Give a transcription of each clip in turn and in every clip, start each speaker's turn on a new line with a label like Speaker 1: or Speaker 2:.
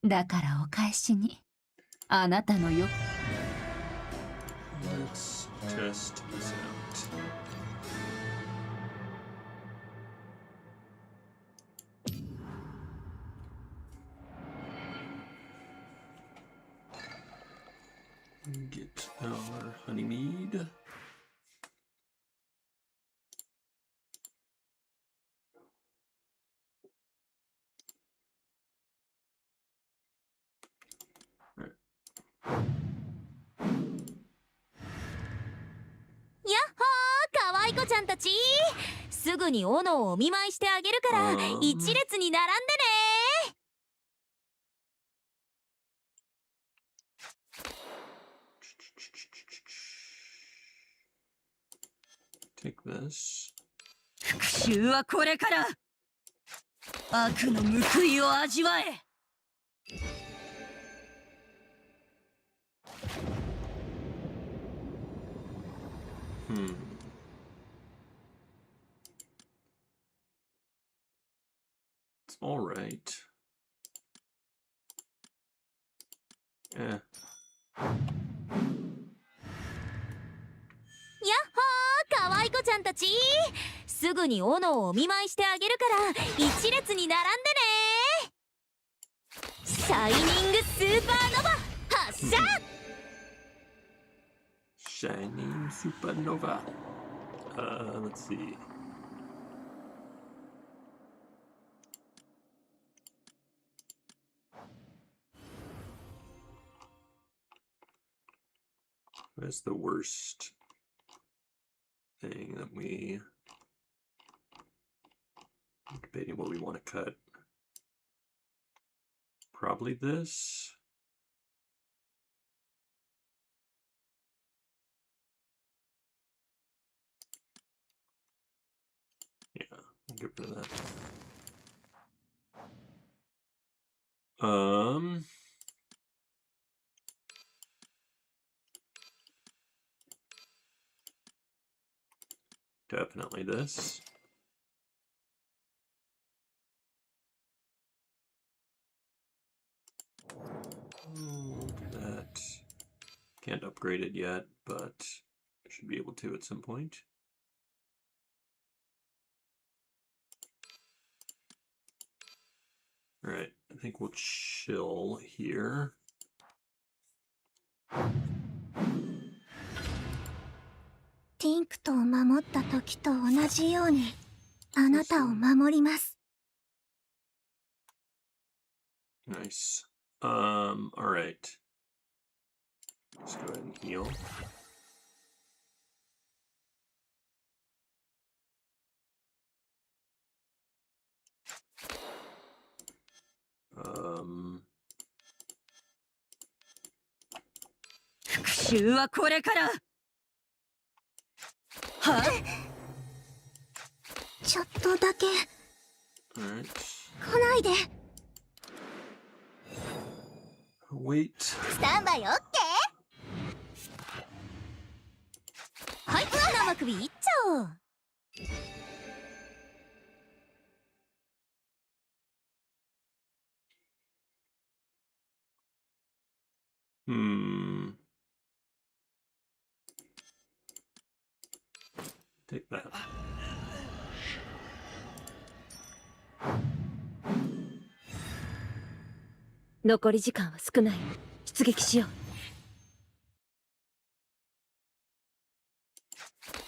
Speaker 1: だからお返しに、あなたのよ。
Speaker 2: Let's test this out. Get our honey mead. Right.
Speaker 3: やっほー、かわいこちゃんたち。すぐに斧をお見舞いしてあげるから、一列に並んでね。
Speaker 2: Take this.
Speaker 4: 復讐はこれから。悪の報いを味わえ。
Speaker 2: It's all right. Eh.
Speaker 3: やっほー、かわいこちゃんたち。すぐに斧をお見舞いしてあげるから、一列に並んでね。シャイニングスーパーノヴァ発射。
Speaker 2: Shining supernova. Let's see. That's the worst thing that we I'm debating what we want to cut. Probably this. Yeah, I'll get rid of that. Definitely this. Look at that. Can't upgrade it yet, but should be able to at some point. All right, I think we'll chill here.
Speaker 5: ティンクトを守った時と同じように、あなたを守ります。
Speaker 2: Nice. All right. Let's go ahead and heal. Um,
Speaker 4: 復讐はこれから。は？
Speaker 5: ちょっとだけ
Speaker 2: all right.
Speaker 5: 来ないで。
Speaker 2: Wait.
Speaker 3: スタンバイオッケー。はい、生首一丁。
Speaker 2: Take that.
Speaker 3: 残り時間は少ない。出撃しよう。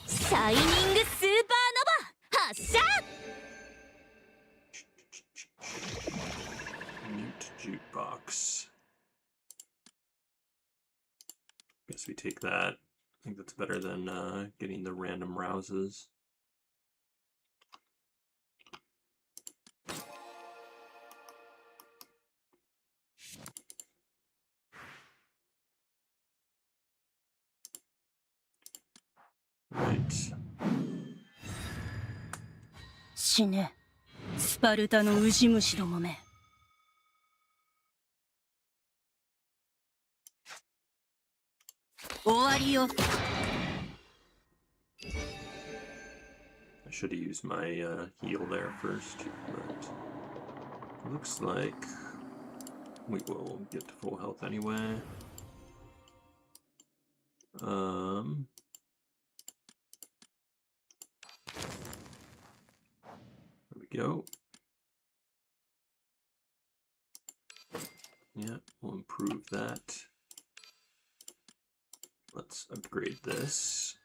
Speaker 3: シャイニングスーパーノヴァ発射。
Speaker 2: Mute jukebox. Guess we take that. I think that's better than getting the random rouses. Right.
Speaker 4: 死ね、スパルタのウジ虫どもめ。終わりよ。
Speaker 2: I should have used my heal there first, but looks like We will get to full health anyway. There we go. Yeah, we'll improve that. Let's upgrade this.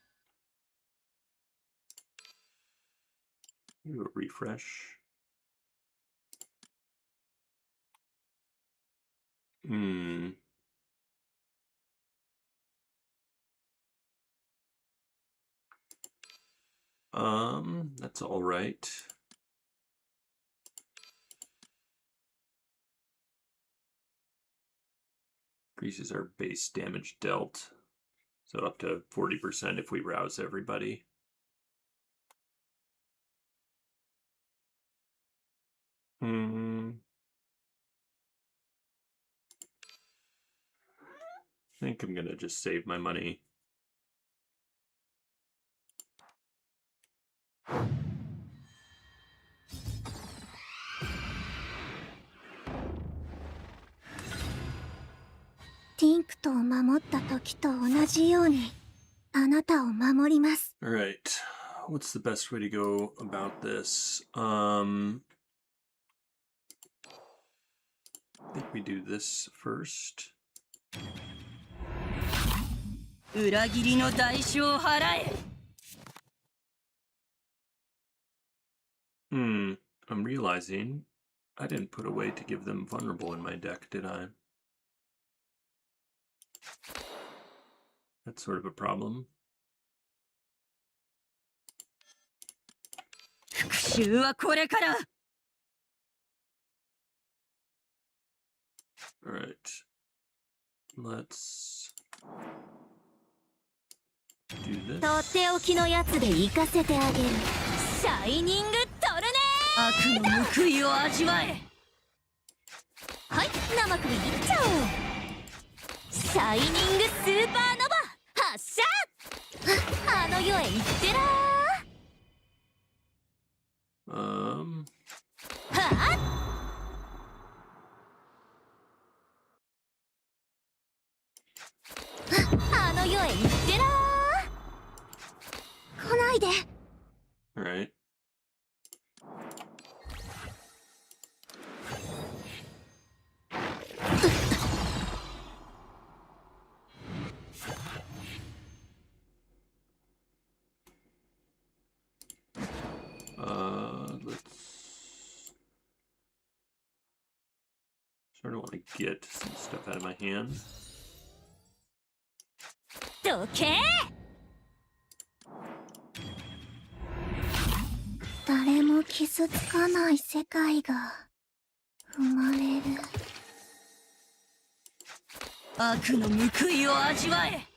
Speaker 2: Do a refresh. That's all right. Increases our base damage dealt. So up to 40% if we rouse everybody. I think I'm gonna just save my money.
Speaker 5: ティンクトを守った時と同じようにあなたを守ります。
Speaker 2: Alright, what's the best way to go about this? I think we do this first.
Speaker 4: 裏切りの代償を払え。
Speaker 2: I'm realizing I didn't put a way to give them vulnerable in my deck, did I? That's sort of a problem.
Speaker 4: 復讐はこれから。
Speaker 2: Alright. Let's do
Speaker 3: とっ
Speaker 2: this.
Speaker 3: ておきのやつで行かせてあげる。シャイニングトルネ
Speaker 4: 悪の報いを味わえ。
Speaker 3: ー。はい、生首いっちゃおう。シャイニングスーパーノバ発射。あの世へ行ってらー。はあ、あの世へ行ってら
Speaker 5: 来ないで。
Speaker 2: Alright. Let's sort of want to get some stuff out of my hand.
Speaker 3: ー。どけー。
Speaker 5: 誰も傷つかない世界が生まれる。
Speaker 4: 悪の報いを味わえ。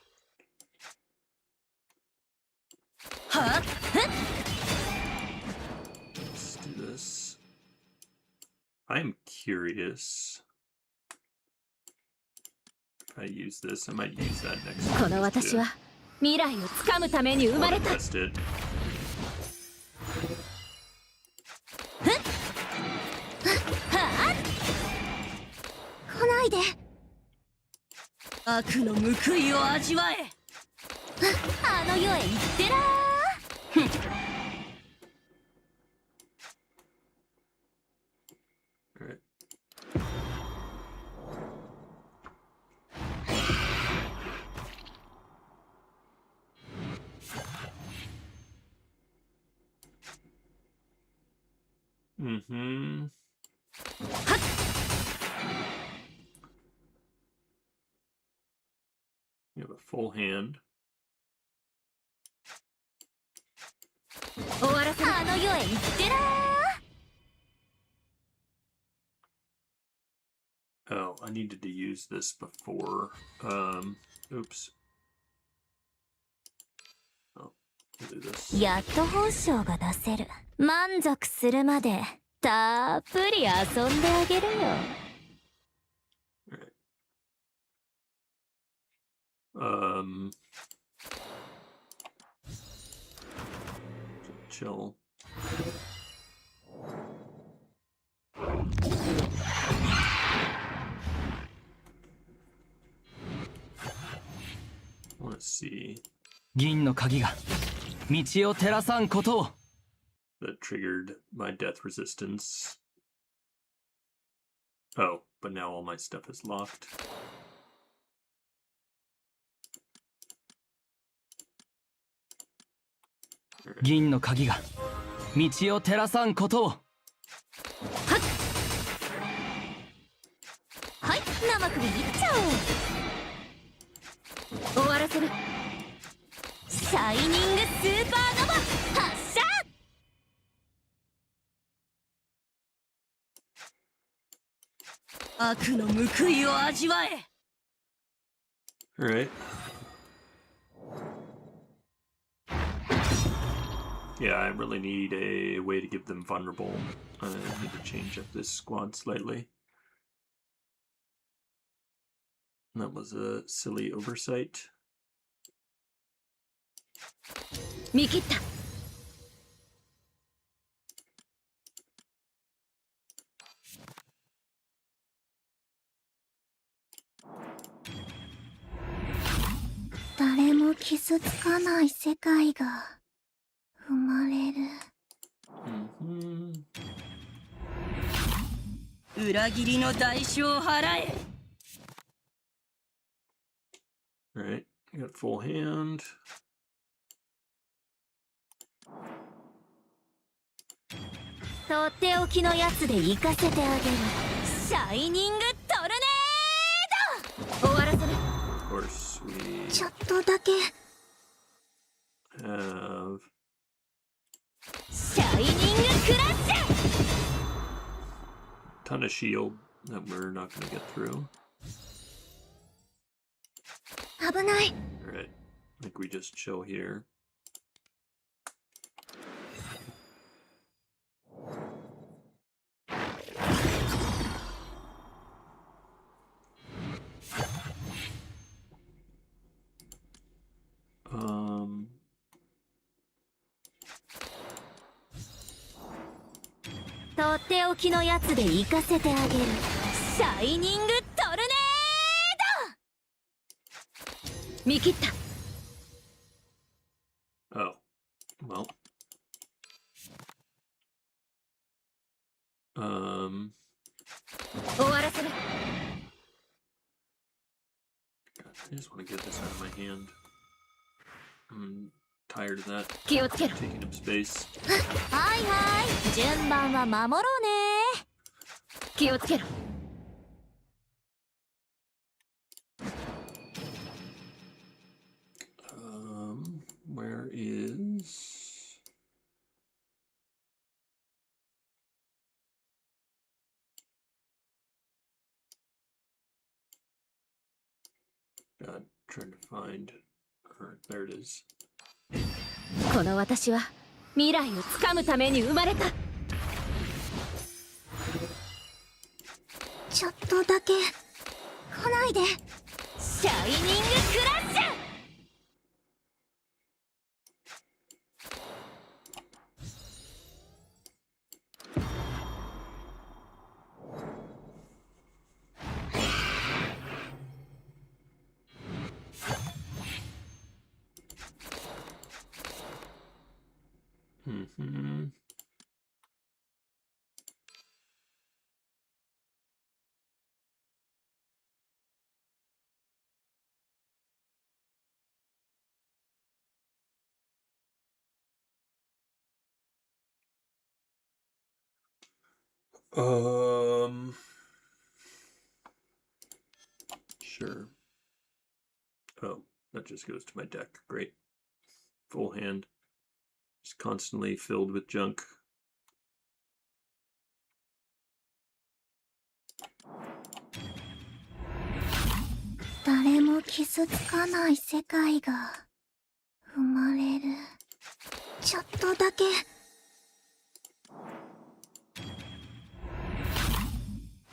Speaker 4: はっ。
Speaker 2: Let's do this. I'm curious. If I use this, I might use that next
Speaker 3: こ
Speaker 2: time.
Speaker 3: の私は未来をつかむために生まれた。
Speaker 2: Test it.
Speaker 5: 来ないで。
Speaker 4: 悪の報いを味わえ。
Speaker 3: あの世へ行ってらー。
Speaker 2: Alright. Mm-hmm. You have a full hand.
Speaker 3: 終わらせる。あの世へ行ってらー。
Speaker 2: Oh, I needed to use this before. Oops. Oh, we'll do this.
Speaker 3: やっと本性が出せる。満足するまでたっぷり遊んであげるよ。
Speaker 2: Alright. Chill. Let's see.
Speaker 6: 銀の鍵が道を照らさんことを。
Speaker 2: That triggered my death resistance. Oh, but now all my stuff is locked. Alright.
Speaker 6: 銀の鍵が道を照らさんことを。
Speaker 3: はい、生首いっちゃおう。終わらせる。シャイニングスーパーノバ発射。
Speaker 4: 悪の報いを味わえ。
Speaker 2: Alright. Yeah, I really need a way to give them vulnerable. I need to change up this squad slightly. That was a silly oversight.
Speaker 3: 見切った。
Speaker 5: 誰も傷つかない世界が生まれる。
Speaker 4: 裏切りの代償を払え。
Speaker 2: Alright, I got full hand.
Speaker 3: とっておきのやつで行かせてあげる。シャイニングトルネード。終わらせる。
Speaker 2: Of course, we
Speaker 5: ちょっとだけ
Speaker 2: have
Speaker 3: シャイニングクラッシュ。
Speaker 2: ton of shield that we're not going to get through.
Speaker 5: 危ない。
Speaker 2: Alright, I think we just chill here. Um,
Speaker 3: とっておきのやつで行かせてあげる。シャイニングトルネード。見切った。
Speaker 2: oh, well.
Speaker 3: 終わらせる。
Speaker 2: I just want to get this out of my hand. I'm tired of that
Speaker 3: 気をつけろ。
Speaker 2: taking up space.
Speaker 3: はいはい、順番は守ろうね。気をつけろ。
Speaker 2: Where is... God, trying to find... there it is.
Speaker 3: この私は未来をつかむために生まれた。
Speaker 5: ちょっとだけ来ないで。
Speaker 3: シャイニングクラッシュ。
Speaker 2: Mm-hmm. Sure. Oh, that just goes to my deck. Great. Full hand. Just constantly filled with junk.
Speaker 5: 「誰も傷つかない世界が生まれる」「ちょっとだけ」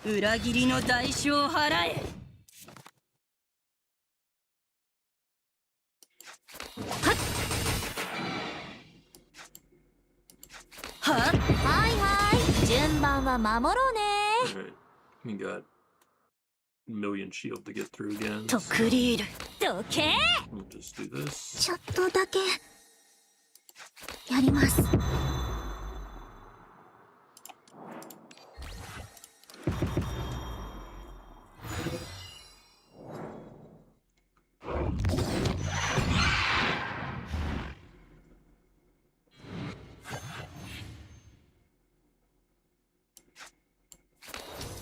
Speaker 4: 裏切りの代償を払え。
Speaker 3: はいはい、順番は守ろうね。
Speaker 2: Alright, we got million shield to get through again.
Speaker 4: とクリール。
Speaker 3: どけ
Speaker 2: We'll just do this.
Speaker 5: ちょっとだけやります。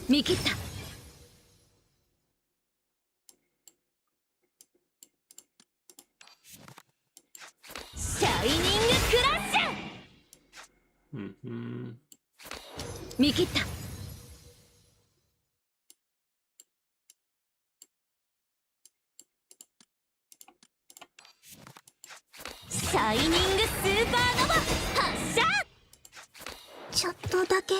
Speaker 4: 見切った。
Speaker 3: シャイニングクラッシュ
Speaker 2: Mm-hmm.
Speaker 4: 見切った。
Speaker 3: シャイニングスーパーノバ発射
Speaker 5: ちょっとだけい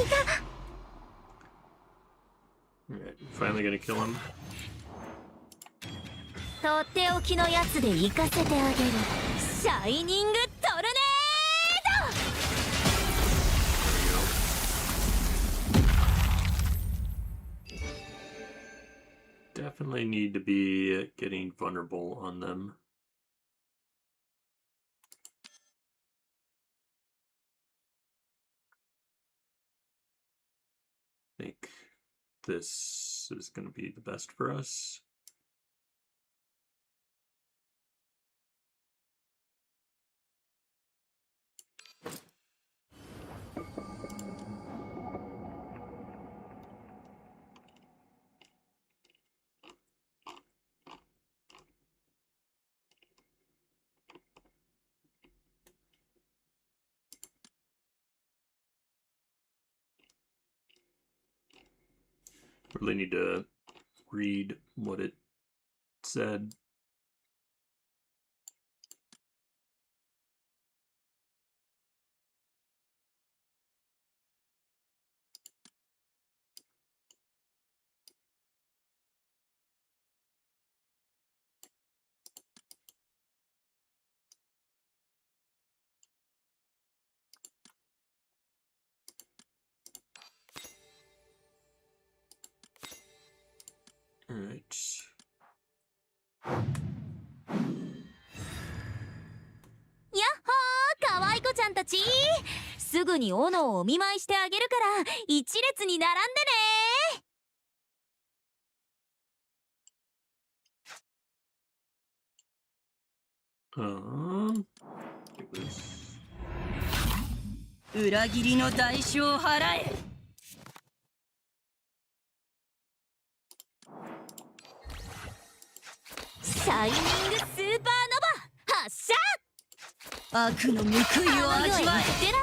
Speaker 5: た。
Speaker 2: Alright, finally gonna kill him.
Speaker 3: とっておきのやつで行かせてあげる。シャイニングトルネード
Speaker 2: Definitely need to be getting vulnerable on them. I think this is going to be the best for us. Really need to read what it said. All right.
Speaker 3: やっほーかわいこちゃんたち、すぐに斧をお見舞いしてあげるから一列に並んでね。
Speaker 2: It was
Speaker 4: 裏切りの代償を払え。
Speaker 3: シャイニングスーパーノバ発射
Speaker 4: 悪の報いを味わえ。
Speaker 3: ってな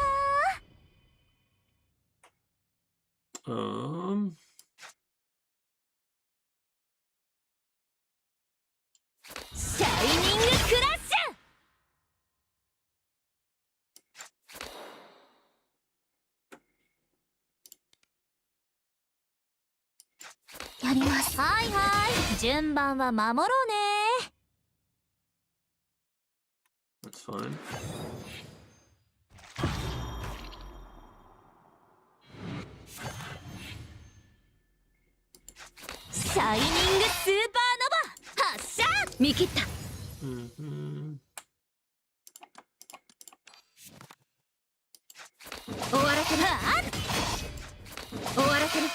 Speaker 3: シャイニングクラッシ
Speaker 5: やります。
Speaker 3: ュはいはい、順番は守ろうね。
Speaker 2: that's fine.
Speaker 3: シャイニングスーパーノバ発射
Speaker 4: 見切った。
Speaker 2: Mm-hmm.
Speaker 4: 終わらせる。終わらせる。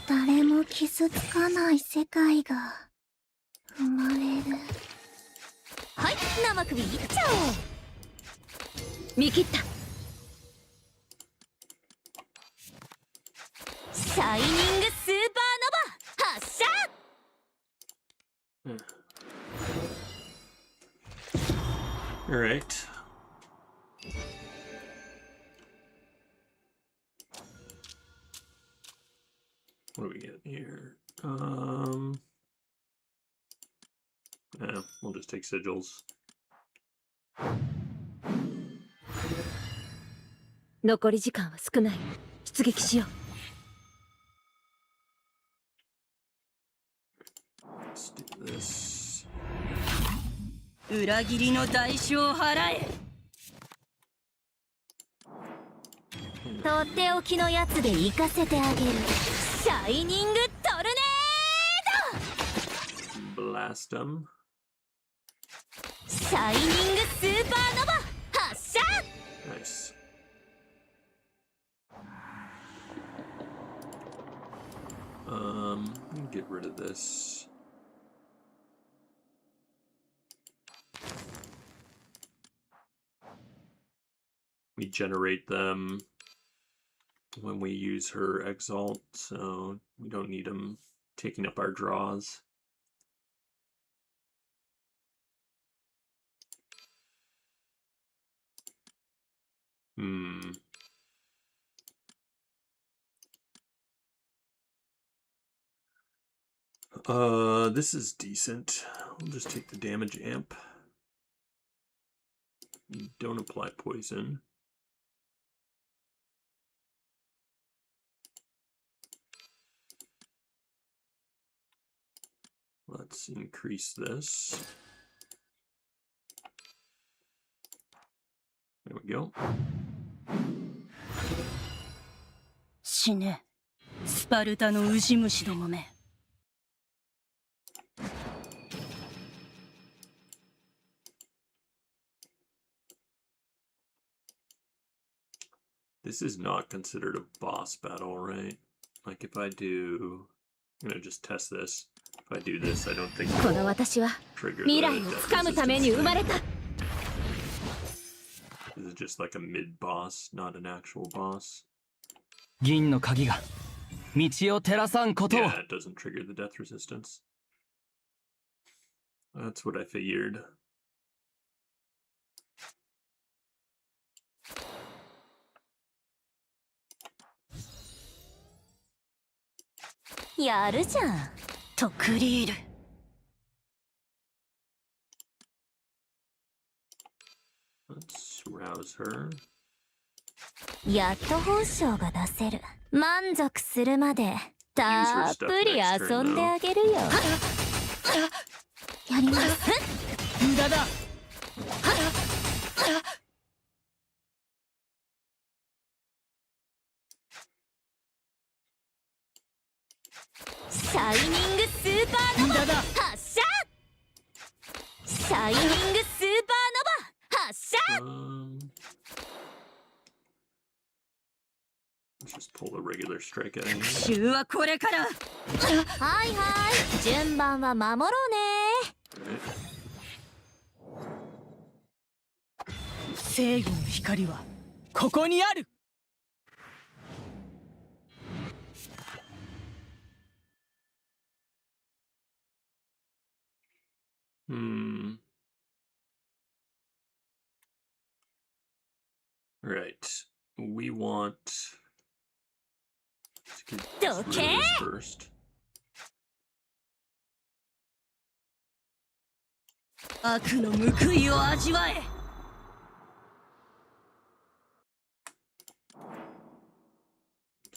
Speaker 5: 誰も傷つかない世界が生まれる。
Speaker 3: はい、生首いっちゃおう。
Speaker 4: 見切った。
Speaker 3: シャイニングスーパーノバ発射
Speaker 2: All right. What do we get here? Yeah, we'll just take sigils.
Speaker 3: 残り時間は少ない。出撃しよう。
Speaker 2: Let's do this.
Speaker 4: 裏切りの代償を払え。
Speaker 3: とっておきのやつで行かせてあげる。シャイニングトルネ
Speaker 2: Blast them.
Speaker 3: シャイニングスーパーノバ発射。
Speaker 2: Nice. Get rid of this. We generate them when we use her exalt, so we don't need them taking up our draws. This is decent. We'll just take the damage amp. Don't apply poison. Let's increase this. There we go.
Speaker 4: 死ね、スパルタのウジ虫どもめ。
Speaker 2: This is not considered a boss battle, right? Like if I do, I'm gonna just test this. If I do this, I don't think
Speaker 3: こ
Speaker 2: it'll
Speaker 3: の私は
Speaker 2: trigger
Speaker 3: 未
Speaker 2: the
Speaker 3: 来を
Speaker 2: death
Speaker 3: つかむために生まれた。
Speaker 2: This is just like a mid boss, not an actual boss.
Speaker 6: 銀の鍵が道を照らさんことを。
Speaker 2: Yeah, it doesn't trigger the death resistance. That's what I figured.
Speaker 3: やるじゃん。
Speaker 4: とクリール。
Speaker 2: Let's rouse her.
Speaker 3: やっと本性が出せる。満足するまでたっぷり遊んであげるよ。
Speaker 5: やります。
Speaker 6: 無駄だ。
Speaker 3: シャイニングスーパーノバ発射。シャイニングスーパーノバ発射。
Speaker 2: Let's just pull a regular strike at him.
Speaker 4: 復讐はこれから。
Speaker 3: はいはい、順番は守ろうね。
Speaker 4: 正義の光はここにある。
Speaker 2: Right. We want to get
Speaker 3: Okay.
Speaker 2: this first.
Speaker 4: 悪の報いを味わえ。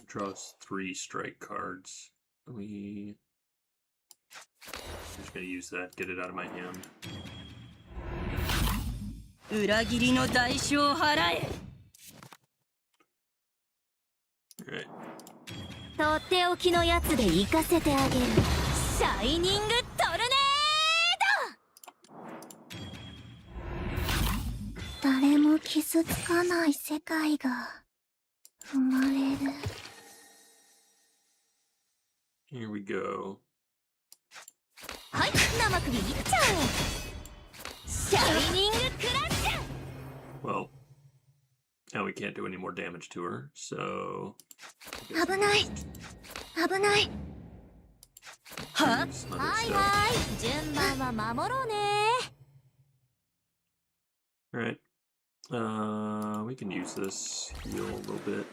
Speaker 2: Draws 3 strike cards. I'm just gonna use that, get it out of my hand.
Speaker 4: 裏切りの代償を払え。
Speaker 2: Alright.
Speaker 3: とっておきのやつで行かせてあげる。シャイニングトルネ
Speaker 5: 誰も傷つかない世界が生まれる。
Speaker 2: Here we go.
Speaker 3: ード。はい、生首いっちゃう。シャイニングクラッシュ。
Speaker 2: Well, now we can't do any more damage to her, so...
Speaker 5: 危ない危ない。
Speaker 4: は
Speaker 2: use other
Speaker 3: はい
Speaker 2: stuff.
Speaker 3: はい、順番は守ろうね。
Speaker 2: Alright. We can use this, heal a little bit.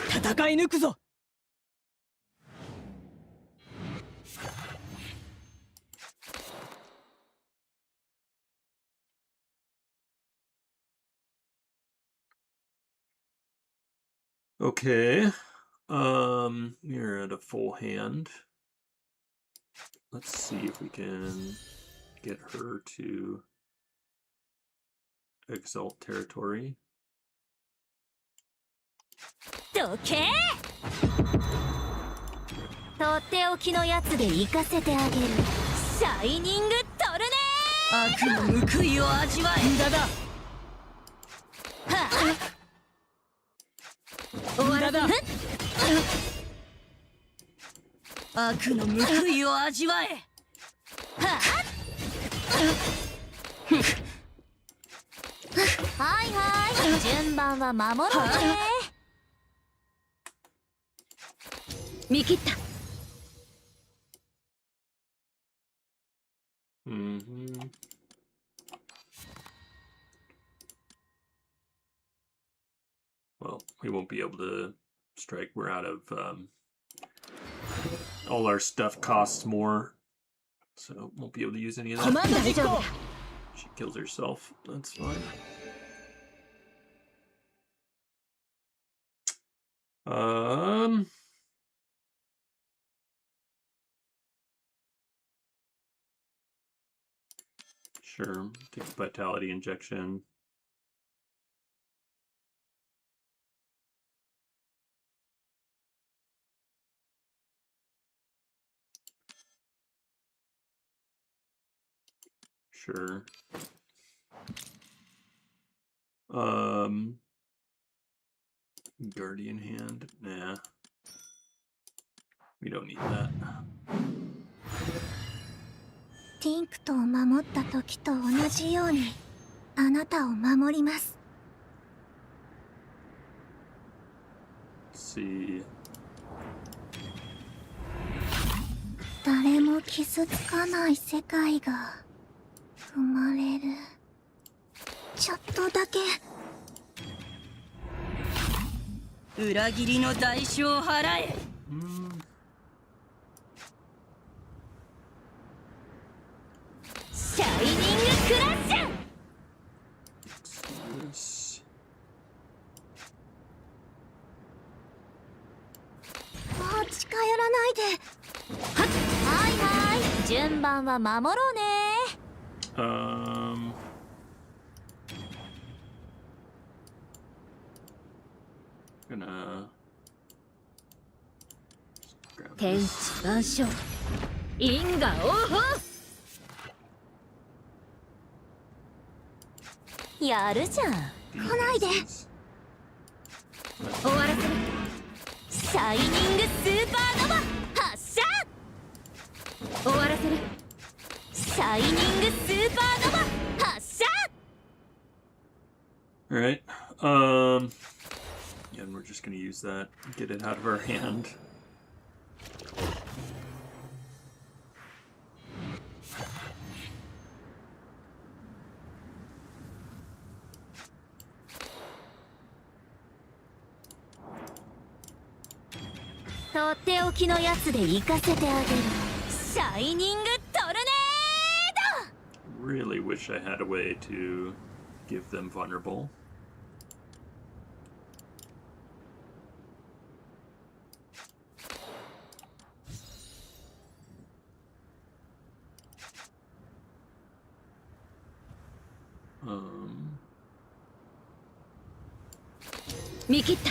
Speaker 4: 戦い抜くぞ。
Speaker 2: Okay. We're at a full hand. Let's see if we can get her to exalt territory.
Speaker 3: どけとっておきのやつで行かせてあげる。シャイニングトルネ
Speaker 4: 悪の報いを味わえ。無駄だ。
Speaker 3: ーはあ
Speaker 4: 無駄だ。悪の報いを味わえ。
Speaker 3: はいはい順番は守ろうね。
Speaker 4: 見切った。
Speaker 2: Mm-hmm. Well, we won't be able to strike. We're out of all our stuff costs more, so won't be able to use any of
Speaker 4: コマ
Speaker 2: that.
Speaker 4: ンド大丈夫だ。
Speaker 2: She kills herself. That's fine. Sure. Take a vitality injection. Sure. Guardian hand. Nah. We don't need that.
Speaker 5: ティンクトを守った時と同じようにあなたを守ります。
Speaker 2: Let's see.
Speaker 5: 誰も傷つかない世界が生まれる。ちょっとだけ。
Speaker 4: 裏切りの代償を払え。
Speaker 3: シャイニングクラッシュ。
Speaker 2: Let's do this.
Speaker 5: もう近寄らないで。
Speaker 3: はいはい順番は守ろうね。
Speaker 2: Gonna grab
Speaker 3: 天
Speaker 2: this.
Speaker 3: 地万象因果応報。やるじゃん。
Speaker 5: 来ないで。
Speaker 2: Pieces.
Speaker 3: 終わらせる。シャイニングスーパーノバ発射。終わらせる。シャイニングスーパーノバ発射。
Speaker 2: All right. Yeah, and we're just gonna use that. Get it out of our hand.
Speaker 3: 「とっておきのやつで行かせてあげる。シャイニングトルネ
Speaker 2: Really wish I had a way to give them vulnerable. Um,
Speaker 3: 見切った。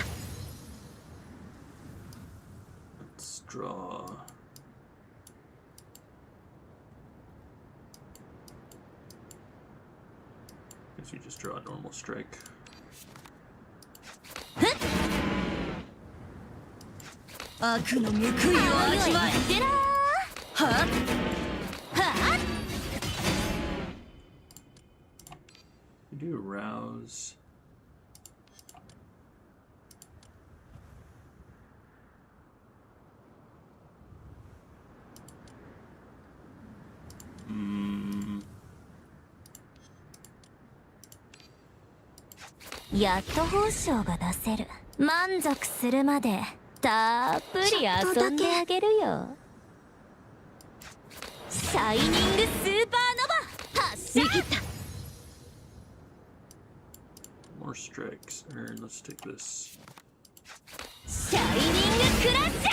Speaker 2: let's draw. Guess you just draw a normal strike.
Speaker 4: 悪の報いを味わえ。
Speaker 3: 言ってらー。
Speaker 4: は
Speaker 3: はあ
Speaker 2: You do arouse. Hmm.
Speaker 3: やっと報酬が出せる。満足するまでたっぷり遊んであげるよ。シャイニングスーパーノバ発射。
Speaker 4: 見切った。
Speaker 2: More strikes. Or let's take this.
Speaker 3: シャイニングクラッシ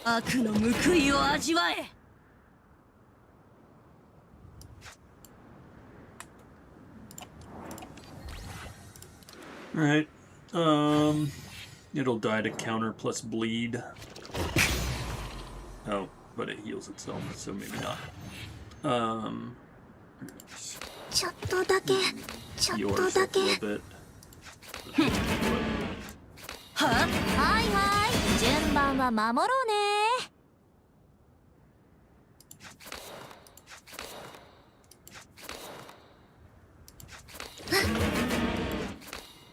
Speaker 3: ュ。
Speaker 4: 悪の報いを味わえ。
Speaker 2: Alright. It'll die to counter plus bleed. Oh, but it heals itself, so maybe not.
Speaker 5: ちょっとだけ、ちょっ
Speaker 2: Heal
Speaker 5: と
Speaker 2: ourselves
Speaker 5: だ
Speaker 2: a
Speaker 5: け。
Speaker 2: little bit.
Speaker 4: は
Speaker 3: はいはい、順番は守ろうね。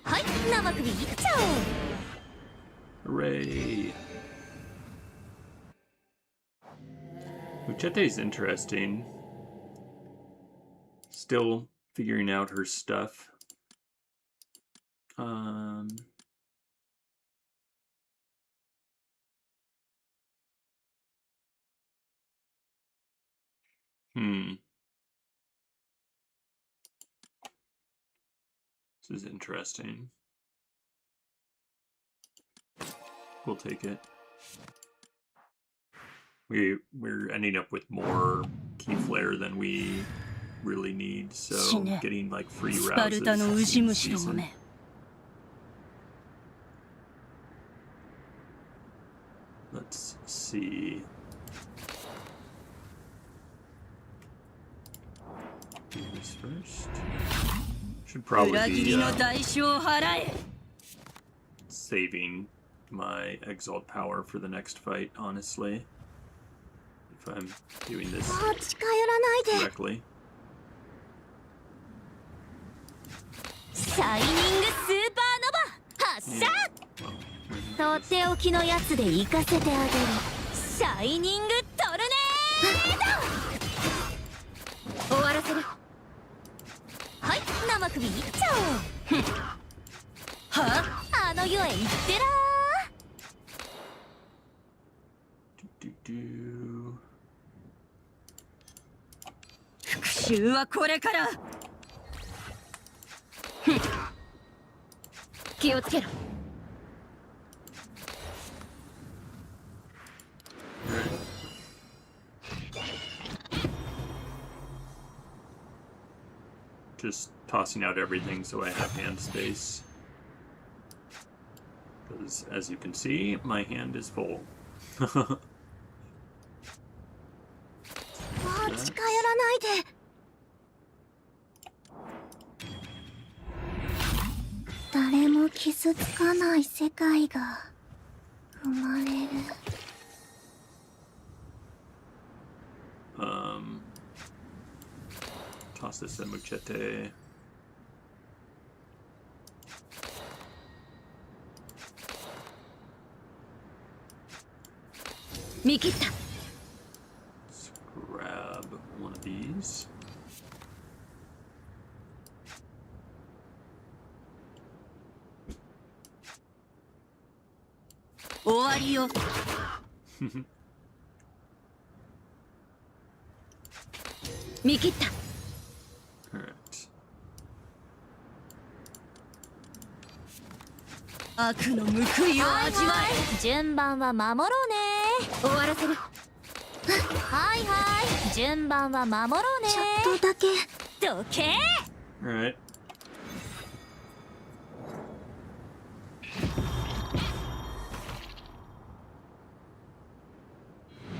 Speaker 3: はい、生首いっちゃおう。
Speaker 2: Hooray! Muchete's interesting. Still figuring out her stuff. This is interesting. We'll take it. We're ending up with more key flare than we really need, so
Speaker 4: 死ね。
Speaker 2: getting like free
Speaker 4: スパルタのウ
Speaker 2: rouses
Speaker 4: ジ
Speaker 2: in
Speaker 4: 虫ども
Speaker 2: season.
Speaker 4: め。
Speaker 2: Let's see. Do this first. Should
Speaker 4: 裏
Speaker 2: probably
Speaker 4: 切
Speaker 2: be
Speaker 4: りの代償を払え。
Speaker 2: saving my exalt power for the next fight, honestly. If I'm doing this
Speaker 5: もう近寄らないで。
Speaker 2: correctly.
Speaker 3: シャイニングスーパーノバ発射。 とっておきのやつで行かせてあげる。シャイニングトルネード。終わらせる。はい、生首いっちゃおう。
Speaker 4: は
Speaker 3: あの世へ行ってらー。
Speaker 2: Do, do.
Speaker 4: 復讐はこれから。
Speaker 3: 気をつけろ。
Speaker 2: Just tossing out everything so I have hand space. Because as you can see, my hand is full.
Speaker 5: もう近寄らないで。誰も傷つかない世界が生まれる。
Speaker 2: Toss this at Muchete.
Speaker 3: 見切った。
Speaker 2: Let's grab one of these.
Speaker 4: 終わりよ。
Speaker 3: 見切った。
Speaker 2: Alright.
Speaker 4: 悪の報いを味わえ。
Speaker 3: 順番は守ろうね。終わらせる。はいはい、順番は守ろうね。
Speaker 5: ちょっとだけ。
Speaker 3: どけ。
Speaker 2: Alright.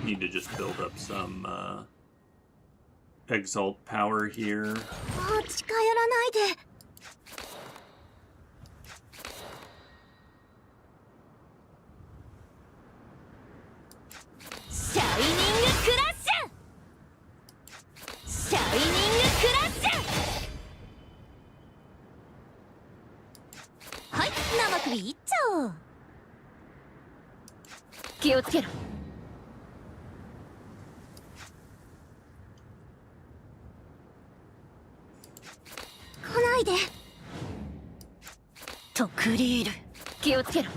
Speaker 2: Need to just build up some exalt power here.
Speaker 5: もう近寄らないで。
Speaker 3: シャイニングクラッシュ。シャイニングクラッシュ。はい、生首いっちゃおう。気をつけろ。
Speaker 5: 来ないで。
Speaker 4: とクリール。
Speaker 3: 気をつけろ。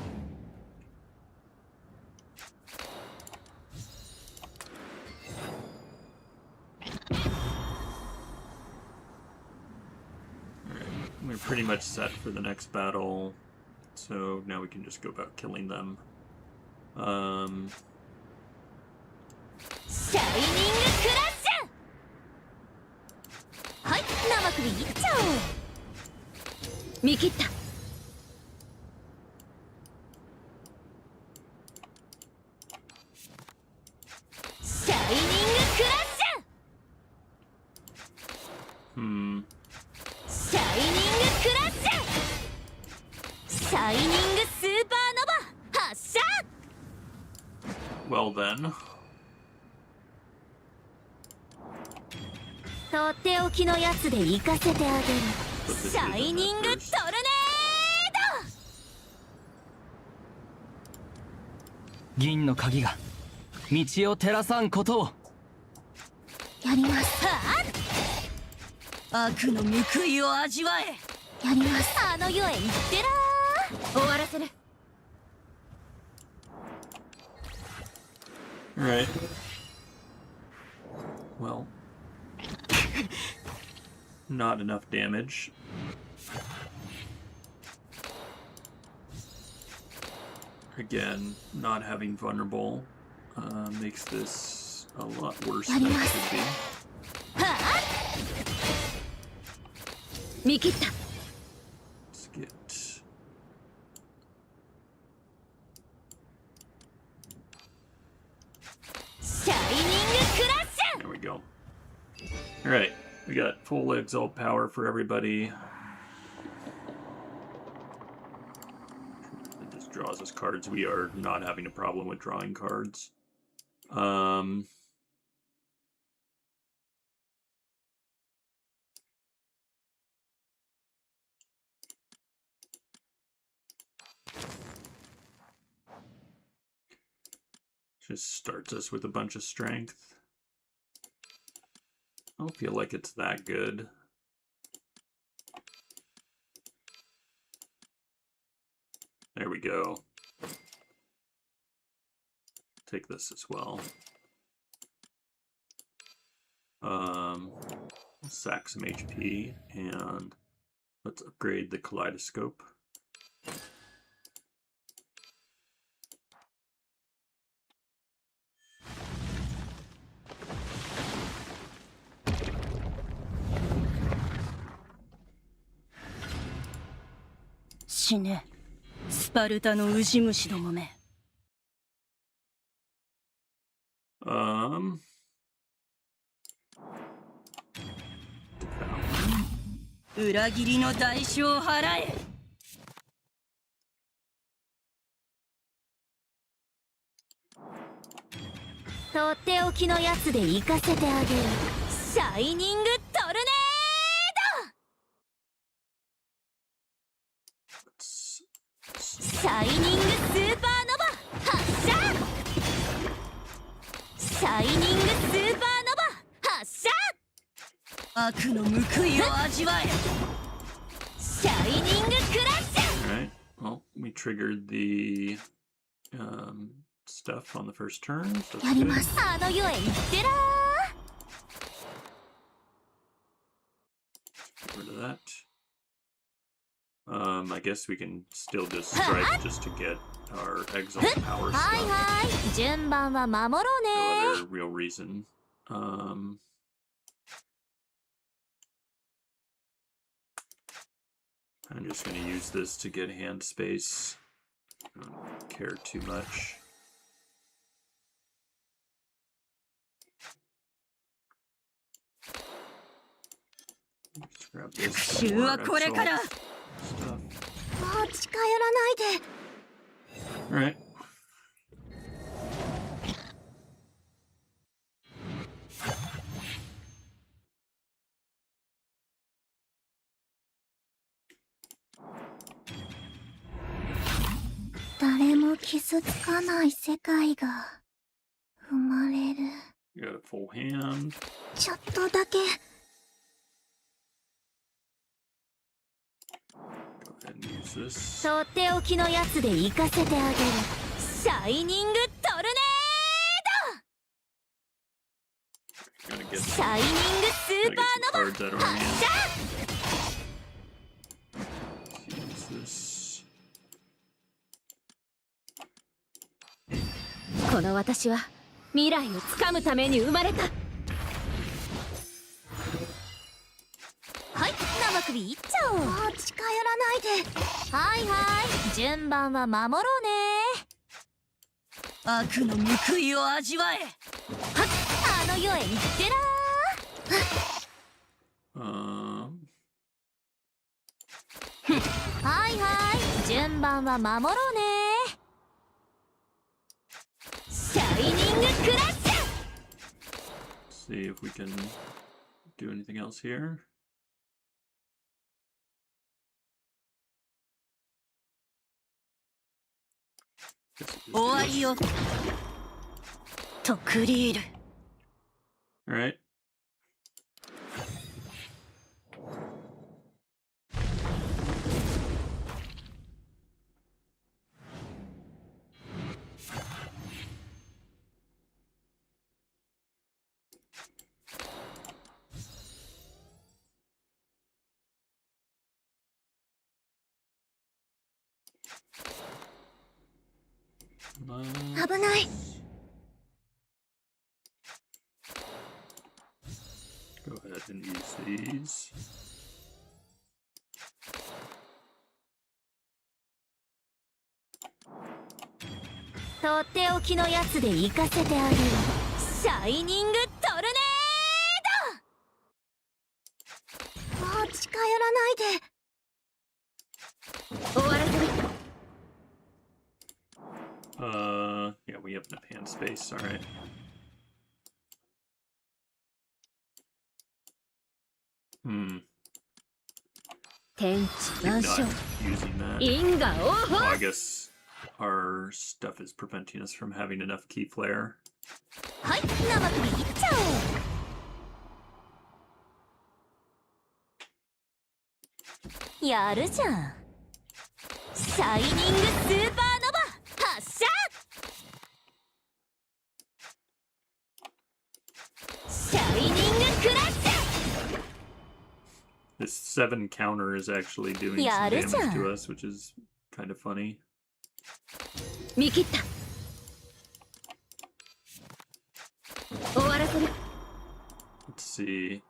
Speaker 2: Alright, we're pretty much set for the next battle. so now we can just go about killing them.
Speaker 3: シャイニングクラッシュ。はい、生首いっちゃおう。見切った。シャイニングクラッシュ。
Speaker 2: Hmm.
Speaker 3: シャイニングクラッシュ。シャイニングスーパーノバ発射。
Speaker 2: Well then.
Speaker 3: とっておきのやつで行かせてあげる。
Speaker 2: Put this
Speaker 3: シャ
Speaker 2: in
Speaker 3: イニングトル
Speaker 2: first.
Speaker 3: ネ
Speaker 6: 銀の鍵が道を照らさんことを。
Speaker 5: やります。
Speaker 4: 悪の報いを味わえ。
Speaker 5: やります。
Speaker 3: ード。あの世へ行ってらー。終わらせる。
Speaker 2: Alright. Well. Not enough damage. Again, not having vulnerable makes this a lot worse than it should be.
Speaker 3: 見切った。
Speaker 2: Let's get there we go. Alright, we got full exalt power for everybody. It just draws us cards. We are not having a problem with drawing cards. Just starts us with a bunch of strength. I don't feel like it's that good. There we go. Take this as well. Sack some HP and let's upgrade the kaleidoscope.
Speaker 4: "死ね、スパルタのウジ虫どもめ。 裏切りの代償を払え。
Speaker 3: とっておきのやつで行かせてあげる。シャイニングトルネード。シャイニングスーパーノバ発射。シャイニングスーパーノバ発射。
Speaker 4: 悪の報いを味わえ。
Speaker 3: シャイニングクラッシュ。
Speaker 2: Alright, well, we triggered the stuff on the first turn. So that's
Speaker 5: やり
Speaker 2: good.
Speaker 5: ます。
Speaker 3: あの世へ行ってらー。
Speaker 2: Get rid of that. I guess we can still just strike just to get our exalt power
Speaker 3: はい
Speaker 2: stuff.
Speaker 3: はい、順番は守ろう
Speaker 2: No
Speaker 3: ね。
Speaker 2: other real reason. I'm just going to use this to get hand space. I don't care too much. Just grab this.
Speaker 4: 復
Speaker 2: some
Speaker 4: 讐は
Speaker 2: more
Speaker 4: これから。
Speaker 2: exalt stuff.
Speaker 5: もう近寄らないで。
Speaker 2: Alright.
Speaker 5: "誰も傷つかない世界が生まれる。
Speaker 2: You got a full hand.
Speaker 5: ちょっとだけ。
Speaker 2: Go ahead and use this.
Speaker 3: とっておきのやつで行かせてあげる。シャイニングトルネ
Speaker 2: Gotta
Speaker 3: ー
Speaker 2: get
Speaker 3: ド。
Speaker 2: some,
Speaker 3: シャイニングスー
Speaker 2: gotta
Speaker 3: パ
Speaker 2: get
Speaker 3: ー
Speaker 2: some
Speaker 3: ノ
Speaker 2: cards out of
Speaker 3: バ
Speaker 2: our
Speaker 3: 発
Speaker 2: hand.
Speaker 3: 射。
Speaker 2: Use this.
Speaker 3: この私は未来をつかむために生まれた。はい、生首いっちゃおう。
Speaker 5: もう近寄らないで。
Speaker 3: はいはい、順番は守ろうね。
Speaker 4: 悪の報いを味わえ。
Speaker 3: はっ、あの世へ行ってらー。はいはい、順番は守ろうね。シャイニングクラッシュ。
Speaker 2: See if we can do anything else here.
Speaker 4: 終わりよ。とクリール。
Speaker 2: All right. Uh,
Speaker 5: 危ない。
Speaker 2: go ahead and use these.
Speaker 3: とっておきのやつで行かせてあげる。シャイニングトルネ
Speaker 5: もう近寄らないで。
Speaker 3: ード。終わらせる。
Speaker 2: Yeah, we have enough hand space. All right.
Speaker 3: 天地万
Speaker 2: Not
Speaker 3: 象、
Speaker 2: using that.
Speaker 3: 因果応
Speaker 2: Well,
Speaker 3: 報。
Speaker 2: I guess our stuff is preventing us from having enough key flare.
Speaker 3: はい、生首いっちゃおう。やるじゃん。シャイニングスーパーノバ発射。シャイニングクラッシュ。
Speaker 2: This 7 counter is actually doing
Speaker 3: Yeah,
Speaker 2: some
Speaker 3: it is,
Speaker 2: damage to us, which is kind of funny.
Speaker 3: 見切った。終わらせる。
Speaker 2: Let's see.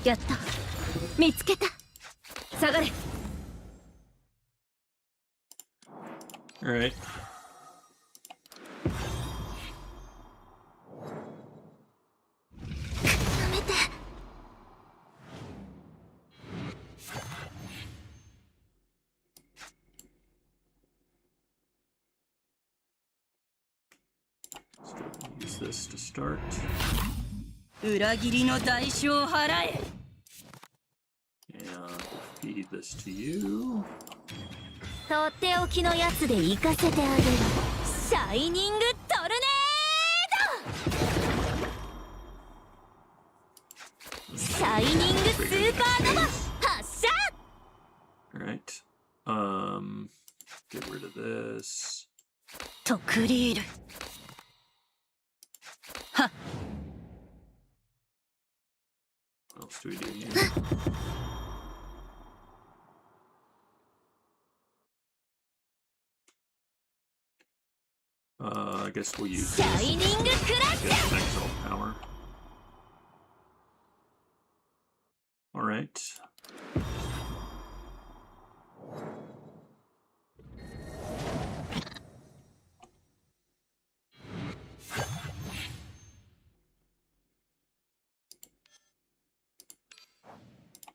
Speaker 3: やった。見つけた。下がれ。
Speaker 2: All right.
Speaker 5: やめて。
Speaker 2: Let's go ahead and use this to start.
Speaker 4: 裏切りの代償を払え。
Speaker 2: And we'll feed this to you.
Speaker 3: とっておきのやつで行かせてあげる。シャイニングトルネード。シャイニングスーパーノバ発射。
Speaker 2: All right. Get rid of this.
Speaker 4: とクリール。はっ。
Speaker 2: What else do we do here? I guess we'll use
Speaker 3: シ
Speaker 2: this.
Speaker 3: ャイニングクラッ
Speaker 2: Get
Speaker 3: シュ。
Speaker 2: some exalt power. All right.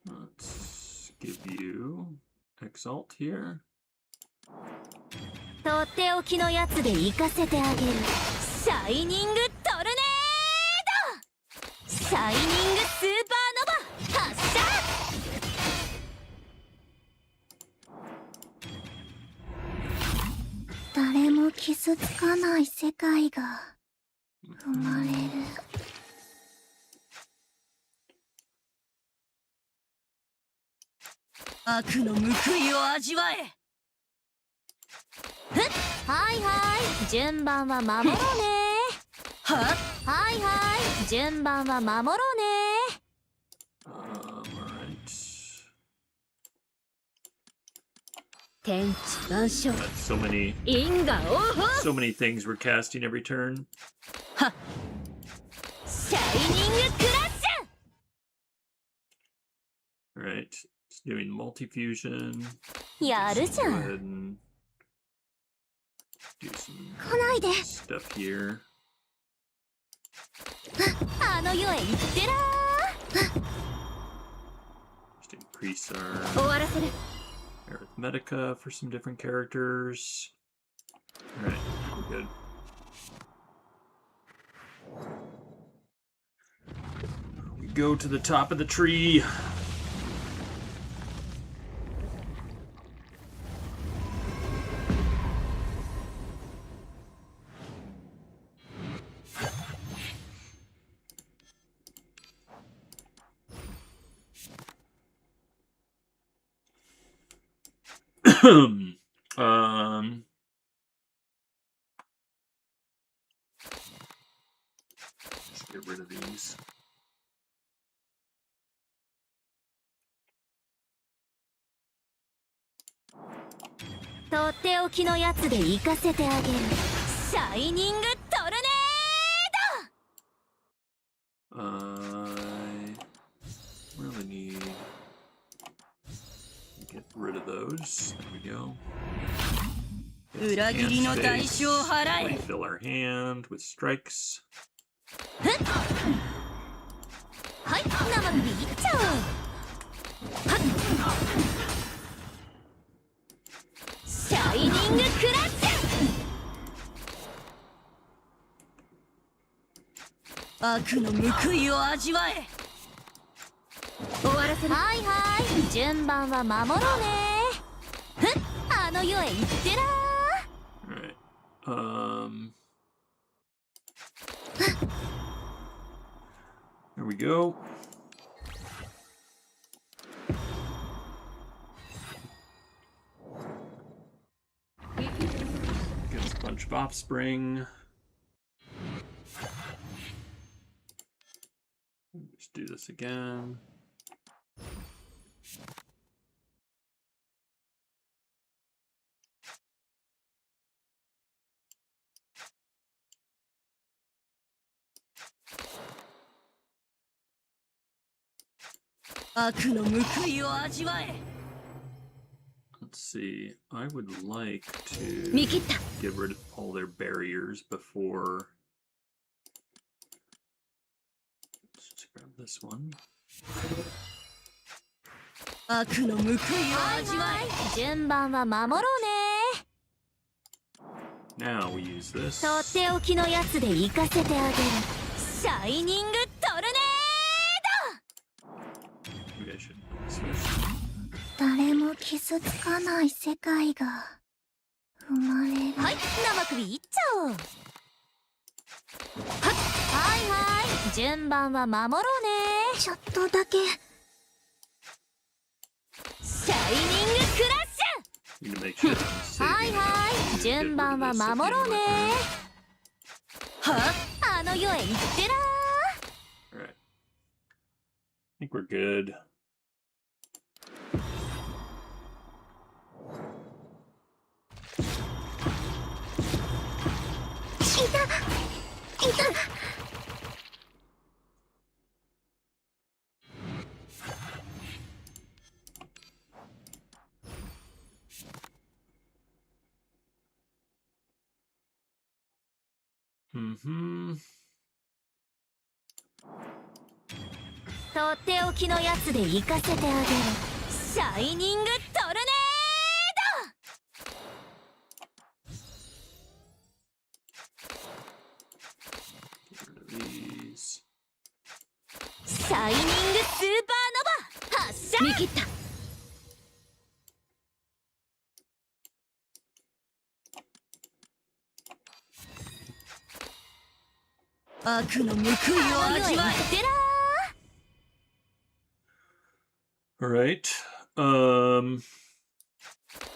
Speaker 2: Let's give you exalt here.
Speaker 3: とっておきのやつで行かせてあげる。シャイニングトルネード。シャイニングスーパーノバ発射。
Speaker 5: 誰も傷つかない世界が生まれる。
Speaker 4: 悪の報いを味わえ。
Speaker 3: はいはい、順番は守ろうね。
Speaker 4: はっ。
Speaker 3: はいはい、順番は守ろうね。
Speaker 2: All right.
Speaker 3: 天地万象
Speaker 2: That's so many
Speaker 3: 因果応報
Speaker 2: so many things we're casting every turn.
Speaker 3: シャイニングクラッシ
Speaker 2: All right, it's doing multi-fusion.
Speaker 3: ュやる
Speaker 2: Let's
Speaker 3: じ
Speaker 2: go
Speaker 3: ゃん
Speaker 2: ahead and do some
Speaker 5: 来ないで。
Speaker 2: stuff here.
Speaker 3: あの世へ行ってら
Speaker 2: Just increase our
Speaker 3: 終わらせる
Speaker 2: arithmetica for some different characters. All right, we're good. We go to the top of the tree. um, let's get rid of these.
Speaker 3: とっておきのやつで行かせてあげるシャイニングトルネ
Speaker 2: I really need to get rid of those. There we go. Get some
Speaker 4: 裏切りの
Speaker 2: hand
Speaker 4: 代
Speaker 2: space.
Speaker 4: 償を払え。
Speaker 2: Refill our hand with strikes.
Speaker 3: はい生首いっちゃおうはっシャイニングクラッシュ
Speaker 4: 悪の報いを味わえ。
Speaker 3: 終わらせるはいはい順番は守ろうねふんあの世へ行ってら
Speaker 2: Alright. There we go. Gets a bunch of offspring. Let's do this again. Let's see. I would like to
Speaker 3: 見切った
Speaker 2: get rid of all their barriers before. Let's just grab this one.
Speaker 4: 悪の報いを
Speaker 3: はい
Speaker 4: 味わ
Speaker 3: はい順番は守ろうね
Speaker 2: Now we use this.
Speaker 3: とっておきのやつで行かせてあげるシャイニングトルネ
Speaker 2: Maybe I should switch.
Speaker 5: 誰も傷つかない世界が生まれる。
Speaker 3: はい生首いっちゃおうはっはいはい順番は守ろうね
Speaker 5: ちょっとだけ。
Speaker 3: シャイニングクラッシ
Speaker 2: Need to make sure I'm
Speaker 3: ュはい
Speaker 2: saving
Speaker 3: はい
Speaker 2: enough to
Speaker 3: 順
Speaker 2: get rid
Speaker 3: 番
Speaker 2: of
Speaker 3: は
Speaker 2: this at the
Speaker 3: 守
Speaker 2: end
Speaker 3: ろ
Speaker 2: of
Speaker 3: う
Speaker 2: my
Speaker 3: ね
Speaker 2: turn.
Speaker 4: は
Speaker 3: あの世へ行ってら
Speaker 2: Alright. I think we're good.
Speaker 5: いた。
Speaker 2: Mm-hmm.
Speaker 3: とっておきのやつで行かせてあげるシャイニングトルネ
Speaker 2: Get rid of these.
Speaker 3: シャイニングスーパーノバ発射見切った
Speaker 4: 悪の報いを味わえ。
Speaker 3: てら
Speaker 2: Alright.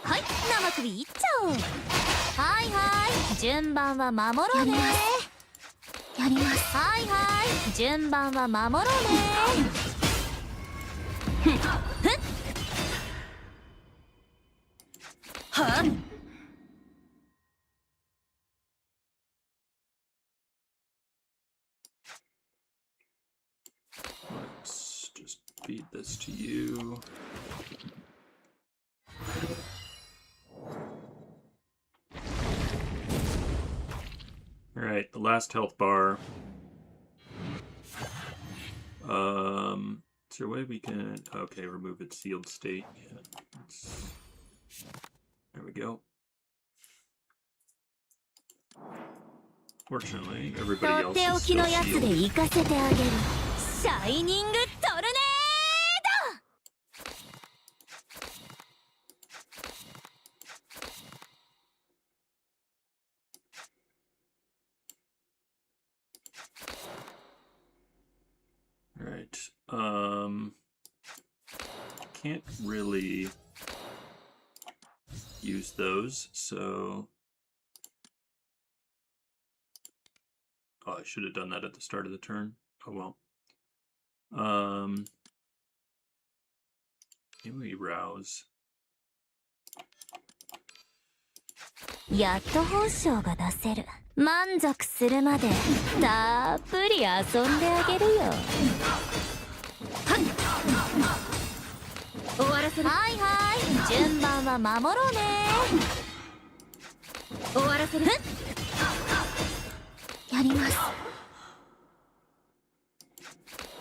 Speaker 3: はい生首いっちゃおうはいはい順番は守ろうね
Speaker 5: やります。
Speaker 3: はいはい順番は守ろうねふんふん
Speaker 4: はっ
Speaker 2: Let's just feed this to you. Alright, the last health bar. Is there a way we can... Okay, remove its sealed state. Yeah, there we go. Fortunately,
Speaker 3: と
Speaker 2: everybody
Speaker 3: って
Speaker 2: else
Speaker 3: お
Speaker 2: is
Speaker 3: き
Speaker 2: still
Speaker 3: のやつで
Speaker 2: sealed.
Speaker 3: 行かせてあげる。シャイニングトルネー
Speaker 2: Alright, can't really use those, so... Oh, I should have done that at the start of the turn. Oh well. Maybe we rouse.
Speaker 3: やっと本性が出せる。満足するまでたっぷり遊んであげるよ。
Speaker 4: 終わらせる。
Speaker 3: はいはい、順番は守ろうね。
Speaker 4: 終わらせる。
Speaker 5: やります。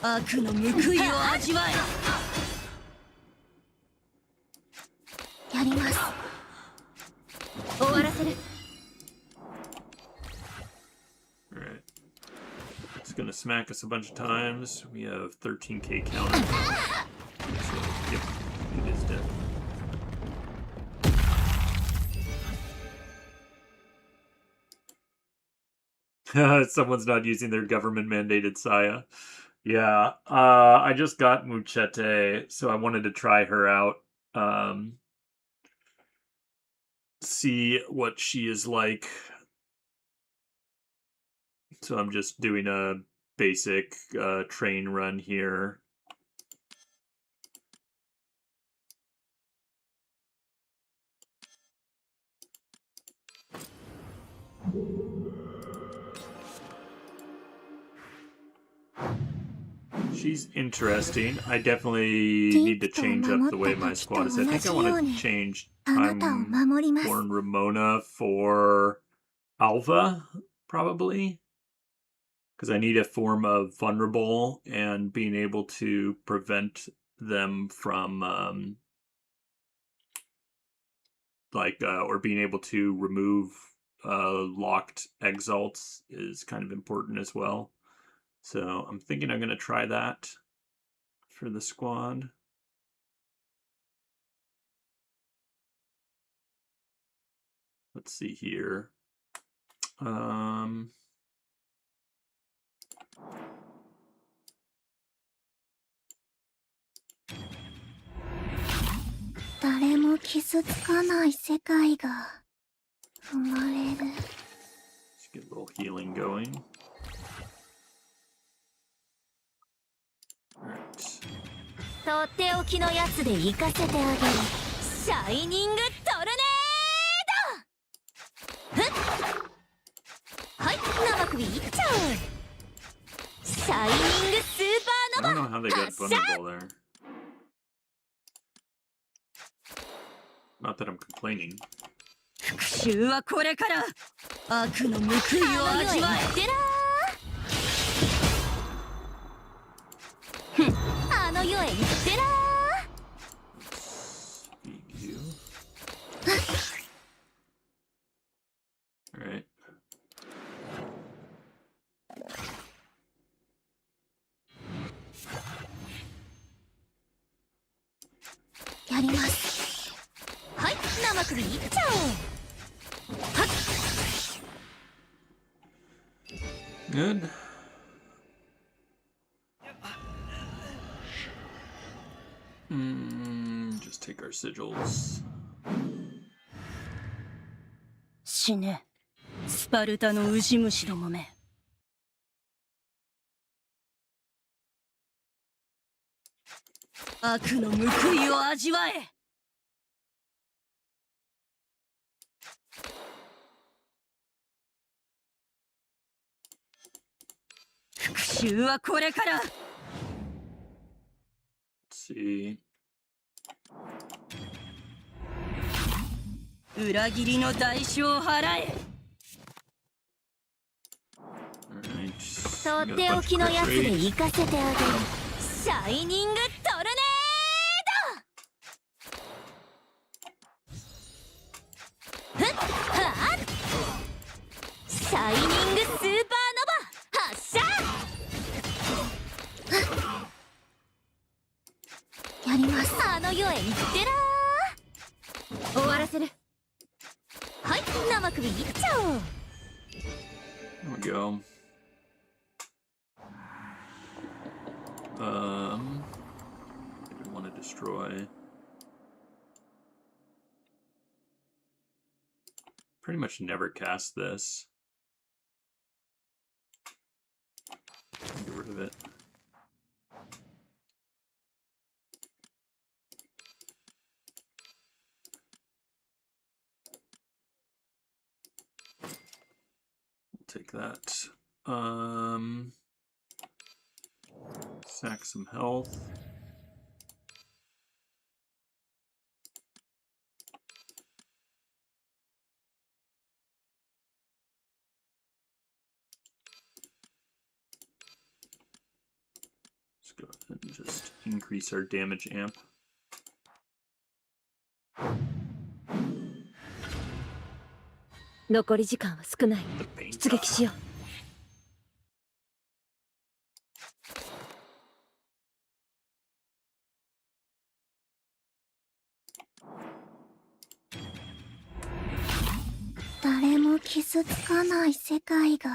Speaker 4: 悪の報いを味わえ。
Speaker 5: やります。
Speaker 4: 終わらせる。
Speaker 2: Alright. It's gonna smack us a bunch of times. We have 13k counter. So, yep, it is dead. Someone's not using their government mandated Saya. Yeah, I just got Muchete, so I wanted to try her out. See what she is like. So I'm just doing a basic train run here. She's interesting. I definitely need to change up the way my squad is. I think I want to change
Speaker 5: あなたを
Speaker 2: Time
Speaker 5: 守ります。
Speaker 2: Born Ramona for Alva, probably. Because I need a form of vulnerable and being able to prevent them from, or being able to remove locked exalts is kind of important as well. So I'm thinking I'm going to try that for the squad. Let's see here.
Speaker 5: 誰も傷つかない世界が生まれる。
Speaker 2: Let's get a little healing going. Alright.
Speaker 3: とっておきのやつで行かせてあげる。シャイニングトルネード。ふっ。はい、生首いっちゃう。シャイニングスーパ
Speaker 2: I
Speaker 3: ーノ
Speaker 2: don't know how they
Speaker 3: バ
Speaker 2: got
Speaker 3: 発射。
Speaker 2: vulnerable there. Not that I'm complaining.
Speaker 4: 復讐はこれから悪の報いを
Speaker 3: あの世へ
Speaker 4: 味わ
Speaker 3: 行ってなー。ふん、あの世へ行ってなー。
Speaker 2: Feed you. Alright.
Speaker 5: やります。
Speaker 3: はい、生首いっちゃおう。はっ。
Speaker 2: Good. Just take our sigils.
Speaker 4: 死ねスパルタのウジ虫どもめ。悪の報いを味わえ。復讐はこれから。
Speaker 2: Let's see.
Speaker 4: 裏切りの代償を払え。
Speaker 2: Alright.
Speaker 3: と
Speaker 2: We
Speaker 3: っ
Speaker 2: got a
Speaker 3: て
Speaker 2: bunch
Speaker 3: お
Speaker 2: of
Speaker 3: きの
Speaker 2: crit
Speaker 3: やつで
Speaker 2: rate.
Speaker 3: 行かせてあげる。シャイニングトルネード。ふっはっ。シャイニングスーパーノバ発射。
Speaker 5: やります。
Speaker 3: あの世へ行ってらー。終わらせる。はい、生首いっちゃおう。
Speaker 2: There we go. I want to destroy. Pretty much never cast this. Get rid of it. Take that. Sack some health. Let's go ahead and just increase our damage amp.
Speaker 3: 残り時間は少ない。
Speaker 2: The
Speaker 3: 出撃しよう。
Speaker 5: 誰も傷つかない世界が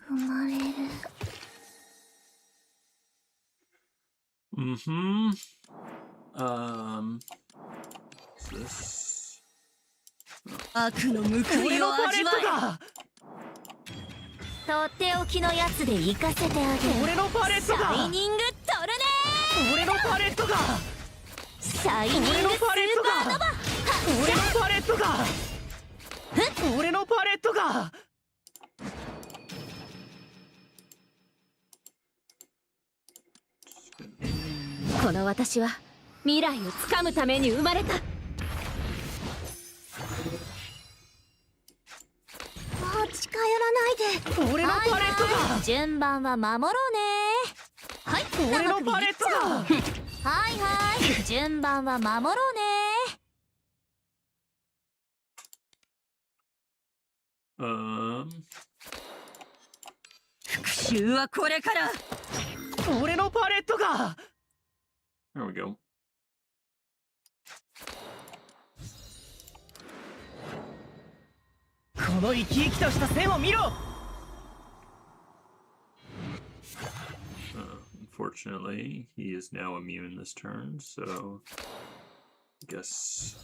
Speaker 5: 生まれる。
Speaker 2: Mm-hmm. What's this?
Speaker 4: 悪の報いを味わ
Speaker 3: とっておきのやつで行かせてあげる。
Speaker 6: 俺のパレッ
Speaker 3: シ
Speaker 6: トが
Speaker 3: ャイニングトルネ
Speaker 6: 俺のパレットが
Speaker 3: ー。シャイニングスーパーノバ
Speaker 6: 俺のパレットが俺のパレットが
Speaker 3: この私は未来をつかむために生まれた。
Speaker 5: もう近寄らないで。
Speaker 6: 俺のパレットが
Speaker 3: 順番は守ろうね。はい、
Speaker 6: 俺のパレットが
Speaker 3: はいはい、順番は守ろうね。
Speaker 4: 復讐はこれから。
Speaker 6: 俺のパレットが
Speaker 2: There we go.
Speaker 6: この生き生きとした線を見ろ
Speaker 2: Unfortunately, he is now immune this turn, so I guess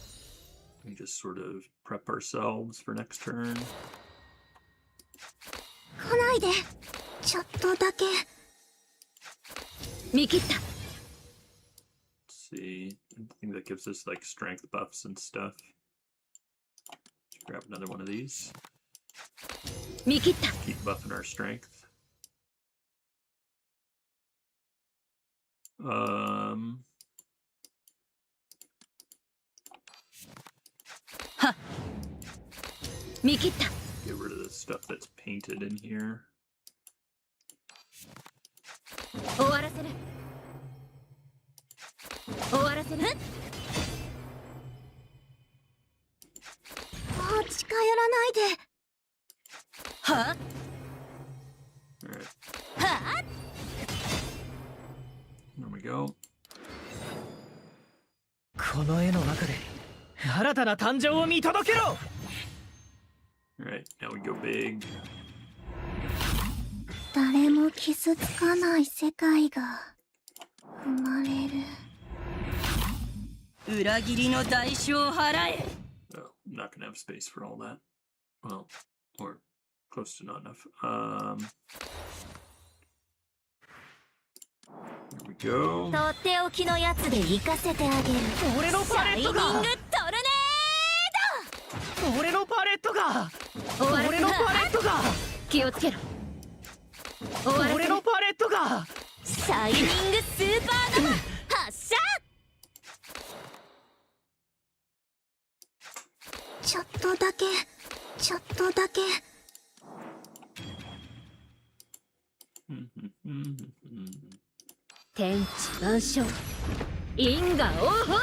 Speaker 2: we just sort of prep ourselves for next turn.
Speaker 5: 来ないで。ちょっとだけ。
Speaker 3: 見切った。
Speaker 2: Let's see. I think that gives us like strength buffs and stuff. Let's grab another one of these.
Speaker 3: 見切った。
Speaker 2: Keep buffing our strength.
Speaker 3: 見切った。
Speaker 2: Get rid of the stuff that's painted in here.
Speaker 3: 終わらせる。終わらせる。
Speaker 5: もう近寄らないで。
Speaker 4: は
Speaker 2: Alright,
Speaker 3: はあ。
Speaker 2: there we go.
Speaker 6: この絵の中で新たな誕生を見届けろ
Speaker 2: Alright, now we go big.
Speaker 5: 誰も傷つかない世界が生まれる。
Speaker 4: 裏切りの代償を払え。
Speaker 2: Oh, I'm not gonna have space for all that. Well, or close to not enough. Here we go.
Speaker 3: とっておきのやつで行かせてあげる。
Speaker 6: 俺のパ
Speaker 3: シャイニング
Speaker 6: レットが
Speaker 3: トルネ
Speaker 6: 俺のパレットが
Speaker 3: ード。終わらせる。
Speaker 6: 俺のパレットが
Speaker 3: 気をつけろ。
Speaker 6: 俺のパレットが
Speaker 3: シャイニングスーパーノヴァ発射。
Speaker 5: ちょっとだけ、ちょっとだけ。
Speaker 3: 天地万象因果応報。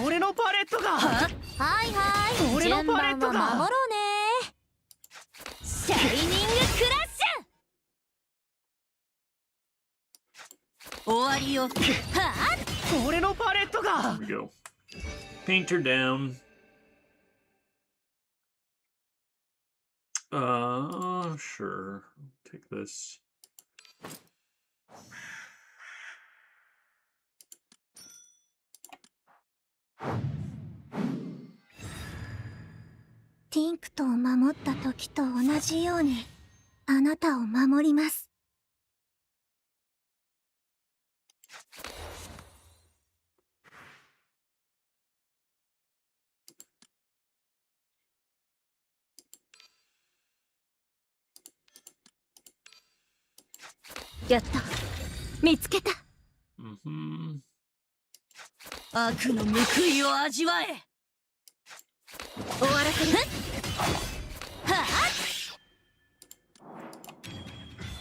Speaker 6: 俺のパレットが
Speaker 3: はいはい、
Speaker 6: 俺の
Speaker 3: 順
Speaker 6: パレットが
Speaker 3: 番は守ろうね。シャイニングクラッシ
Speaker 4: 終わりよ。
Speaker 3: ュ。はあ、
Speaker 6: 俺のパレットが
Speaker 2: There we go. Painter down. Sure. Take this.
Speaker 5: 「ティンクトを守った時と同じようにあなたを守ります」。
Speaker 3: やった、見つけた。
Speaker 2: Mm-hmm.
Speaker 4: 悪の報いを味わえ。
Speaker 3: 終わらせる。はあ、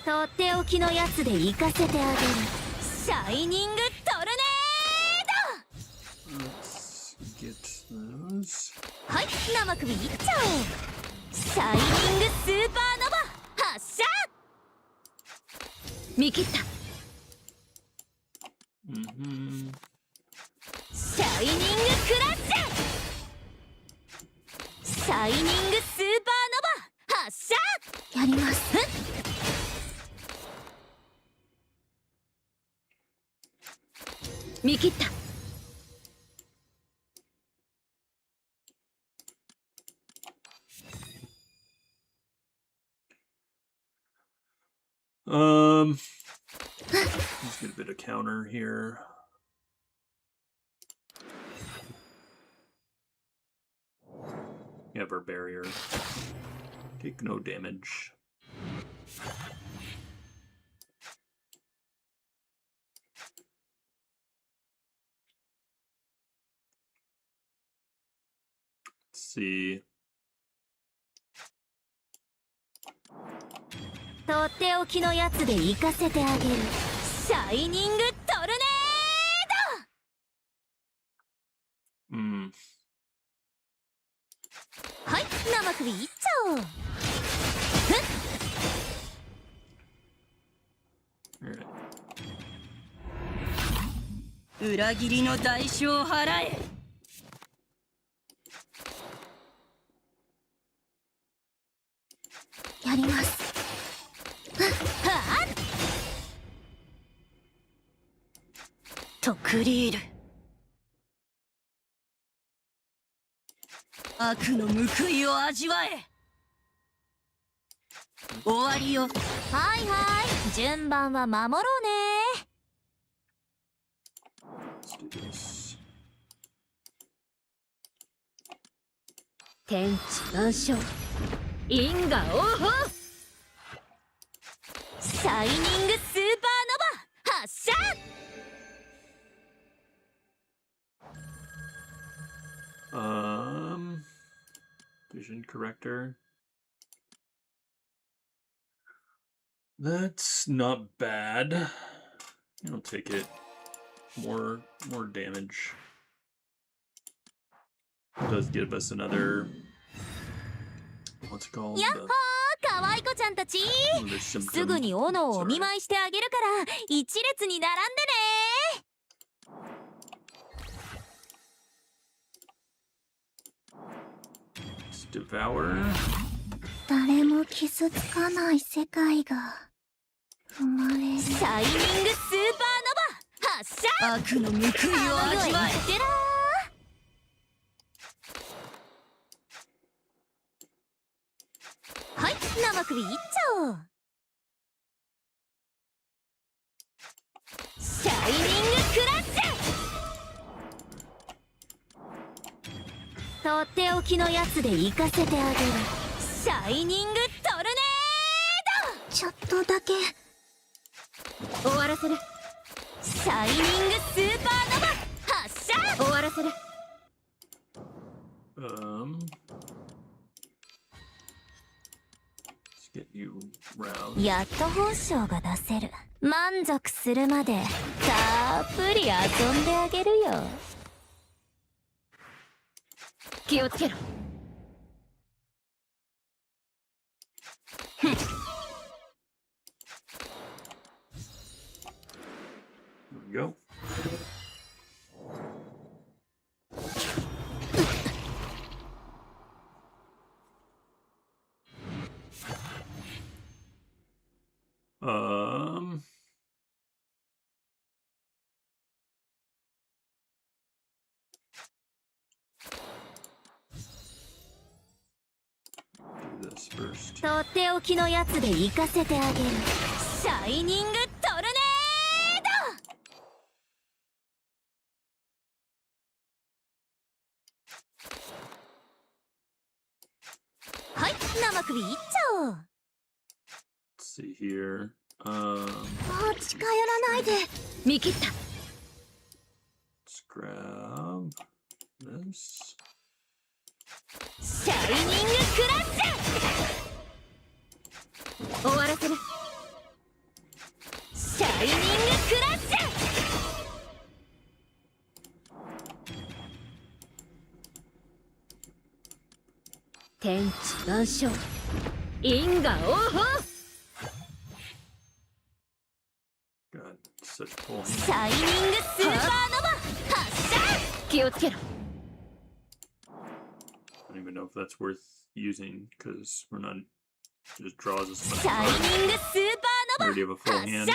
Speaker 3: とっておきのやつで行かせてあげる。シャイニングトルネ
Speaker 2: Let's get those.
Speaker 3: ード。はい、生首いっちゃおう。シャイニングスーパーノヴァ発射。見切った。
Speaker 2: Mm-hmm.
Speaker 3: シャイニングクラッシュ。シャイニングスーパーノヴァ発射。
Speaker 5: やります。
Speaker 3: 見切った。
Speaker 2: Let's get a bit of counter here. We have our barrier. Take no damage. Let's see.
Speaker 3: とっておきのやつで行かせてあげる。シャイニングトルネー
Speaker 2: Mm.
Speaker 3: ド。はい、生首いっちゃおう。
Speaker 2: Alright.
Speaker 4: 裏切りの代償を払え。
Speaker 5: やります。
Speaker 3: はあ、
Speaker 4: とクリール。悪の報いを味わえ。終わりよ。
Speaker 3: はいはい、順番は守ろうね。
Speaker 2: Let's do this.
Speaker 3: 天地万象因果応報。シャイニングスーパーノヴァ発射。
Speaker 2: Vision corrector. That's not bad. I'll take it. More damage. It does give us another. What's it called?
Speaker 3: やっほー、かわいこちゃんたち。
Speaker 2: Another
Speaker 3: す
Speaker 2: symptom.
Speaker 3: ぐに斧をお見
Speaker 2: Sorry.
Speaker 3: 舞いしてあげるから一列に並んでね。
Speaker 2: Let's devour.
Speaker 5: 誰も傷つかない世界が生まれる。
Speaker 3: シャイニングスーパーノヴァ発射。
Speaker 4: 悪の報いを味わえ。
Speaker 3: 言ってらー。はい、生首いっちゃおう。シャイニングクラッシュ。とっておきのやつで行かせてあげる。シャイニングトルネ
Speaker 5: ちょっとだけ。
Speaker 3: 終わらせる。シャイニングスーパーノバ発射。終わらせる。
Speaker 2: Let's get you round.
Speaker 3: やっと本性が出せる。満足するまでたっぷり遊んであげるよ。気をつけろ。
Speaker 2: There we go. Um. Do this first.
Speaker 3: とっておきのやつで行かせてあげる。シャイニングトルネード。はい、生首いっちゃおう。
Speaker 2: Let's see here.
Speaker 5: もう近寄らないで。
Speaker 3: 見切った。
Speaker 2: Let's grab this.
Speaker 3: シャイニングクラッシュ。終わらせる。シャイニングクラッシュ。天地万象因果応報。
Speaker 2: Got such full
Speaker 3: シ
Speaker 2: hand.
Speaker 3: ャイニングスーパーノバ発射。気をつけろ。
Speaker 2: I don't even know if that's worth using because we're not. Just draws us much
Speaker 3: シャイ
Speaker 2: cards.
Speaker 3: ニングスーパー
Speaker 2: We
Speaker 3: ノ
Speaker 2: already have a full
Speaker 3: バ
Speaker 2: hand.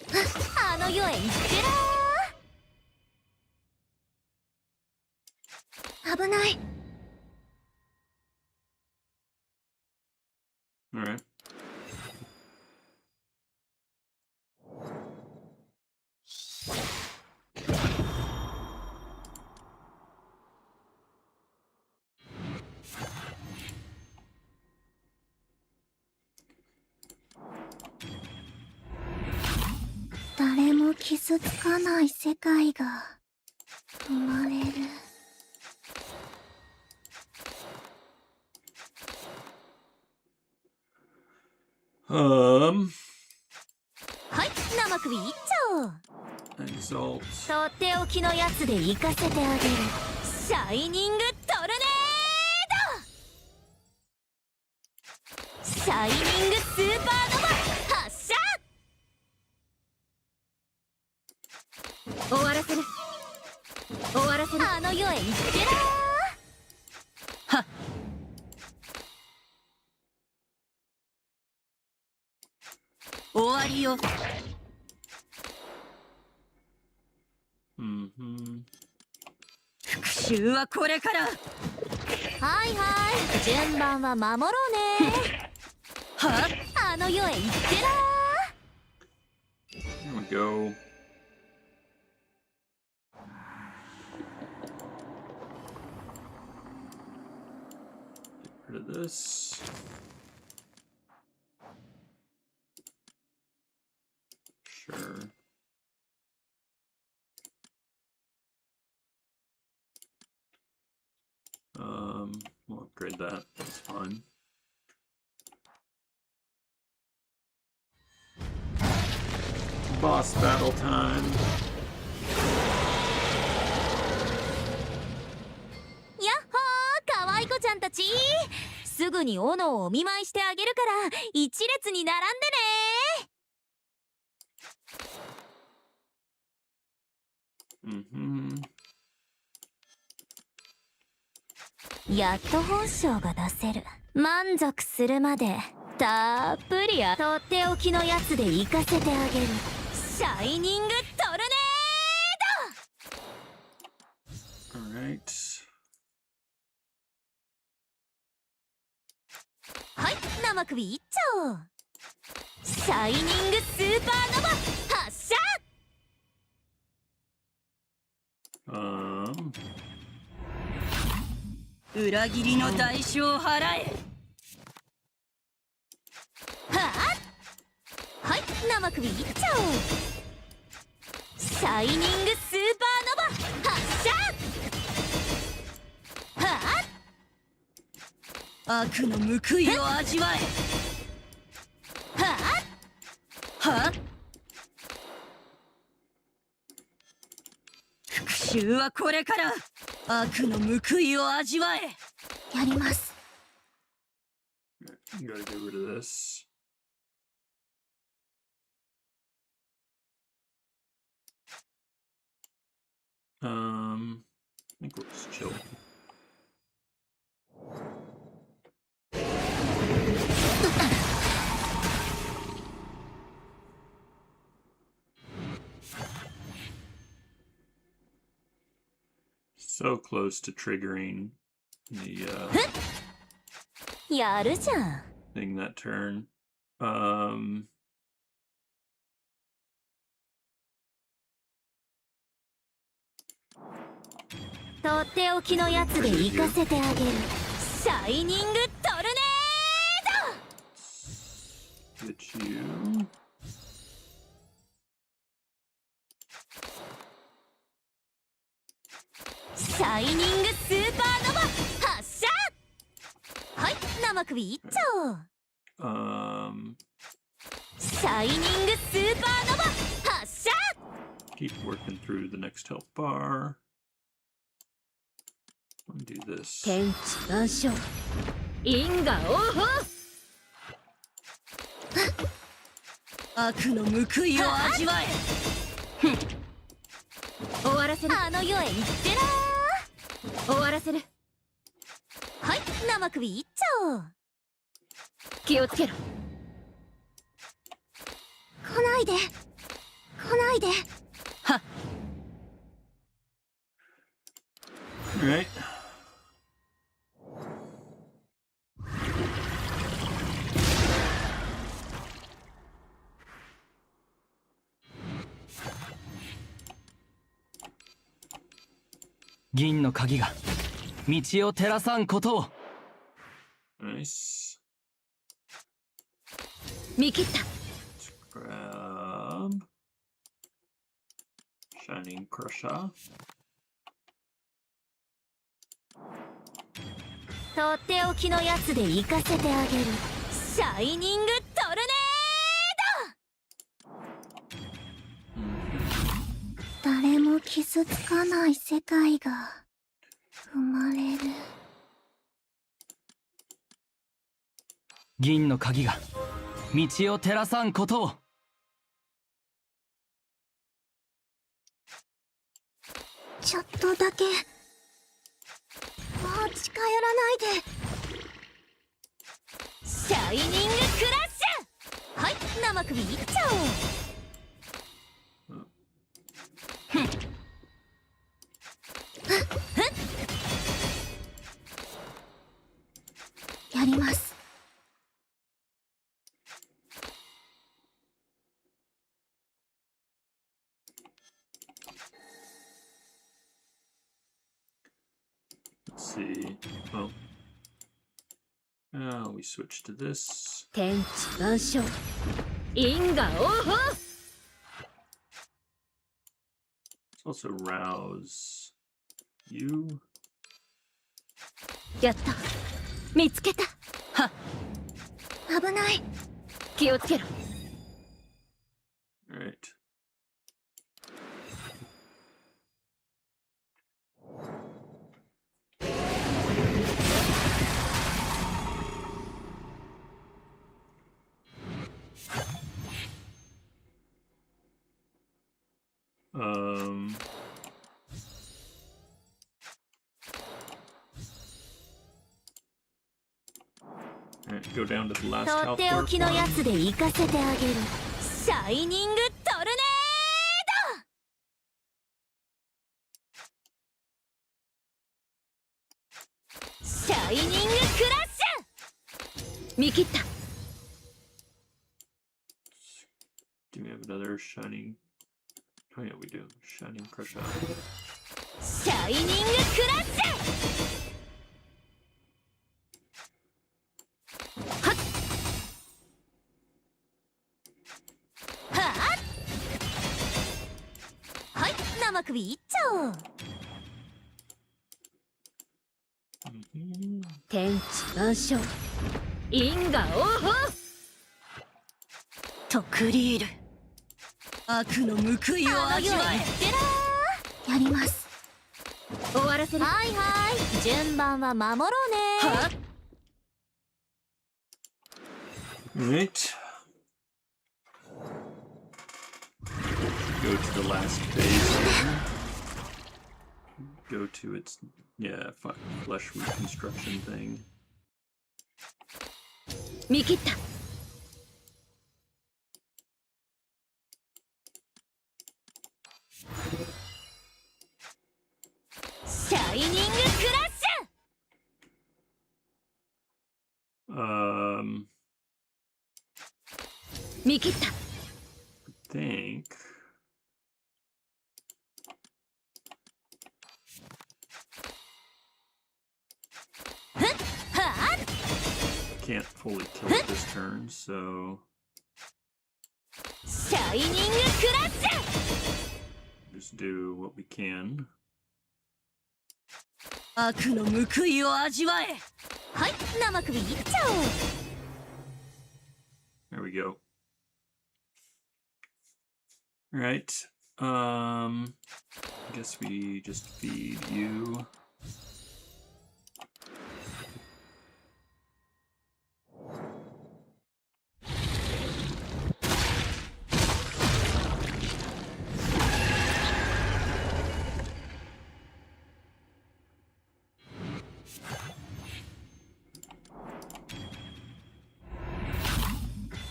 Speaker 3: 発射。あの世へ行って
Speaker 5: 危ない。
Speaker 2: All right.
Speaker 5: 「誰も傷つかない世界が生まれる」。
Speaker 3: はい、生首いっちゃおう。
Speaker 2: Exalt.
Speaker 3: とっておきのやつで行かせてあげる。シャイニングトルネード。シャイニングスーパーノバ発射。終わらせる。終わらせる。あの世へ行ってら。
Speaker 4: 終わりよ。
Speaker 2: Mm-hmm.
Speaker 4: 復讐はこれから。
Speaker 3: はいはい、順番は守ろうね。
Speaker 4: は
Speaker 3: あの世へ行ってら。
Speaker 2: There we go. Get rid of this. Sure. We'll upgrade that. That's fine. Boss battle time.
Speaker 3: やっほー、かわいこちゃんたち。すぐに斧をお見舞いしてあげるから一列に並んでね。
Speaker 2: Mm-hmm.
Speaker 3: やっと本性が出せる。満足するまでたっぷりとっておきのやつで行かせてあげる。シャイニングトルネー
Speaker 2: All right.
Speaker 3: ド。はい、生首いっちゃおう。シャイニングスーパーノバ発射。
Speaker 4: 裏切りの代償を払え。
Speaker 3: 生首いっちゃおう。シャイニングスーパーノバ発射。は
Speaker 4: 悪の報いを味わえ。
Speaker 3: あは
Speaker 4: は復讐はこれから。悪の報いを味わえ。
Speaker 5: やります。
Speaker 2: You gotta get rid of this. I think we'll just chill. So close to triggering the
Speaker 3: やるじゃん。
Speaker 2: thing that turn.
Speaker 3: とっておきのやつで行かせてあげる。シャイニングトルネー
Speaker 2: get you.
Speaker 3: ド。シャイニングスーパーノバ発射。はい生首いっちゃおう。 シャイニングスーパーノバ発射。
Speaker 2: Keep working through the next health bar. Let me do this.
Speaker 4: 天地万象因果応報。悪の報いを味わえ。終わらせる。
Speaker 3: あの世へ行ってな
Speaker 4: 終わらせる。
Speaker 3: ー。はい生首いっちゃおう。
Speaker 4: 気をつけろ。
Speaker 5: 来ないで。来ないで。
Speaker 4: はっ。
Speaker 2: Alright.
Speaker 6: 銀の鍵が道を照らさんことを。
Speaker 2: Nice.
Speaker 4: 見切った。
Speaker 2: Grab Shining Crusher.
Speaker 3: とっておきのやつで行かせてあげる。シャイニングトルネ
Speaker 5: 誰も傷つかない世界が生まれる。
Speaker 6: 銀の鍵が道を照らさんことを。
Speaker 5: ちょっとだけ。もう近寄らないで。
Speaker 3: ード。シャイニングクラッシュ。はい生首いっちゃおう。
Speaker 5: やります。
Speaker 2: Let's see. Oh. Now we switch to this.
Speaker 4: 天地万象因果応報。
Speaker 2: Let's also rouse you.
Speaker 4: やった。見つけた。はっ。
Speaker 5: 危ない。
Speaker 4: 気をつけろ。
Speaker 2: Alright. Alright, go down to the last
Speaker 3: と
Speaker 2: health
Speaker 3: ってお
Speaker 2: bar
Speaker 3: きのや
Speaker 2: one.
Speaker 3: つで行かせてあげる。シャイニングトルネード。シャイニングクラッシ
Speaker 4: 見切った。
Speaker 2: Do we have another shining? Oh yeah, we do. Shining Crusher.
Speaker 3: ュ。シャイニングクラッシュ。生首いっちゃおう。
Speaker 4: 天地万象因果応報とクリール、悪の報いを
Speaker 3: あの世へ
Speaker 4: 味わえ。
Speaker 3: 行ってら
Speaker 5: やります。
Speaker 4: 終わらせる。
Speaker 3: はいはい、順番は守ろうね。
Speaker 4: は
Speaker 2: Alright. Go to the last phase here. Go to its, yeah, flesh reconstruction thing.
Speaker 4: 見切った。
Speaker 3: シャイニングクラッシ
Speaker 4: 見切った。
Speaker 2: Think. Can't fully kill it this turn, so
Speaker 3: ュシャイニングクラッシ
Speaker 2: just do what we can.
Speaker 4: 悪の報いを味わえ。
Speaker 3: ュ。はい生首いっちゃおう。
Speaker 2: There we go. Alright. I guess we just feed you.
Speaker 5: “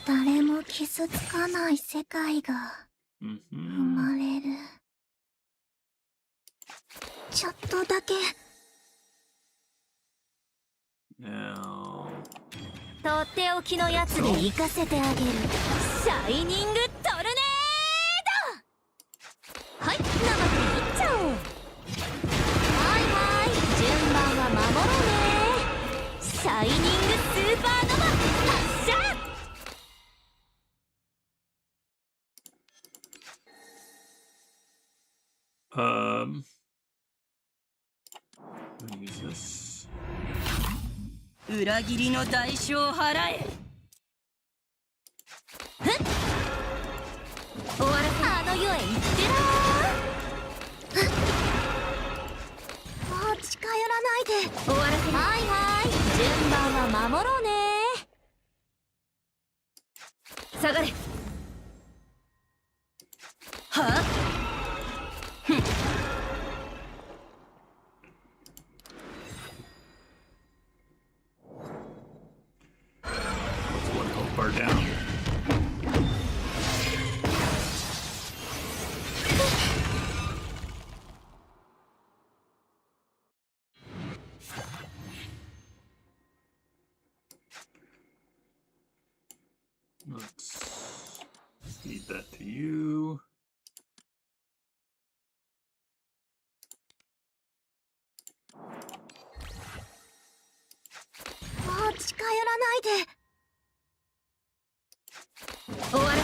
Speaker 5: 誰も傷つかない世界が生
Speaker 2: Mm-hmm.
Speaker 5: まれる。ちょっとだけ
Speaker 2: Now,
Speaker 3: とっておきのやつで行かせてあげる。シャイニングトルネード。はい生首いっちゃおう。はいはい順番は守ろうね。シャイニングスーパーノヴァ発射。
Speaker 2: I'll use this.
Speaker 4: 裏切りの代償を払え。終わらせ。
Speaker 3: あの世へ行って
Speaker 5: もう近寄らないで。
Speaker 4: 終わらせる。
Speaker 3: ら。はいはい順番は守ろうね。
Speaker 4: 下がれ。はあ。
Speaker 2: That's one health bar down. Let's feed that to you.
Speaker 5: もう近寄らないで。
Speaker 4: 終わらせる。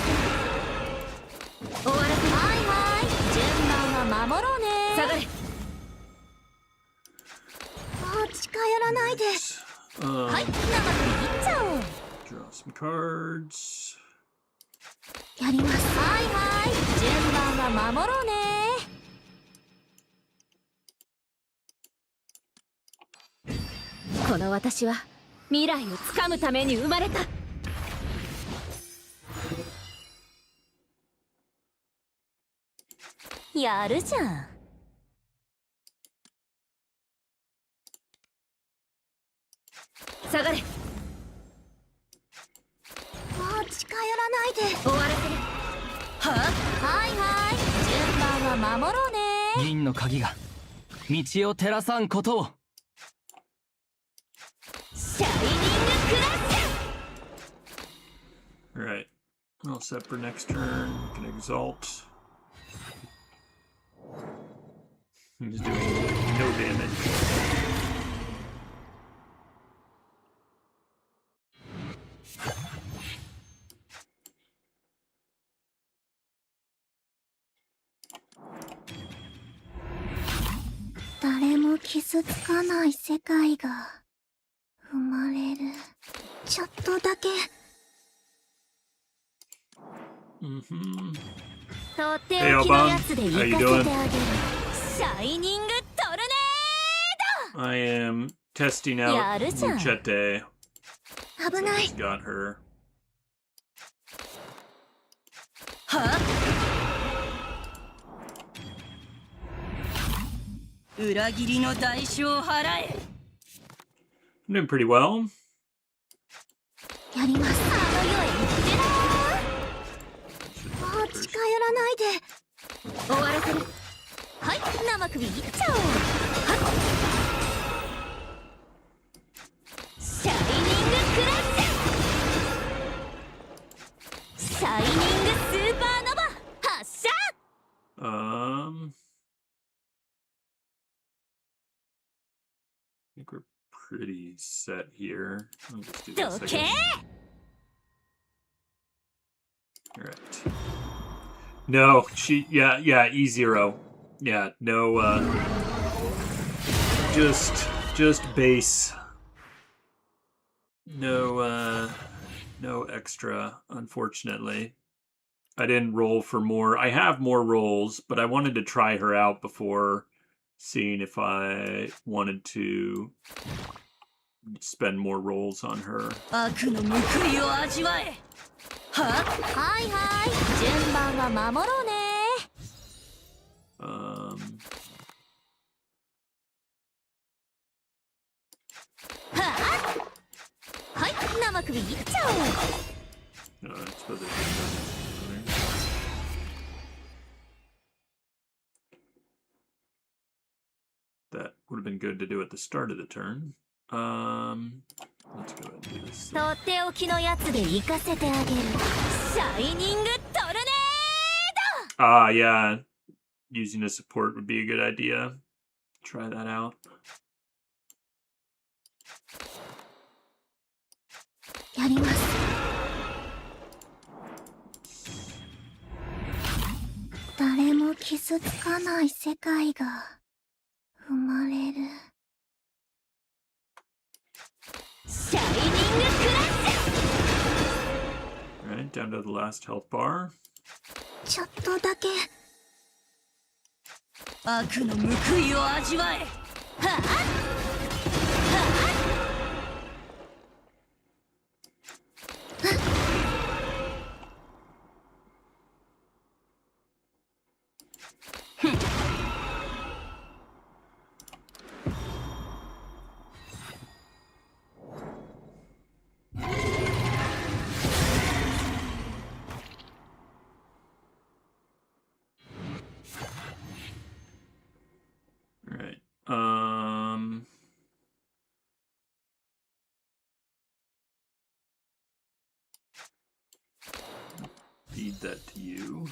Speaker 4: 終わらせる。
Speaker 3: はいはい順番は守ろうね。
Speaker 4: 下がれ。
Speaker 5: もう近寄らないで。
Speaker 3: はい生首いっちゃおう。
Speaker 2: Draw some cards.
Speaker 5: やります。
Speaker 3: はいはい順番は守ろうね。
Speaker 4: この私は未来をつかむために生まれた。
Speaker 3: やるじゃん。
Speaker 4: 下がれ。
Speaker 5: もう近寄らないで。
Speaker 4: 終わらせる。は
Speaker 3: はいはい順番は守ろうね。
Speaker 6: 銀の鍵が道を照らさんことを。
Speaker 3: シャイニングクラッシ
Speaker 2: Alright. All set for next turn. We can exalt. He's doing no damage.
Speaker 5: 傷つかない世界が生まれる。ちょっとだけ。
Speaker 2: Mm-hmm.
Speaker 3: とっておきのやつで行かせてあげる。
Speaker 2: How you doing?
Speaker 3: シャイニングトルネ
Speaker 2: I am testing out
Speaker 3: Yaru-chan.
Speaker 2: Muchete.
Speaker 5: 危ない。
Speaker 2: Just got her.
Speaker 4: は裏切りの代償を払え。
Speaker 2: I'm doing pretty well.
Speaker 5: やります。
Speaker 3: あの世へ行ってな。
Speaker 5: もう近寄らないで。
Speaker 3: 終わらせる。はい生首いっちゃおう。はっシャイニングクラッシュ。シャイニングスーパーノバ発射。
Speaker 2: I think we're pretty set here. I'll just do
Speaker 3: ど
Speaker 2: this, I
Speaker 3: け
Speaker 2: guess. Alright. No, yeah, E0. Yeah, no, just base. No, no extra, unfortunately. I didn't roll for more. I have more rolls, but I wanted to try her out before seeing if I wanted to spend more rolls on her.
Speaker 4: 悪の報いを味わえ。は
Speaker 3: はいはい順番は守ろうね。 はあはい生首いっちゃおう。
Speaker 2: I suppose I that would have been good to do at the start of the turn. Let's go ahead and do this.
Speaker 3: とっておきのやつで行かせてあげる。シャイニングトルネ
Speaker 2: Ah, yeah. Using a support would be a good idea. Try that out.
Speaker 5: やります。誰も傷つかない世界が生まれる。
Speaker 3: シャイニングクラッシ
Speaker 2: Alright, down to the last health bar.
Speaker 5: ちょっとだけ。
Speaker 4: 悪の報いを味わえ。
Speaker 3: ュ。はあ
Speaker 2: Alright. Feed that to you.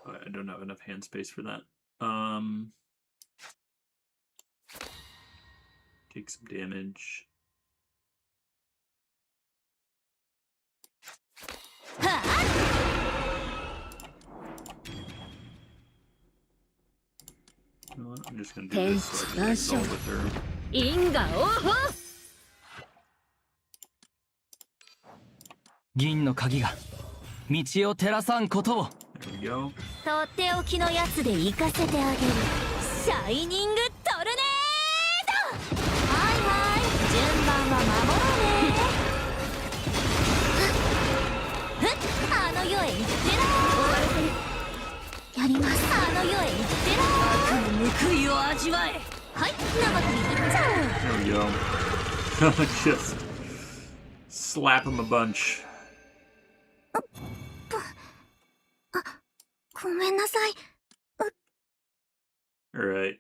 Speaker 2: I don't have enough hand space for that. Take some damage.
Speaker 3: はあ
Speaker 2: You know what? I'm just gonna do this so I can exalt with her.
Speaker 3: 因果応報。
Speaker 6: 銀の鍵が道を照らさんことを。
Speaker 2: There we go.
Speaker 3: とっておきのやつで行かせてあげる。シャイニングトルネード。はいはい順番は守ろうね。ふっあの世へ行ってな。終わらせる。
Speaker 5: やります。
Speaker 3: あの世へ行ってな。
Speaker 4: 悪の報いを味わえ。
Speaker 3: はい生首いっちゃおう。
Speaker 2: There we go. Just slap him a bunch.
Speaker 5: ごめんなさい。
Speaker 2: All right.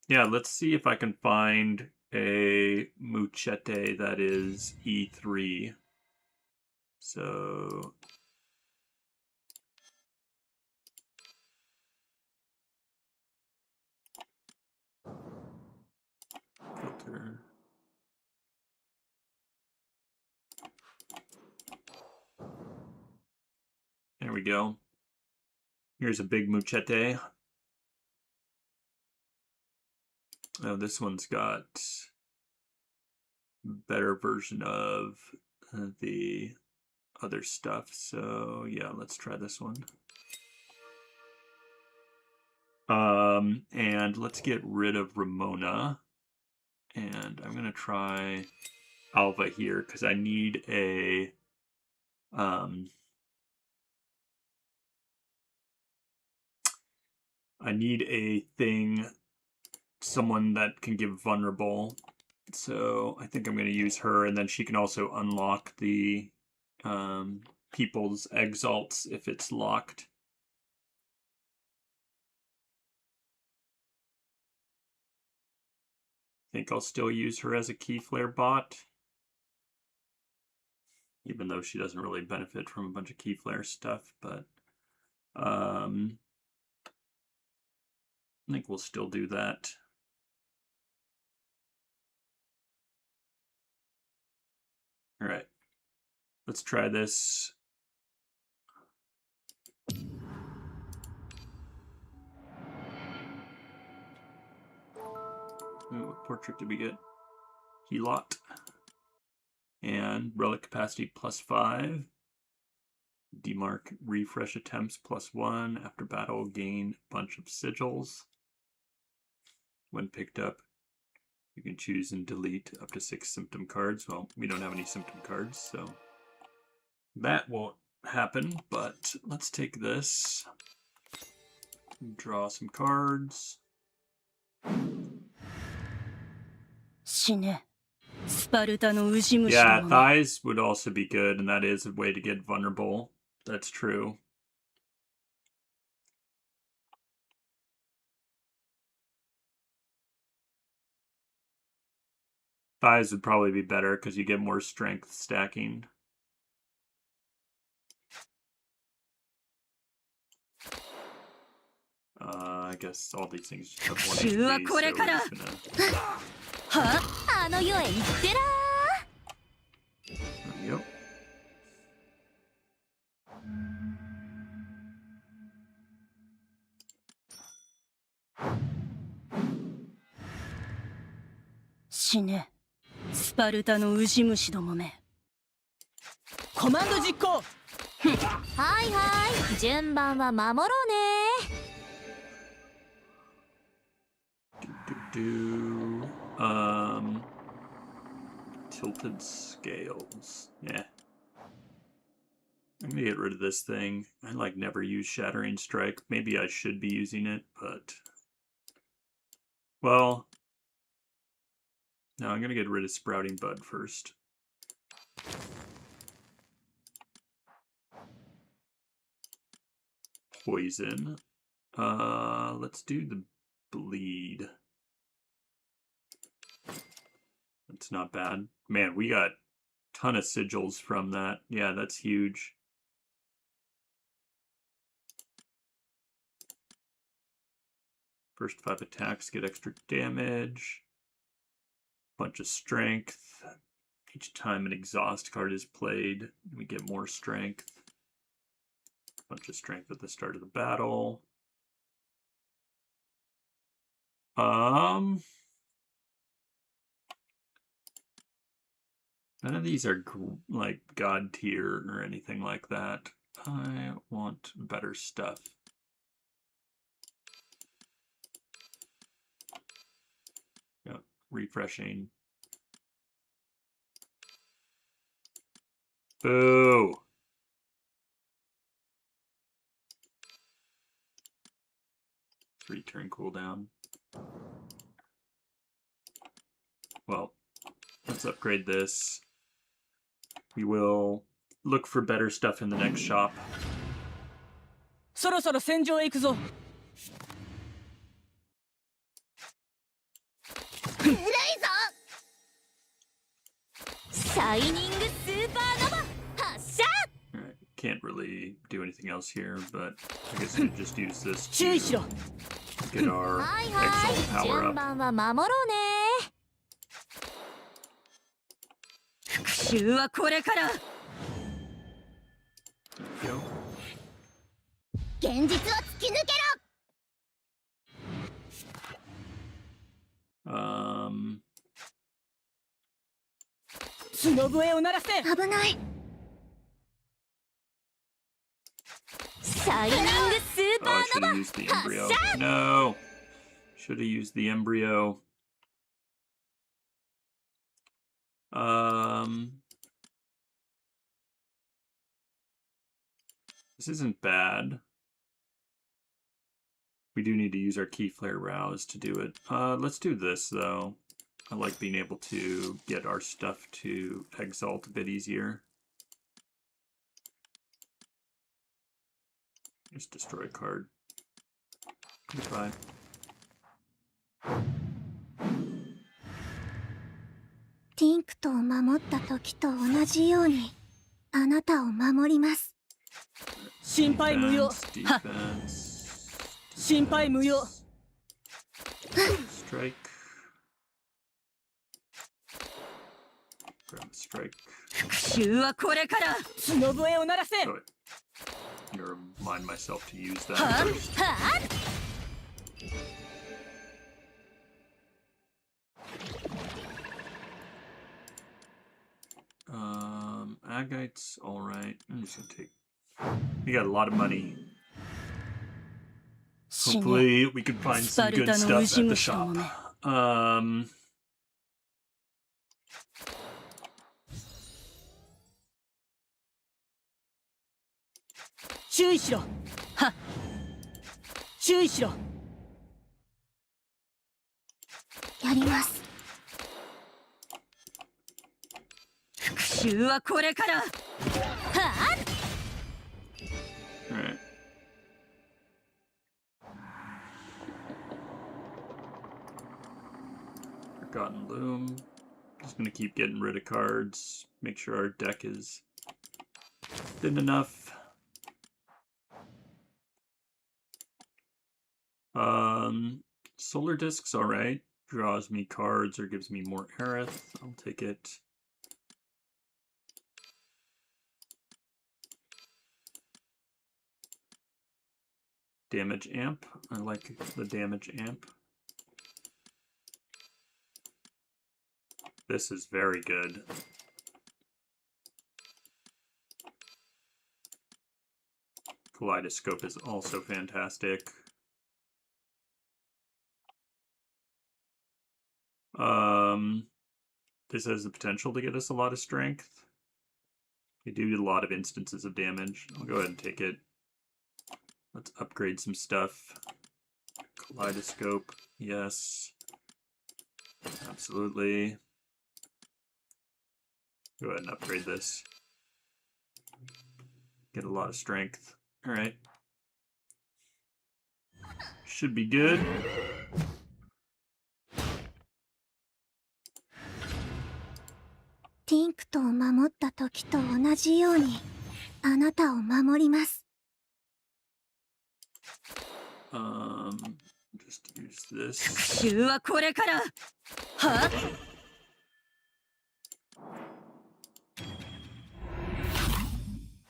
Speaker 2: Yeah, let's see if I can find a Muchete that is E3. So filter. There we go. Here's a big muchete. Oh, this one's got better version of the other stuff. So yeah, let's try this one. And let's get rid of Ramona. And I'm gonna try Alva here because I need a thing, someone that can give vulnerable. So I think I'm gonna use her, and then she can also unlock the people's exalts if it's locked. I think I'll still use her as a key flare bot, even though she doesn't really benefit from a bunch of key flare stuff, but I think we'll still do that. All right, let's try this. Ooh, what portrait did we get? Helot. And relic capacity +5. Demark refresh attempts +1. After battle, gain a bunch of sigils. When picked up, you can choose and delete up to 6 symptom cards. Well, we don't have any symptom cards, so that won't happen, but let's take this. Draw some cards.
Speaker 4: 死ね。スパルタのウジ虫
Speaker 2: Yeah,
Speaker 4: どもめ。
Speaker 2: thighs would also be good, and that is a way to get vulnerable. That's true. Thighs would probably be better because you get more strength stacking. I guess all these things just have 1 HP, so we're just gonna...
Speaker 4: は
Speaker 3: あの世へ行ってら
Speaker 2: There we go.
Speaker 4: 死ね。スパルタのウジ虫どもめ。コマンド実行。
Speaker 3: はいはい順番は守ろうね
Speaker 2: Tilted scales. Yeah. I'm gonna get rid of this thing. I like never use Shattering Strike. Maybe I should be using it, but well, no, I'm gonna get rid of Sprouting Bud first. Poison. Let's do the bleed. That's not bad. Man, we got a ton of sigils from that. Yeah, that's huge. First 5 attacks get extra damage. Bunch of strength. Each time an exhaust card is played, we get more strength. Bunch of strength at the start of the battle. None of these are like god tier or anything like that. I want better stuff. Yep, refreshing. Boo! Return cooldown. Well, let's upgrade this. We will look for better stuff in the next shop.
Speaker 4: そろそろ戦場へ行くぞ。
Speaker 5: レイザ
Speaker 3: シャイニングスーパーノバ発射
Speaker 2: Alright, can't really do anything else here, but I guess we could just use this
Speaker 4: 注意しろ。
Speaker 2: to get our
Speaker 3: はいは
Speaker 2: exalt
Speaker 3: い
Speaker 2: power
Speaker 3: 順
Speaker 2: up.
Speaker 3: 番は守ろうね
Speaker 4: 復讐はこれから。
Speaker 2: Go.
Speaker 5: ー現実はき抜け
Speaker 4: 角笛を鳴らせ。
Speaker 5: ろ危ない。
Speaker 3: シャイニングスーパ
Speaker 2: Oh, I
Speaker 3: ー
Speaker 2: should
Speaker 3: ノ
Speaker 2: have
Speaker 3: バ
Speaker 2: used the embryo. No! Should have used the embryo. This isn't bad. We do need to use our key flare rouse to do it. Let's do this though. I like being able to get our stuff to exalt a bit easier. Just destroy a card. Goodbye.
Speaker 5: ティンクトを守った時と同じようにあなたを守ります。
Speaker 4: 心配無用。
Speaker 2: Defense,
Speaker 4: は
Speaker 2: defense,
Speaker 4: 心配無用。
Speaker 2: strike. Grab a strike.
Speaker 4: 復讐はこれから。角笛を鳴らせ。
Speaker 2: Oh, wait. I'm gonna remind myself to use that
Speaker 4: は
Speaker 2: first.
Speaker 3: はあ
Speaker 2: Agate's alright. I'm just gonna take. We got a lot of money.
Speaker 4: 死ね。
Speaker 2: Hopefully, we can find some good
Speaker 4: Sparta no
Speaker 2: stuff at the
Speaker 4: Ujimusha
Speaker 2: shop.
Speaker 4: もね。 注意しろ。はっ。注意しろ。
Speaker 5: やります。
Speaker 4: 復讐はこれから。
Speaker 3: はあ
Speaker 2: Alright. Forgotten Loom. Just gonna keep getting rid of cards. Make sure our deck is thin enough. Solar Disc's alright. Draws me cards or gives me more Aerith. I'll take it. Damage amp. I like the damage amp. This is very good. Kaleidoscope is also fantastic. This has the potential to get us a lot of strength. We do a lot of instances of damage. I'll go ahead and take it. Let's upgrade some stuff. Kaleidoscope, yes. Absolutely. Go ahead and upgrade this. Get a lot of strength. Alright. Should be good.
Speaker 5: ティンクトを守った時と同じようにあなたを守ります。
Speaker 2: Just use this.
Speaker 4: 復讐はこれから。はっ。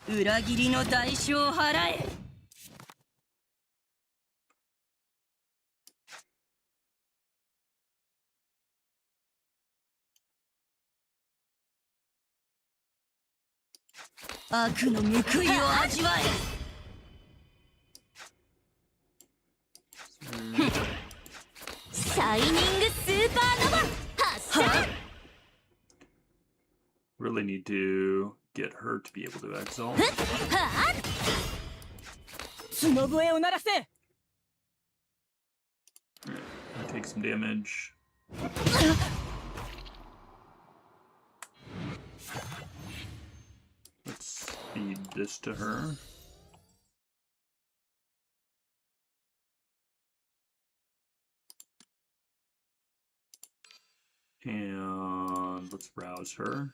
Speaker 4: 裏切りの代償を払え。悪の報いを味わえ。
Speaker 3: シャイニングスーパーノバ発射
Speaker 2: Really need to get her to be able to exalt.
Speaker 3: はあ
Speaker 4: 角笛を鳴らせ。
Speaker 2: Take some damage. Let's feed this to her. And let's rouse her.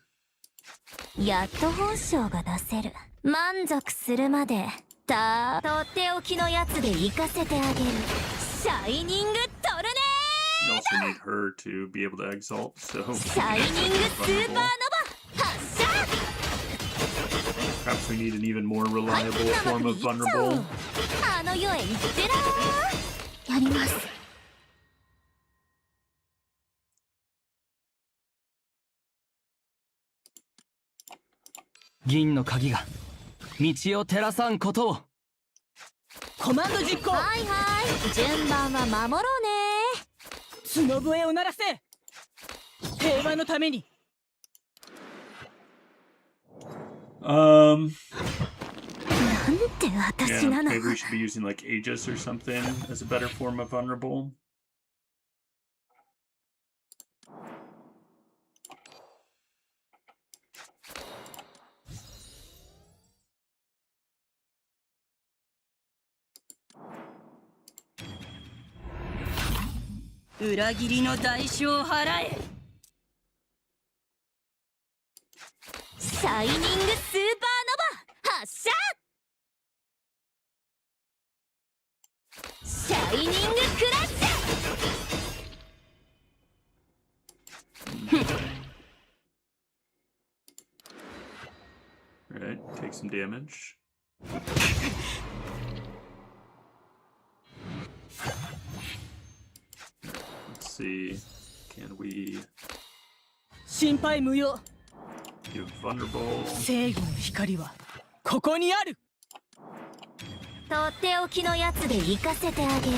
Speaker 3: やっと本性が出せる。満足するまでとっておきのやつで行かせてあげる。シャイニングトルネ
Speaker 2: We also need her to be able to exalt, so
Speaker 3: シャイニングスーパーノバ発射
Speaker 2: perhaps we need an even more reliable form of vulnerable.
Speaker 3: あの世へ行ってな。
Speaker 5: やります。
Speaker 6: 銀の鍵が道を照らさんことを。
Speaker 4: コマンド実行。
Speaker 3: はいはい、順番は守ろうね。
Speaker 4: 角笛を鳴らせ。平和のために。
Speaker 2: Um,
Speaker 3: なんて私
Speaker 2: yeah,
Speaker 3: なの。
Speaker 2: maybe we should be using like Aegis or something as a better form of vulnerable.
Speaker 4: 裏切りの代償を払え。
Speaker 3: シャイニングスーパーノバ発射。シャイニングクラッシュ。
Speaker 2: Alright, take some damage. Let's see. Can we
Speaker 4: 心配無用。
Speaker 2: give vulnerable?
Speaker 4: 正義の光はここにある。
Speaker 3: とっておきのやつで行かせてあげる。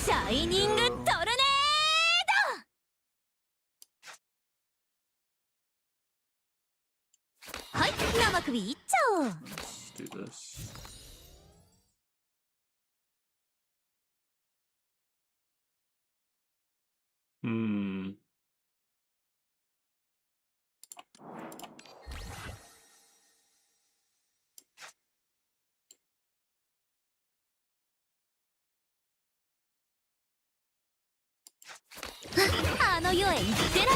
Speaker 3: シャイニングトルネード。はい、生首いっちゃおう。
Speaker 2: Let's do this. Hmm.
Speaker 3: あの世へ行ってな。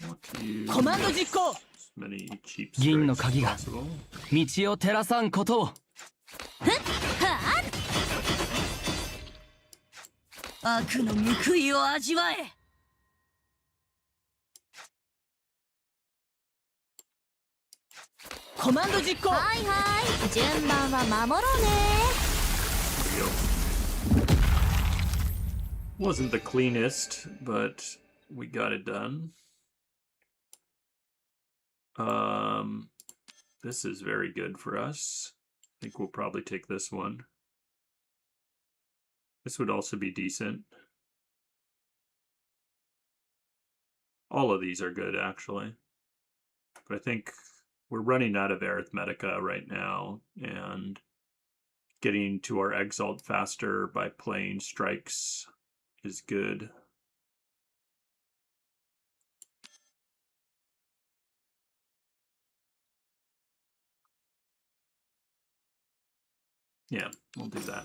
Speaker 2: Want to use
Speaker 4: コマンド実行。
Speaker 2: as many cheap
Speaker 6: 銀
Speaker 2: strikes
Speaker 6: の
Speaker 2: as
Speaker 6: 鍵が
Speaker 2: possible.
Speaker 6: 道を照らさんことを。
Speaker 3: はあ、
Speaker 4: 悪の報いを味わえ。コマンド実行。
Speaker 3: はいはい、順番は守ろうね。
Speaker 2: There we go. Wasn't the cleanest, but we got it done. This is very good for us. I think we'll probably take this one. This would also be decent. All of these are good, actually. But I think we're running out of arithmetica right now, and getting to our exalt faster by playing strikes is good. Yeah, we'll do that.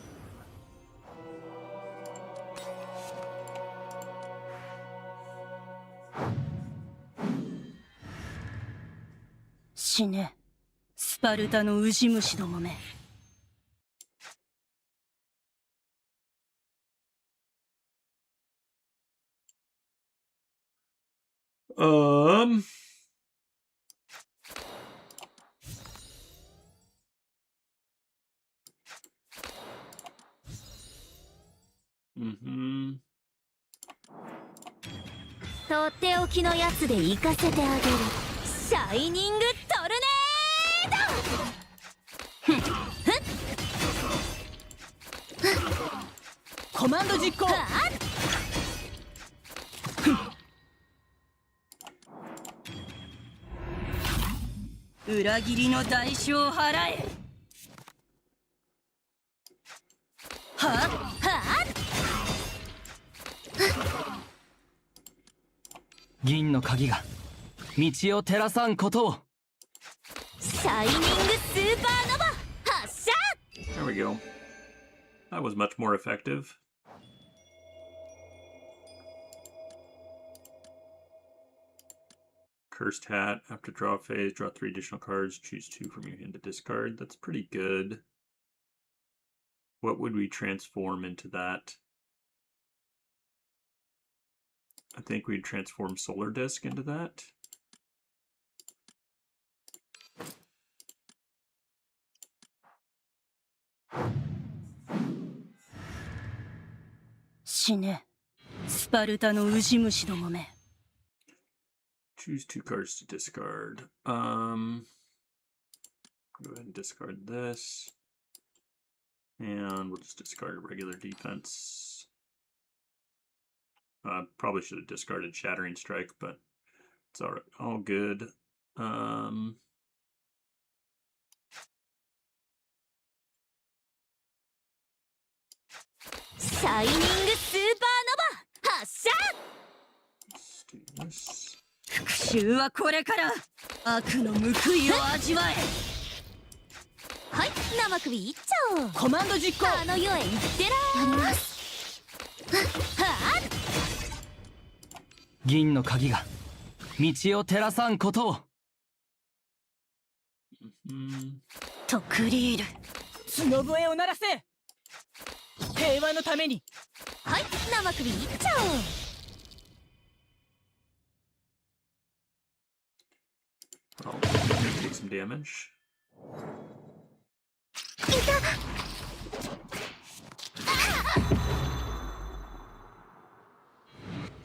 Speaker 4: 死ね、スパルタのウジ虫どもめ。
Speaker 2: Um. Mm-hmm.
Speaker 3: とっておきのやつで行かせてあげる。シャイニングトルネード。
Speaker 4: コマンド実行。裏切りの代償を払え。は
Speaker 3: は
Speaker 6: 銀の鍵が道を照らさんことを。
Speaker 3: シャイニングスーパーノバ発射。
Speaker 2: There we go. That was much more effective. Cursed Hat. After draw phase, draw 3 additional cards. Choose 2 from your hand to discard. That's pretty good. What would we transform into that? I think we'd transform Solar Disc into that.
Speaker 4: 死ね、スパルタのウジ虫どもめ。
Speaker 2: Choose 2 cards to discard. Go ahead and discard this. And we'll just discard a regular defense. Probably should have discarded Shattering Strike, but it's all good.
Speaker 3: シャイニングスーパーノバ発射。
Speaker 2: Let's do this.
Speaker 4: 復讐はこれから。悪の報いを味わえ。
Speaker 3: はい、生首いっちゃおう。
Speaker 4: コマンド実行。
Speaker 3: あの世へ行ってら
Speaker 5: やります。
Speaker 3: は
Speaker 6: 銀の鍵が道を照らさんことを。
Speaker 2: Mm.
Speaker 4: とクリール。角笛を鳴らせ。平和のために。
Speaker 3: はい、生首いっちゃおう。
Speaker 2: Well, I'm gonna take some damage.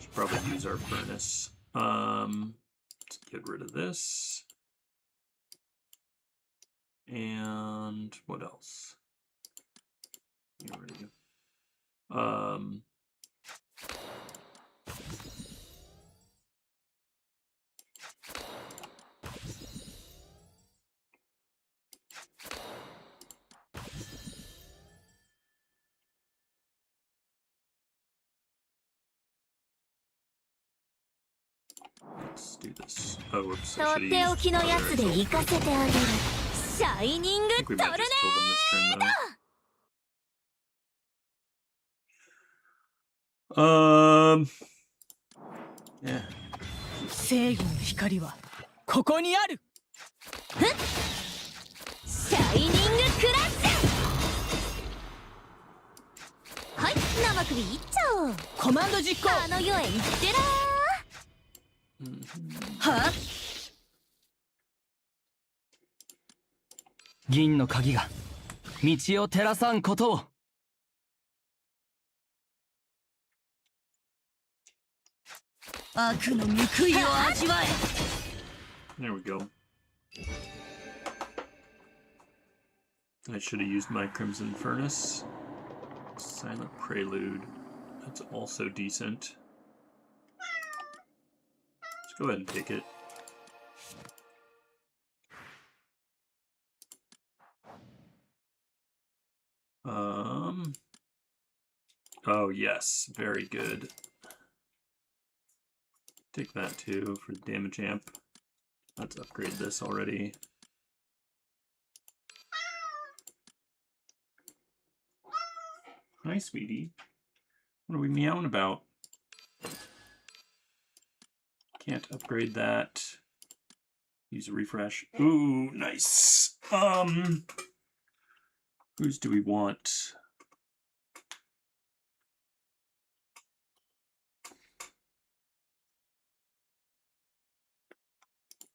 Speaker 2: Should probably use our furnace. Let's get rid of this. And what else? Get rid of you. Let's do this. Oh, whoops.
Speaker 3: と
Speaker 2: I
Speaker 3: っ
Speaker 2: should
Speaker 3: て
Speaker 2: have
Speaker 3: お
Speaker 2: used
Speaker 3: きのやつで
Speaker 2: fire, so
Speaker 3: 行かせてあげる。シャイニング
Speaker 2: I think
Speaker 3: ト
Speaker 2: we
Speaker 3: ル
Speaker 2: might
Speaker 3: ネ
Speaker 2: just kill them this turn, though. Yeah.
Speaker 4: 正義の光はここにある。
Speaker 3: シャイニングクラッシュ。はい、生首いっちゃおう。
Speaker 4: コマンド実行。
Speaker 3: あの世へ行ってら
Speaker 4: はあ。
Speaker 6: 銀の鍵が道を照らさんことを。
Speaker 4: 悪の報いを味わえ。
Speaker 2: There we go. I should have used my Crimson Furnace. Silent Prelude. That's also decent. Let's go ahead and take it. Oh yes, very good. Take that too for the damage amp. Let's upgrade this already. Hi, sweetie. What are we meowing about? Can't upgrade that. Use a refresh. Ooh, nice. Whose do we want?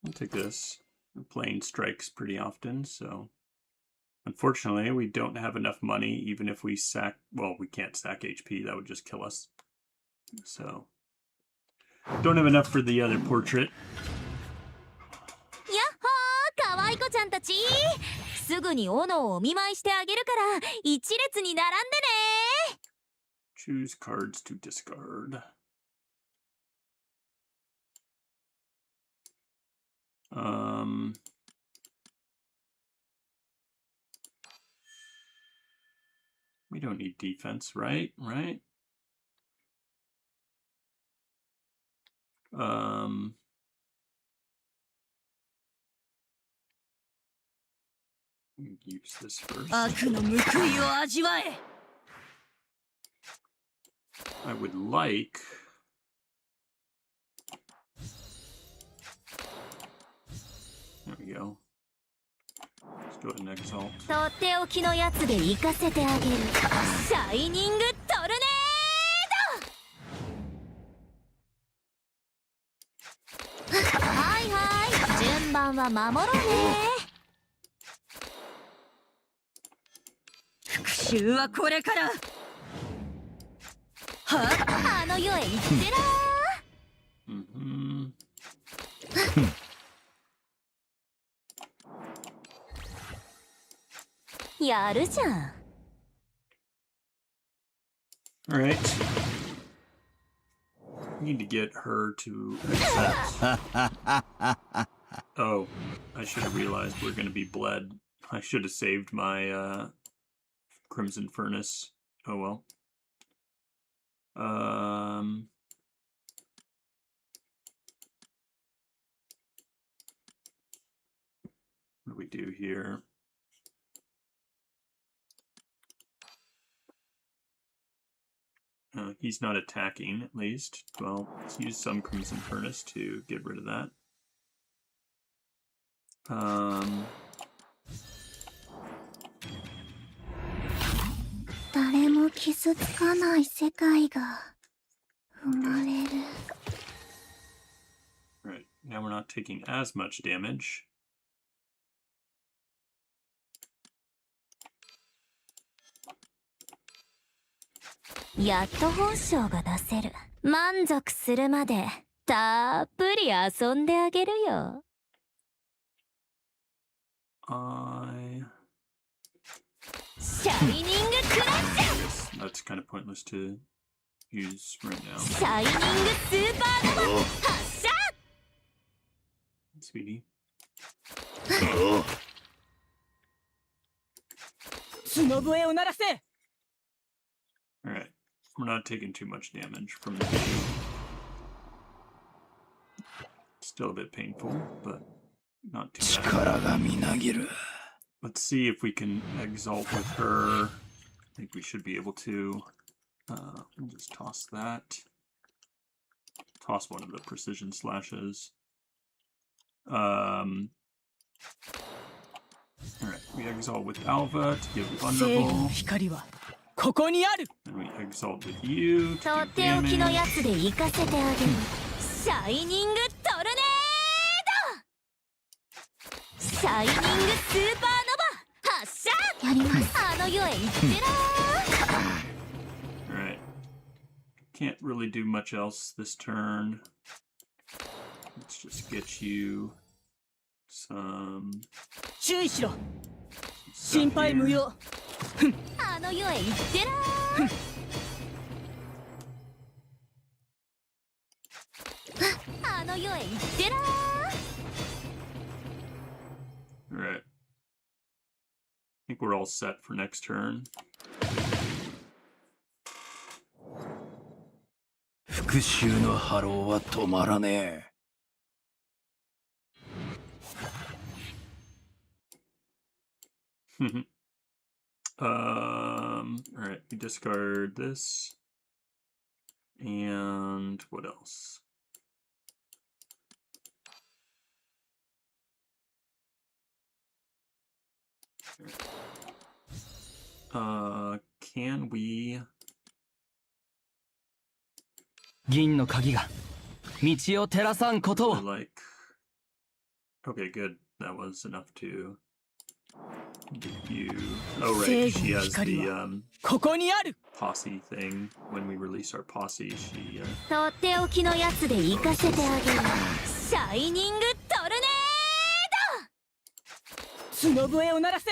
Speaker 2: I'll take this. We're playing strikes pretty often, so unfortunately we don't have enough money even if we sack, well, we can't sack HP, that would just kill us. So don't have enough for the other portrait.
Speaker 3: やっほー、かわいこちゃんたち。すぐに斧をお見舞いしてあげるから一列に並んでね。
Speaker 2: Choose cards to discard. We don't need defense, right? Right? Use this first.
Speaker 4: 悪の報いを味わえ。
Speaker 2: I would like. There we go. Let's do an exalt.
Speaker 3: とっておきのやつで行かせてあげる。シャイニングトルネード。はいはい、順番は守ろうね。
Speaker 4: 習はこれから。は
Speaker 3: あの世へ行ってら
Speaker 2: Mm-hmm.
Speaker 3: ーやるじゃん
Speaker 2: All right. Need to get her to accept. Oh, I should have realized we're going to be bled. I should have saved my Crimson Furnace. Oh well. What do we do here? He's not attacking, at least. Well, let's use some Crimson Furnace to get rid of that.
Speaker 5: 誰も傷つかない世界が生まれる。
Speaker 2: Right, now we're not taking as much damage.
Speaker 3: やっと本性が出せる満足するまでたっぷり遊んであげるよ シャイニングクラッシ
Speaker 2: That's kind of pointless to use right now.
Speaker 3: ュシャイニングスーパーノヴァ発射
Speaker 2: Sweetie.
Speaker 4: 角笛を鳴らせ。
Speaker 2: Alright, we're not taking too much damage from the two. Still a bit painful, but not too bad. Let's see if we can exalt with her. I think we should be able to. We'll just toss that. Toss one of the precision slashes. Alright, we exalt with Alva to give
Speaker 4: 正義の
Speaker 2: vulnerable.
Speaker 4: 光はここにある。
Speaker 2: And we exalt with you
Speaker 3: と
Speaker 2: to
Speaker 3: っ
Speaker 2: do
Speaker 3: ておきの
Speaker 2: damage.
Speaker 3: やつで行かせてあげるシャイニングトルネードシャイニングスーパーノヴァ発射
Speaker 5: やります。
Speaker 3: あの世へ行ってら
Speaker 2: Alright. Can't really do much else this turn. Let's just get you some
Speaker 4: 注意しろ。
Speaker 2: stuff
Speaker 4: 心配無
Speaker 2: here.
Speaker 4: 用。
Speaker 3: あの世へ行ってらあの世へ行ってら
Speaker 2: Alright. I think we're all set for next turn.
Speaker 7: 復讐の波浪は止まらねえ。
Speaker 2: Alright, we discard this. And what else? Can we
Speaker 6: 銀の鍵が道を照らさんことを。
Speaker 2: like okay, good. That was enough to get you. Oh right, she has the
Speaker 4: ここにある。
Speaker 2: posse thing. When we release our posse, she
Speaker 3: とっておきのやつで行かせてあげるシャイニングトルネ
Speaker 4: 角笛を鳴らせ。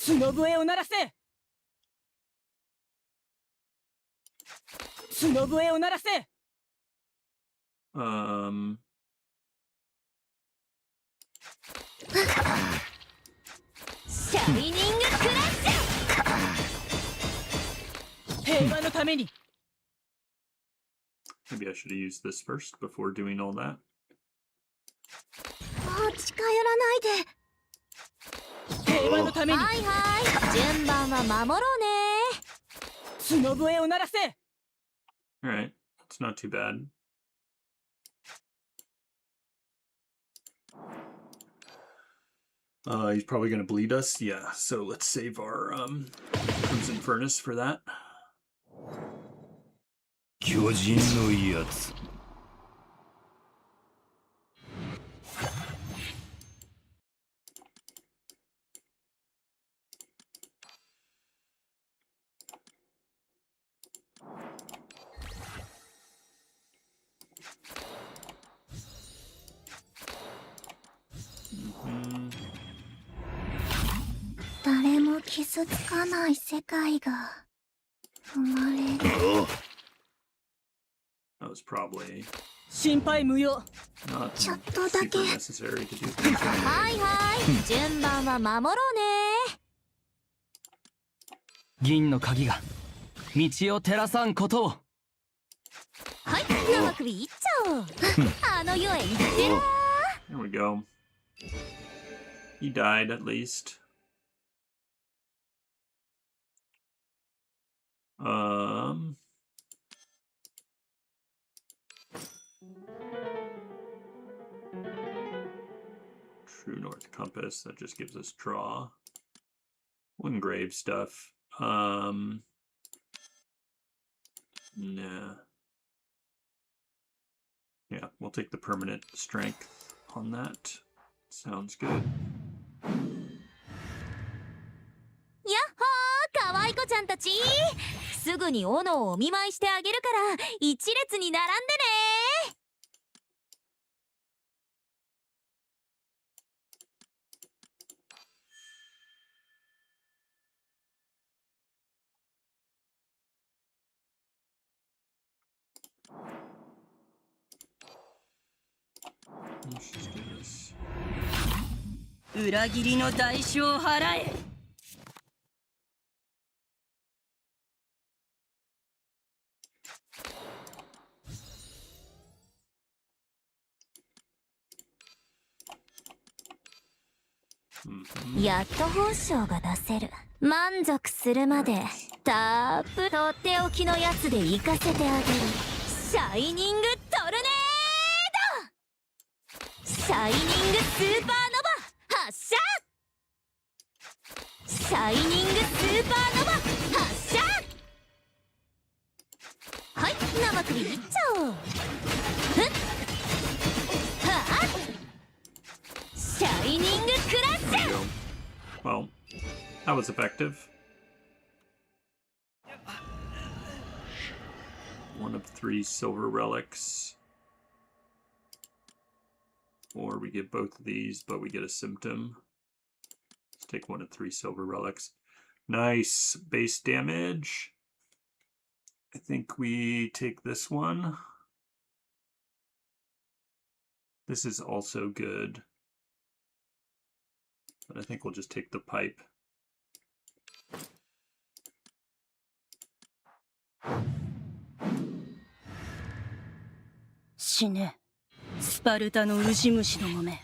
Speaker 4: 角笛を鳴らせ。角笛を鳴らせ。
Speaker 3: シャイニングクラッシュ
Speaker 4: 平和のために。
Speaker 2: maybe I should have used this first before doing all that.
Speaker 5: もう近寄らないで。
Speaker 4: 平和のために。
Speaker 3: はいはい順番は守ろうね
Speaker 4: 角笛を鳴らせ。
Speaker 2: Alright, that's not too bad. He's probably gonna bleed us, yeah. So let's save our Crimson Furnace for that.
Speaker 7: 巨人のやつ。
Speaker 5: 傷つかない世界が生まれる。
Speaker 2: That was probably
Speaker 4: 心配無用。
Speaker 2: not
Speaker 5: ちょっとだけ
Speaker 2: super necessary to do things that
Speaker 3: はいはい順番は守ろうね。
Speaker 6: 銀の鍵が道を照らさんことを。
Speaker 3: はい生首いっちゃおう。あの世へ行ってら
Speaker 2: There we go. He died at least. True North Compass, that just gives us draw. We'll engrave stuff. Nah. Yeah, we'll take the permanent strength on that. Sounds good.
Speaker 3: やっほー可愛い子ちゃんたち、すぐに斧をお見舞いしてあげるから一列に並んでね。
Speaker 2: Let's just do this.
Speaker 4: 裏切りの代償を払え。
Speaker 3: やっと報酬が出せる。満足するまでたっぷりとっておきのやつで行かせてあげる。シャイニングトルネード、シャイニングスーパーノバ発射、シャイニングスーパーノバ発射。はい生首いっちゃおう。ふっはあ、シャイニングクラッシ
Speaker 2: There
Speaker 3: ュ。
Speaker 2: we go. Well, that was effective. One of 3 silver relics. Or we get both of these, but we get a symptom. Let's take 1 of 3 silver relics. Nice. Base damage. I think we take this one. This is also good. But I think we'll just take the pipe.
Speaker 4: 死ね、スパルタのウジ虫どもめ。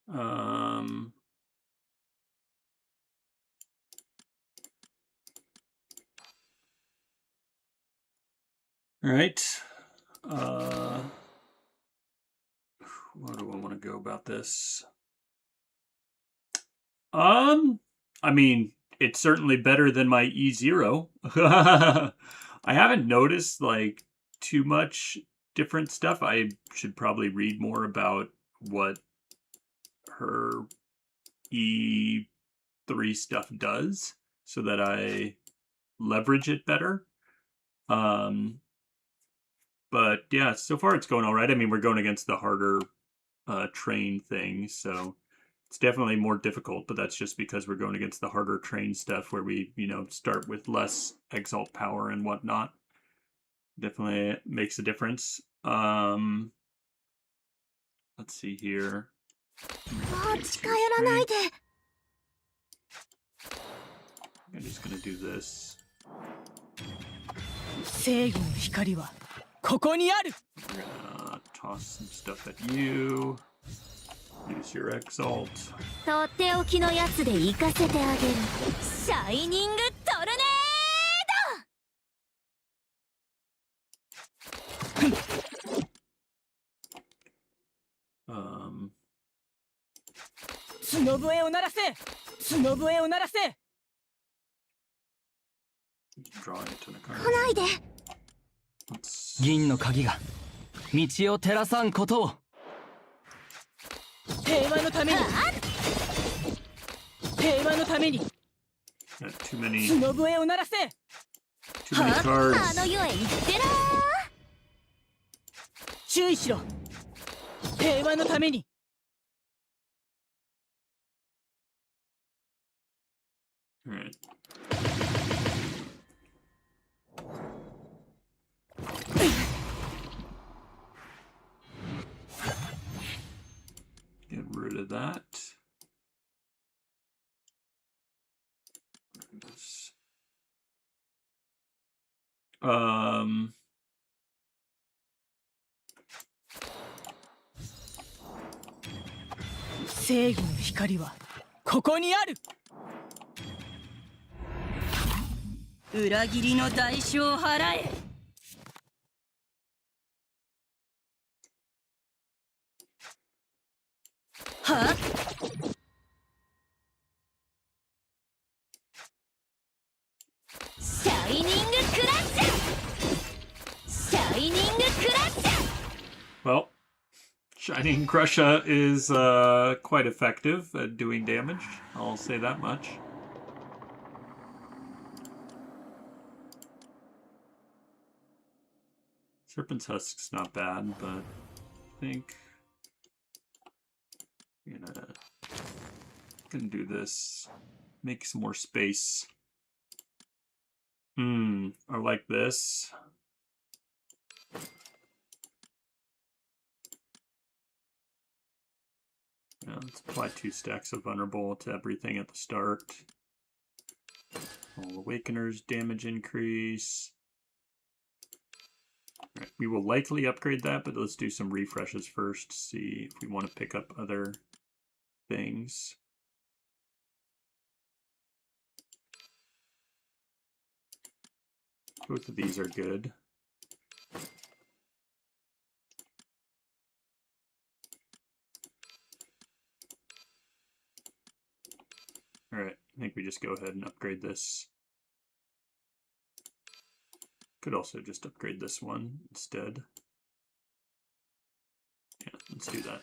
Speaker 2: All right. Where do I want to go about this? I mean, it's certainly better than my E0. I haven't noticed like too much different stuff. I should probably read more about what her E3 stuff does so that I leverage it better. But yeah, so far it's going all right. I mean, we're going against the harder train thing, so it's definitely more difficult, but that's just because we're going against the harder train stuff where we, start with less exalt power and whatnot. Definitely makes a difference. Let's see here.
Speaker 5: もう近寄らないで。
Speaker 2: I'm just gonna do this.
Speaker 4: 正義の光はここにある。
Speaker 2: We're gonna toss some stuff at you. Use your exalt.
Speaker 3: とっておきのやつで行かせてあげる。シャイニングトルネ
Speaker 4: 角笛を鳴らせ、角笛を鳴らせ。
Speaker 2: Drawing a ton of
Speaker 5: 来
Speaker 2: cards.
Speaker 5: ないで。
Speaker 2: Let's
Speaker 6: 銀の鍵が道を照らさんことを。
Speaker 4: 平和のために。平和のために。
Speaker 2: got too many
Speaker 4: 角笛を鳴らせ。
Speaker 2: cards.
Speaker 3: あの世へ行ってら
Speaker 4: 注意しろ。平和のために。
Speaker 2: Alright. Get rid of that. Um,
Speaker 4: 正義の光はここにある。裏切りの代償を払え。は？
Speaker 3: シャイニングクラッシャー、シャイニングクラッシャー。
Speaker 2: well, Shining Crusher is quite effective at doing damage. I'll say that much. Serpent's Husk's not bad, but I think I'm gonna do this. Make some more space. I like this. Yeah, let's apply 2 stacks of Vulnerable to everything at the start. All Awakeners damage increase. Right, we will likely upgrade that, but let's do some refreshes first to see if we want to pick up other things. Both of these are good. Alright, I think we just go ahead and upgrade this. Could also just upgrade this one instead. Yeah, let's do that.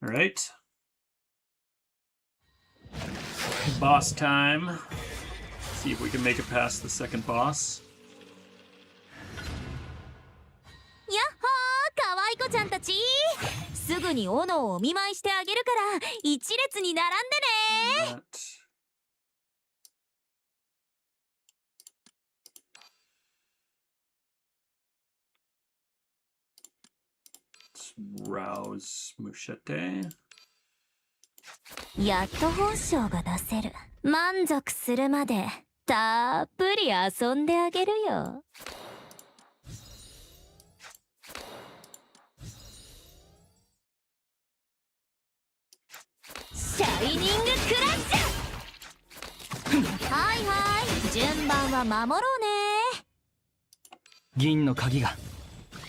Speaker 2: Alright. Boss time. See if we can make it past the second boss.
Speaker 3: やっほー、かわいこちゃんたち。すぐに斧をお見舞いしてあげるから一列に並んでね。
Speaker 2: That. Let's rouse Mushete.
Speaker 3: やっと本性が出せる。満足するまでたっぷり遊んであげるよ。シャイニングクラッシャー。はいはい、順番は守ろうね。
Speaker 6: 銀の鍵が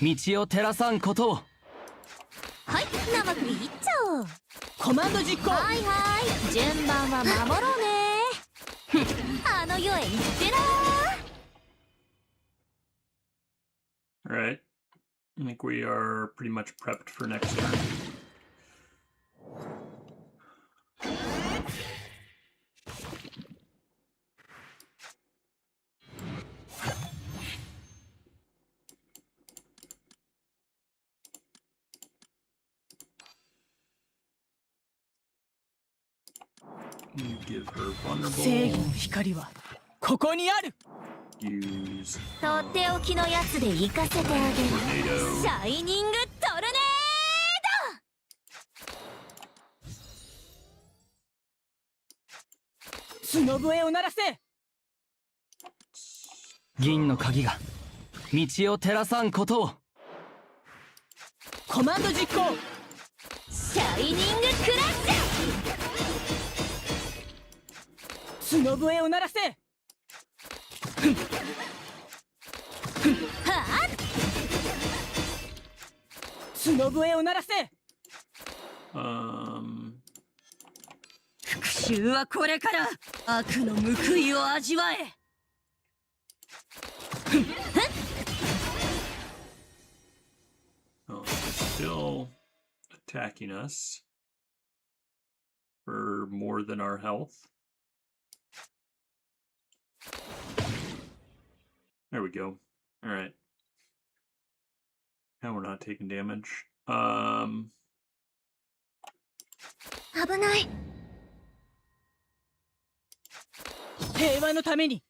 Speaker 6: 道を照らさんことを。
Speaker 3: はい、生首いっちゃおう。
Speaker 4: コマンド実行。
Speaker 3: はいはい、順番は守ろうね。あの世へ行ってな。
Speaker 2: Alright. I think we are pretty much prepped for next turn. Give her
Speaker 4: 正義
Speaker 2: vulnerable.
Speaker 4: の光はここにある。
Speaker 2: Use
Speaker 3: とっておきのやつで行かせてあげる。
Speaker 2: tornado.
Speaker 3: シャイニングトルネ
Speaker 4: 角笛を鳴らせ。
Speaker 6: 銀の鍵が道を照らさんことを。
Speaker 4: コマンド実行。
Speaker 3: ード。シャイニングクラッシャ
Speaker 4: 角笛を鳴らせ。
Speaker 3: ー。はあ。
Speaker 4: 角笛を鳴らせ。 復讐はこれから悪の報いを味わえ。
Speaker 2: Oh, still attacking us for more than our health. There we go. All right. Now we're not taking damage.
Speaker 5: 危ない。
Speaker 4: 平和のために。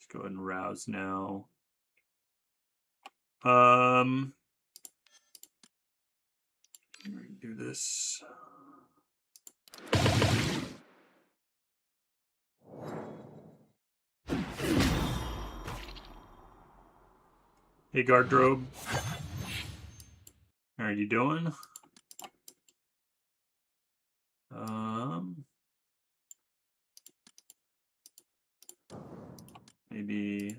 Speaker 2: Let's go ahead and rouse now. Do this. Hey, Guardrobe. How are you doing? Maybe.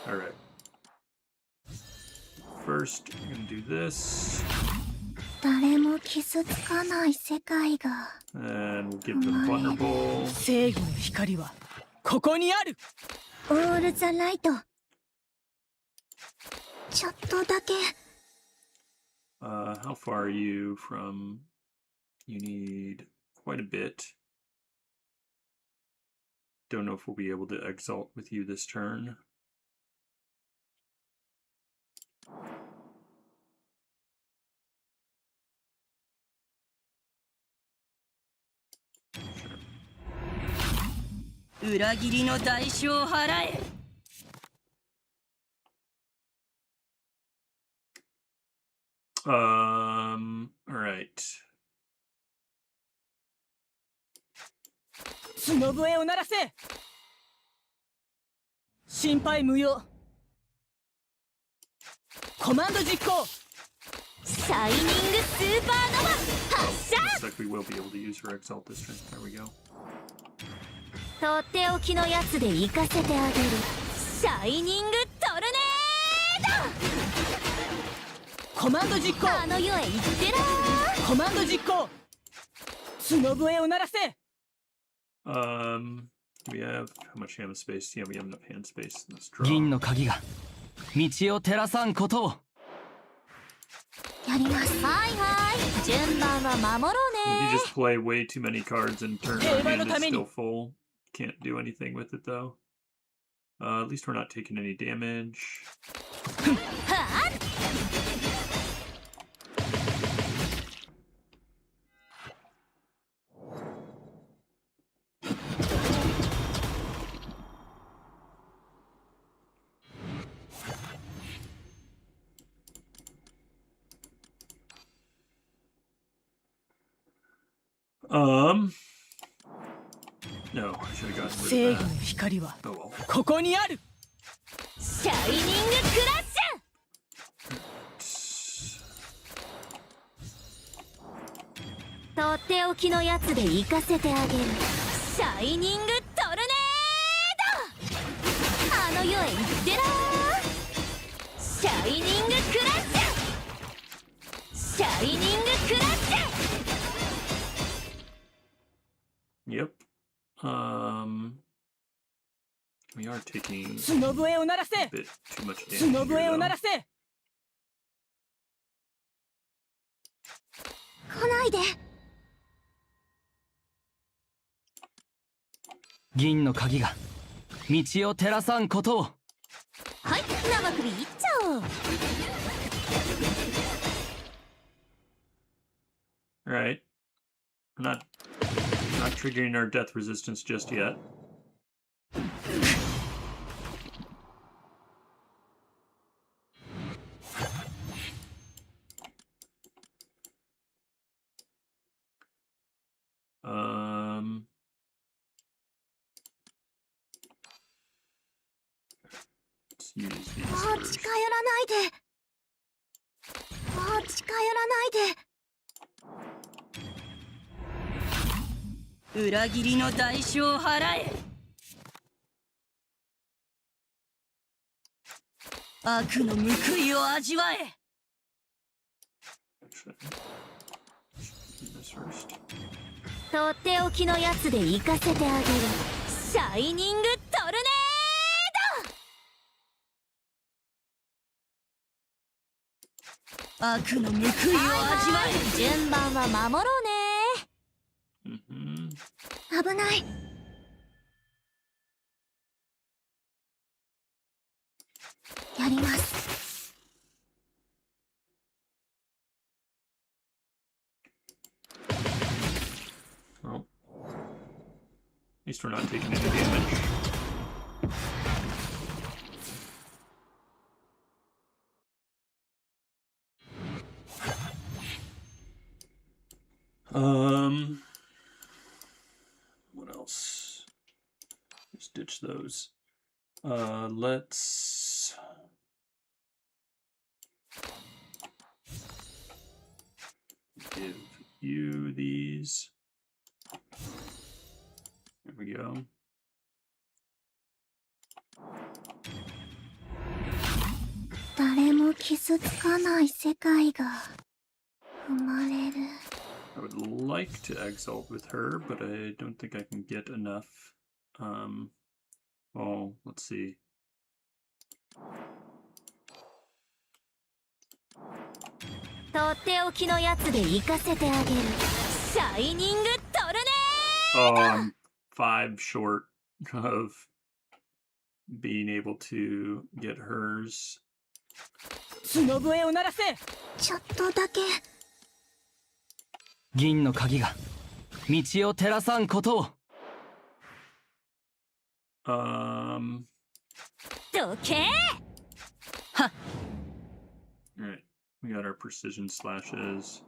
Speaker 2: All right. First, I'm gonna do this,
Speaker 5: 誰も傷つかない世界が
Speaker 2: and we'll give them vulnerable.
Speaker 4: 正義の光はここにある。
Speaker 5: オールザライトちょっとだけ
Speaker 2: How far are you from? You need quite a bit. Don't know if we'll be able to exalt with you this turn. Sure.
Speaker 4: 裏切りの代償を払え。
Speaker 2: All right.
Speaker 4: 角笛を鳴らせ。心配無用。コマンド実行。
Speaker 3: シャイニングスーパーノバ発射。
Speaker 2: Looks like we will be able to use her exalt this turn. There we go.
Speaker 3: とっておきのやつで行かせてあげる。シャイニングトルネ
Speaker 4: コマンド実行。
Speaker 3: ード。あの世へ行ってらー。
Speaker 4: コマンド実行。角笛を鳴らせ。
Speaker 2: We have how much hand space? Yeah, we have enough hand space. Let's draw.
Speaker 6: 銀の鍵が道を照らさんことを。
Speaker 5: やります
Speaker 3: はいはい、順番は守ろう
Speaker 2: You
Speaker 3: ね。
Speaker 2: just play way too many cards and turn our hand is still full. Can't do anything with it though. At least we're not taking any damage.
Speaker 3: はあ。
Speaker 2: No, I should have gotten
Speaker 4: 正
Speaker 2: rid
Speaker 4: 義
Speaker 2: of
Speaker 4: の光は
Speaker 2: that. Oh well.
Speaker 4: ここにある。
Speaker 3: シャイニングクラッシュ。とっておきのやつで行かせてあげる。シャイニングトルネード。あの世へ行ってらー。シャイニングクラッシュ。シャイニングクラッシュ。
Speaker 2: Yep. We are taking
Speaker 4: 角笛を鳴らせ。
Speaker 2: a bit too much damage
Speaker 4: 角笛を
Speaker 2: here,
Speaker 4: 鳴
Speaker 2: though.
Speaker 4: らせ。
Speaker 5: 来ないで
Speaker 6: 銀の鍵が道を照らさんことを。
Speaker 3: はい、生首いっちゃおう。
Speaker 2: All right. We're not triggering our death resistance just yet. Let's use these
Speaker 5: もう
Speaker 2: first.
Speaker 5: 近寄らないでもう近寄らないで
Speaker 4: 裏切りの代償を払え。悪の報いを味わえ。
Speaker 2: Actually, do this first.
Speaker 3: とっておきのやつで行かせてあげる。シャイニングトルネ
Speaker 4: 悪の報いを味わえ。
Speaker 3: 順番は守ろうね。
Speaker 2: Mm-hmm.
Speaker 5: 危ないやります
Speaker 2: least we're not taking any damage. What else? Just ditch those. Let's give you these. There we go.
Speaker 5: 誰も傷つかない世界が生まれる。
Speaker 2: I would like to exalt with her, but I don't think I can get enough. Oh, let's see.
Speaker 3: とっておきのやつで行かせてあげる。シャイニングトルネ
Speaker 2: Oh, I'm 5 short of being able to get hers.
Speaker 4: 角笛を鳴らせ。
Speaker 5: ちょっとだけ。
Speaker 6: 銀の鍵が道を照らさんことを。
Speaker 3: どけ。
Speaker 2: Alright, we got our precision slashes.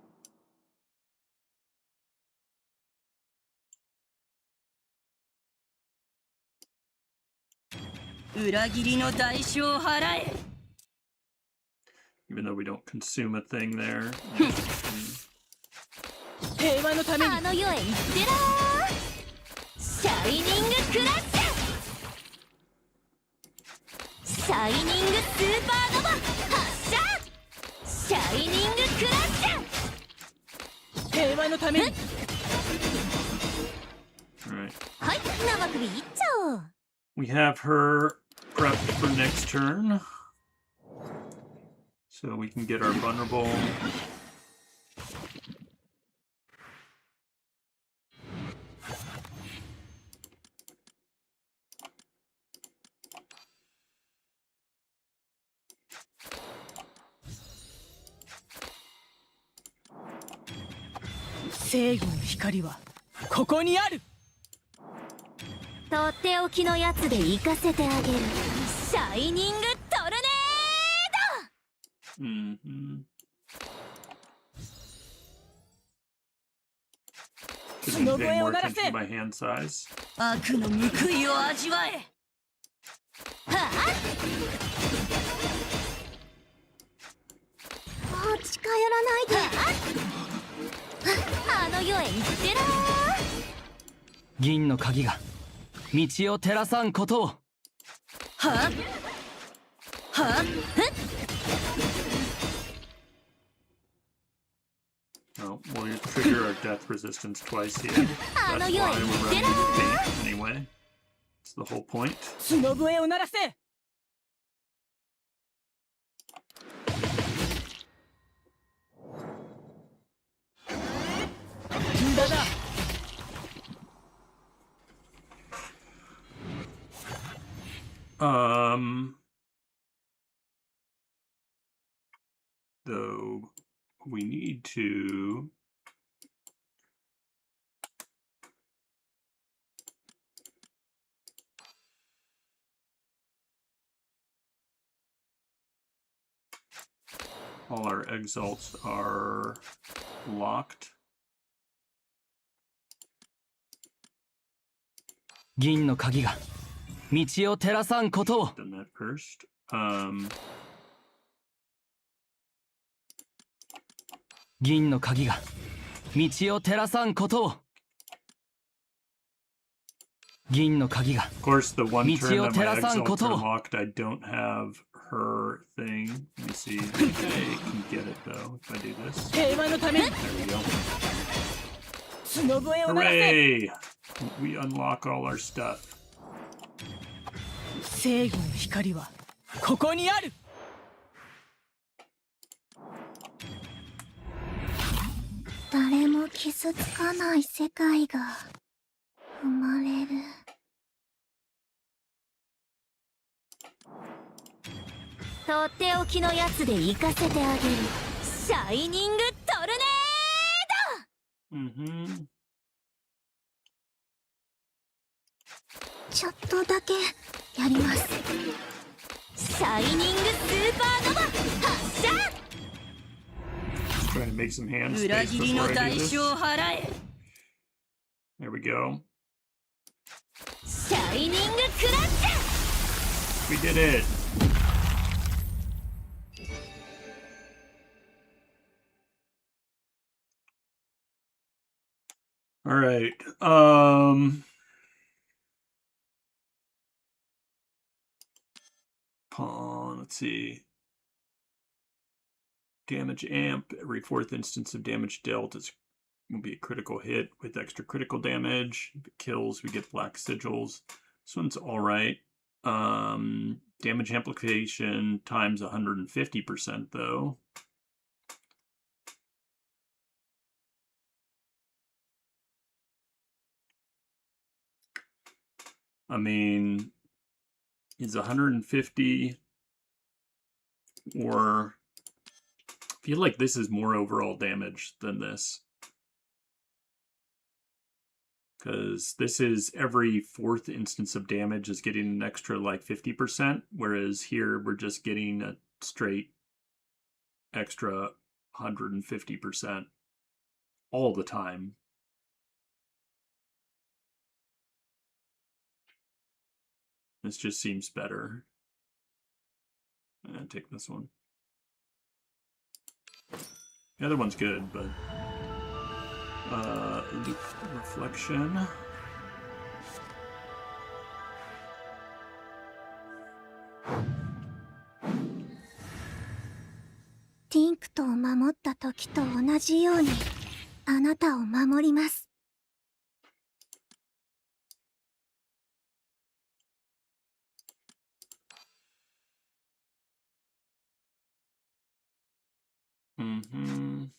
Speaker 4: 裏切りの代償を払え。
Speaker 2: Even though we don't consume a thing there.
Speaker 4: 平和のために。
Speaker 3: あの世へ行ってらー。シャイニングクラッシュ。シャイニングスーパーノヴァ発射。シャイニングクラッシュ。
Speaker 4: 平和のために。
Speaker 2: Alright.
Speaker 3: はい、生首一丁。
Speaker 2: We have her prepped for next turn. So we can get our vulnerable.
Speaker 4: "正義の光はここにある!"
Speaker 3: とっておきのやつで行かせてあげる。シャイニングトルネード。
Speaker 2: Mm-hmm.
Speaker 4: 角
Speaker 2: Pay
Speaker 4: 笛
Speaker 2: more
Speaker 4: を鳴ら
Speaker 2: attention
Speaker 4: せ。
Speaker 2: to my hand size.
Speaker 4: 悪の報いを味わえ。
Speaker 3: は
Speaker 5: もう近寄らないで。
Speaker 3: あ、あの世へ行ってらー。
Speaker 6: 銀の鍵が道を照らさんことを。
Speaker 4: はあはあ。
Speaker 2: Oh, well, you trigger our death resistance twice here. That's why we're running into faint anyway. That's the whole point.
Speaker 4: 角笛を鳴らせ。無駄だ。
Speaker 2: Though we need to all our exalts are locked.
Speaker 6: 銀の鍵が道を照らさんことを。
Speaker 2: Done that first.
Speaker 6: 銀の鍵が道を照らさんことを。銀の鍵が
Speaker 2: Of course, the one turn that my
Speaker 6: Terasan
Speaker 2: exalts
Speaker 6: koto.
Speaker 2: are locked, I don't have her thing. Let me see. I think I can get it though if I do this.
Speaker 4: 平和のために。
Speaker 2: There we go.
Speaker 4: 角笛を鳴らせ。
Speaker 2: Hooray! We unlock all our stuff.
Speaker 4: 正義の光はここにある。
Speaker 5: 誰も傷つかない世界が生まれる。
Speaker 3: とっておきのやつで行かせてあげる。シャイニングトルネード。
Speaker 2: Mm-hmm.
Speaker 5: ちょっとだけやります。
Speaker 3: シャイニングスーパーノヴァ発射。
Speaker 2: Trying to make some hand
Speaker 4: 裏
Speaker 2: space
Speaker 4: 切りの
Speaker 2: before I
Speaker 4: 代
Speaker 2: do this.
Speaker 4: 償を払え。
Speaker 2: There we go.
Speaker 3: シャイニングクラッシュ。
Speaker 2: We did it. All right. Pawn. Let's see. Damage amp. Every fourth instance of damage dealt will be a critical hit with extra critical damage. If it kills, we get black sigils. This one's all right. Damage amplification times 150% though. I mean, is 150 or I feel like this is more overall damage than this. Because this is every fourth instance of damage is getting an extra like 50%, whereas here we're just getting a straight extra 150% all the time. This just seems better. Take this one. The other one's good, but loop reflection.
Speaker 5: Tink と守った時と同じようにあなたを守ります。
Speaker 2: Mm-hmm.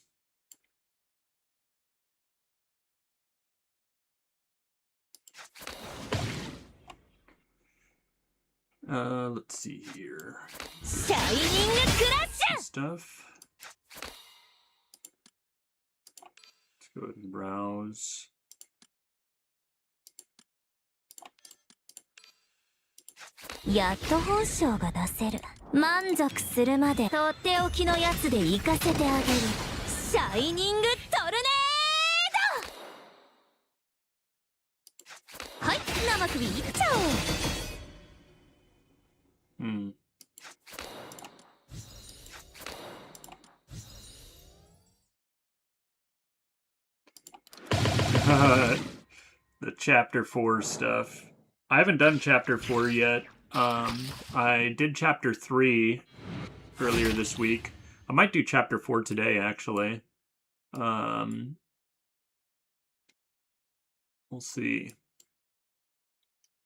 Speaker 2: Let's see here.
Speaker 3: シャイニングクラッシュ。
Speaker 2: Stuff. Let's go ahead and browse.
Speaker 3: やっと本性が出せる。満足するまでとっておきのやつで行かせてあげる。シャイニングトルネード。はい、生首いっちゃおう。
Speaker 2: Hmm. The chapter 4 stuff. I haven't done chapter 4 yet. I did chapter 3 earlier this week. I might do chapter 4 today, actually. We'll see.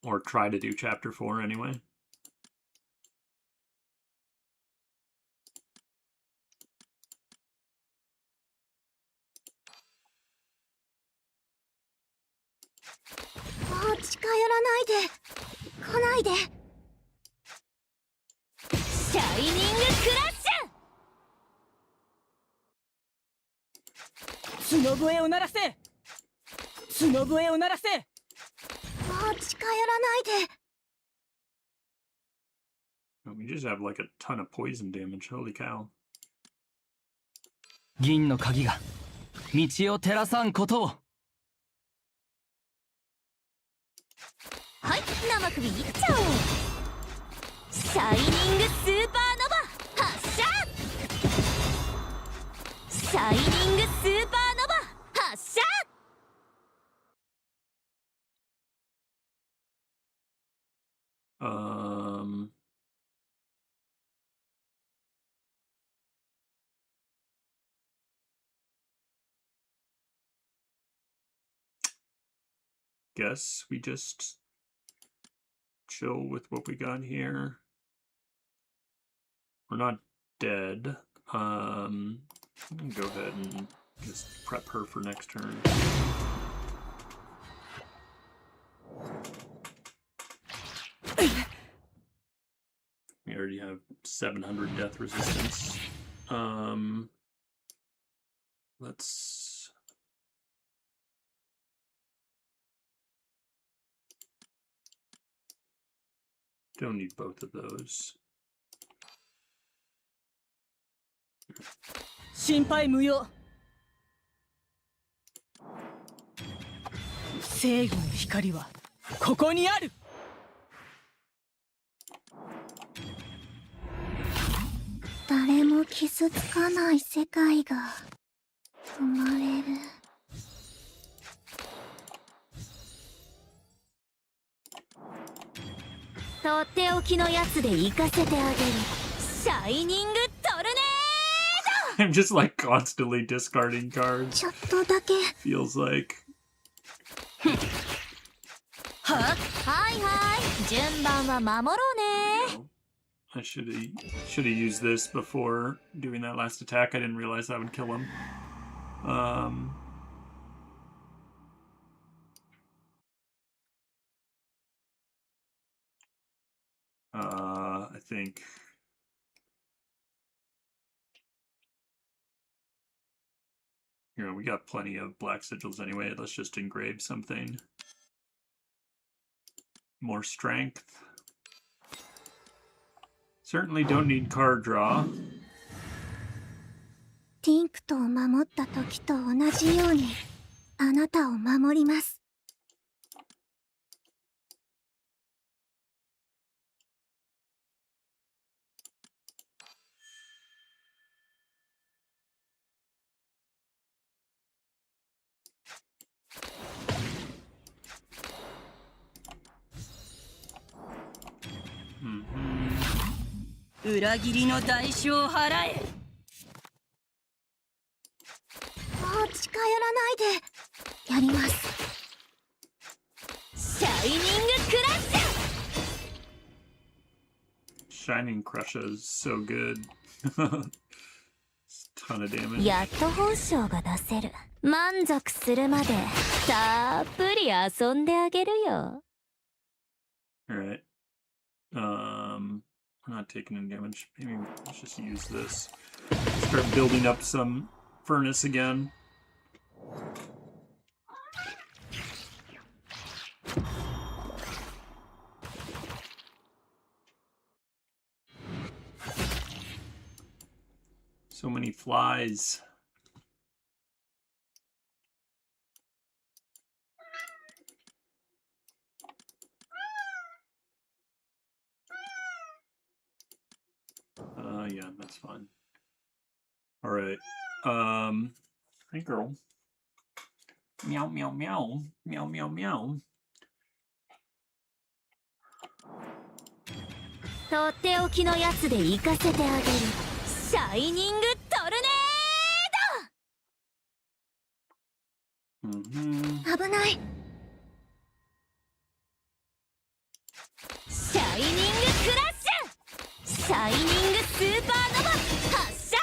Speaker 2: Or try to do chapter 4 anyway.
Speaker 5: Oh, 近寄らないで。来ないで。
Speaker 3: シャイニングクラッシュ。
Speaker 4: 角笛を鳴らせ。角笛を鳴らせ。
Speaker 5: もう近寄らないで。
Speaker 2: Oh, we just have like a ton of poison damage. Holy cow.
Speaker 6: 銀の鍵が道を照らさんことを。
Speaker 3: はい、生首いっちゃおう。シャイニングスーパーノヴァ発射。シャイニングスーパーノヴァ発射。
Speaker 2: Guess we just chill with what we got here. We're not dead. I'm gonna go ahead and just prep her for next turn. We already have 700 death resistance. Let's Don't need both of those.
Speaker 4: 心配無用。正義の光はここにある。
Speaker 5: 誰も傷つかない世界が生まれる。
Speaker 3: とっておきのやつで行かせてあげる。シャイニングトルネ
Speaker 2: I'm just like constantly discarding cards.
Speaker 5: ちょっとだけ
Speaker 2: Feels like.
Speaker 4: は
Speaker 3: はいはい順番は守ろうね。
Speaker 2: I should have used this before doing that last attack. I didn't realize that would kill him. I think. You know, we got plenty of black sigils anyway. Let's just engrave something. More strength. Certainly don't need card draw.
Speaker 5: ティンクトを守った時と同じようにあなたを守ります。
Speaker 4: 裏切りの代償を払え。
Speaker 5: もう近寄らないで。やります。
Speaker 3: シャイニングクラッシュ。
Speaker 2: Shining Crush is so good. Ton of damage.
Speaker 3: やっと本性が出せる。満足するまでたっぷり遊んであげるよ。
Speaker 2: Alright. We're not taking any damage. Maybe let's just use this. Start building up some furnace again. So many flies. Yeah, that's fine. All right. Hey, girl. Meow, meow, meow. Meow, meow, meow.
Speaker 3: とっておきのやつで行かせてあげる。シャイニングトルネード。
Speaker 5: 危ない。
Speaker 3: シャイニングクラッシュ。シャイニングスーパーノバ発射。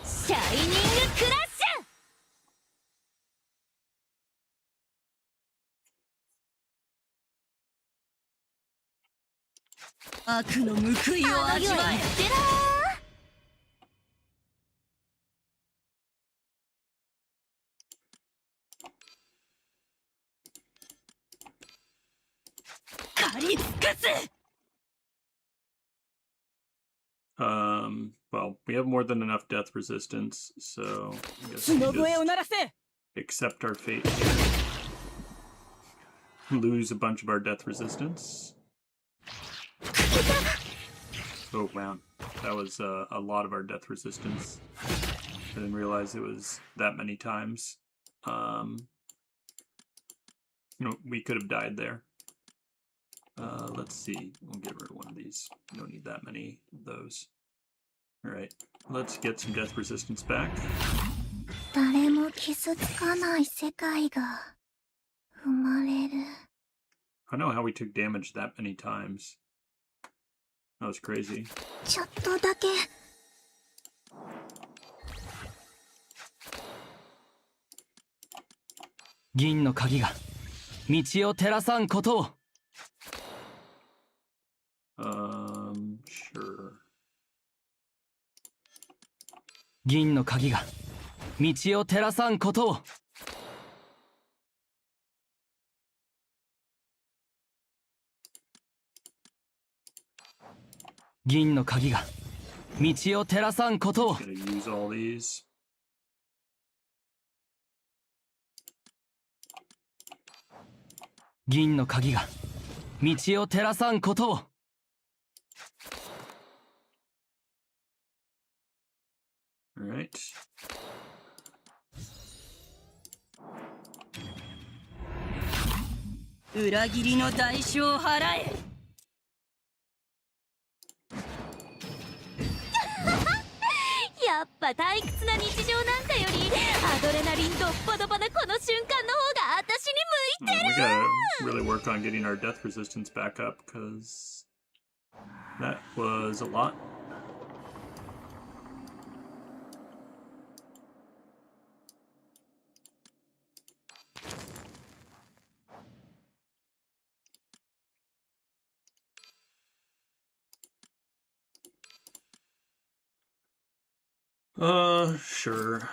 Speaker 3: シャイニングクラッシ
Speaker 4: 悪の報い
Speaker 3: ュ。
Speaker 4: を味わえ。
Speaker 3: 言ってな
Speaker 4: 借り尽くす。
Speaker 2: Well, we have more than enough death resistance, so I guess
Speaker 4: 角
Speaker 2: we
Speaker 4: 笛を
Speaker 2: just
Speaker 4: 鳴らせ。
Speaker 2: accept our fate here. Lose a bunch of our death resistance. Oh, man. That was a lot of our death resistance. I didn't realize it was that many times. You know, we could have died there. Let's see. We'll get rid of one of these. We don't need that many of those. Alright, let's get some death resistance back.
Speaker 5: 誰も傷つかない世界が生まれる。
Speaker 2: I don't know how we took damage that many times. That was crazy.
Speaker 5: ちょっとだけ。
Speaker 6: 銀の鍵が道を照らさんことを。
Speaker 2: Sure.
Speaker 6: 銀の鍵が道を照らさんことを。銀の鍵が道を照らさんことを。
Speaker 2: Gonna use all these.
Speaker 6: 銀の鍵が道を照らさんことを。
Speaker 2: All right.
Speaker 4: 裏切りの代償を払え。
Speaker 3: やっぱ退屈な日常なんかよりアドレナリンドッパドパなこの瞬間の方が私に向いて
Speaker 2: We gotta really work on getting our death resistance back up because that was a lot. Sure.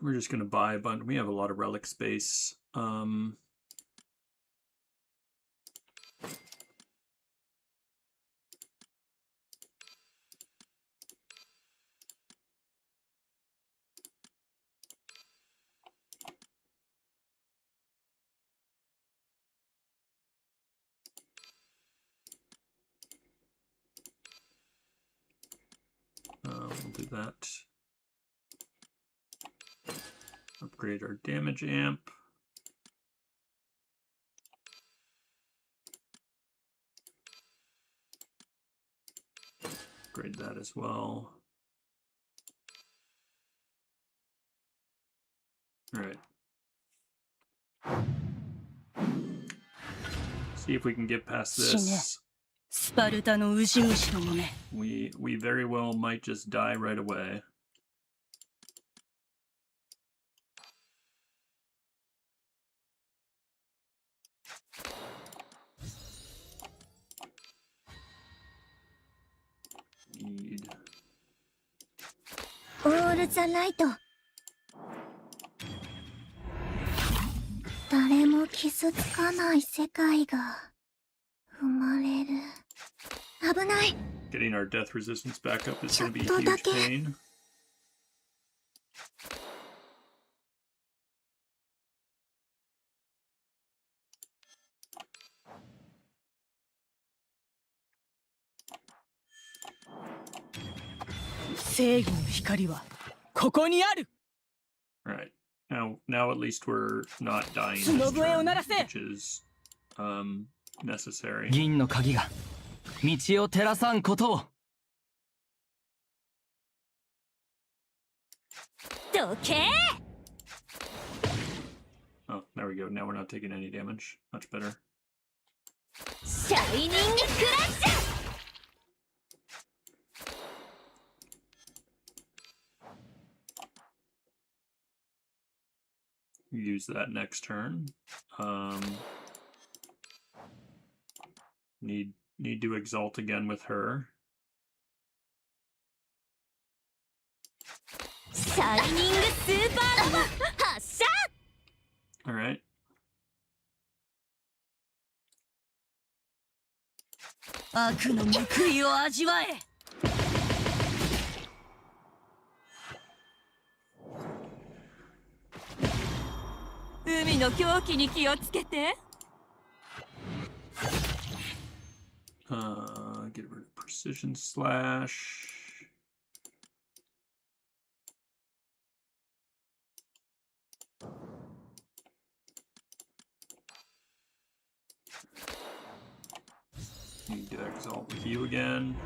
Speaker 2: We're just gonna buy a bunch. We have a lot of relic space. We'll do that. Upgrade our damage amp. Upgrade that as well. All right. See if we can get past this.
Speaker 4: スパルタのウジ虫どもめ。
Speaker 2: We very well might just die right away. Need
Speaker 5: オールザライト。誰も傷つかない世界が生まれる。危ない。
Speaker 2: getting our death resistance back up is going to be a
Speaker 5: ちょっとだ
Speaker 2: huge
Speaker 5: け。
Speaker 2: pain.
Speaker 4: 正義の光はここにある。
Speaker 2: All right. Now at least we're not dying this
Speaker 4: 角笛を
Speaker 2: turn,
Speaker 4: 鳴らせ。
Speaker 2: which is necessary.
Speaker 6: 銀の鍵が道を照らさんことを。
Speaker 3: どけ
Speaker 2: Oh, there we go. Now we're not taking any damage. Much better.
Speaker 3: シャイニングクラッシュ
Speaker 2: Use that next turn. Need to exalt again with her.
Speaker 3: シャイニングスーパーノヴァ発射
Speaker 2: All right.
Speaker 4: 悪の報いを味わえ。
Speaker 3: 海の狂気に気をつけて
Speaker 2: Get rid of precision slash. Need to exalt with you again.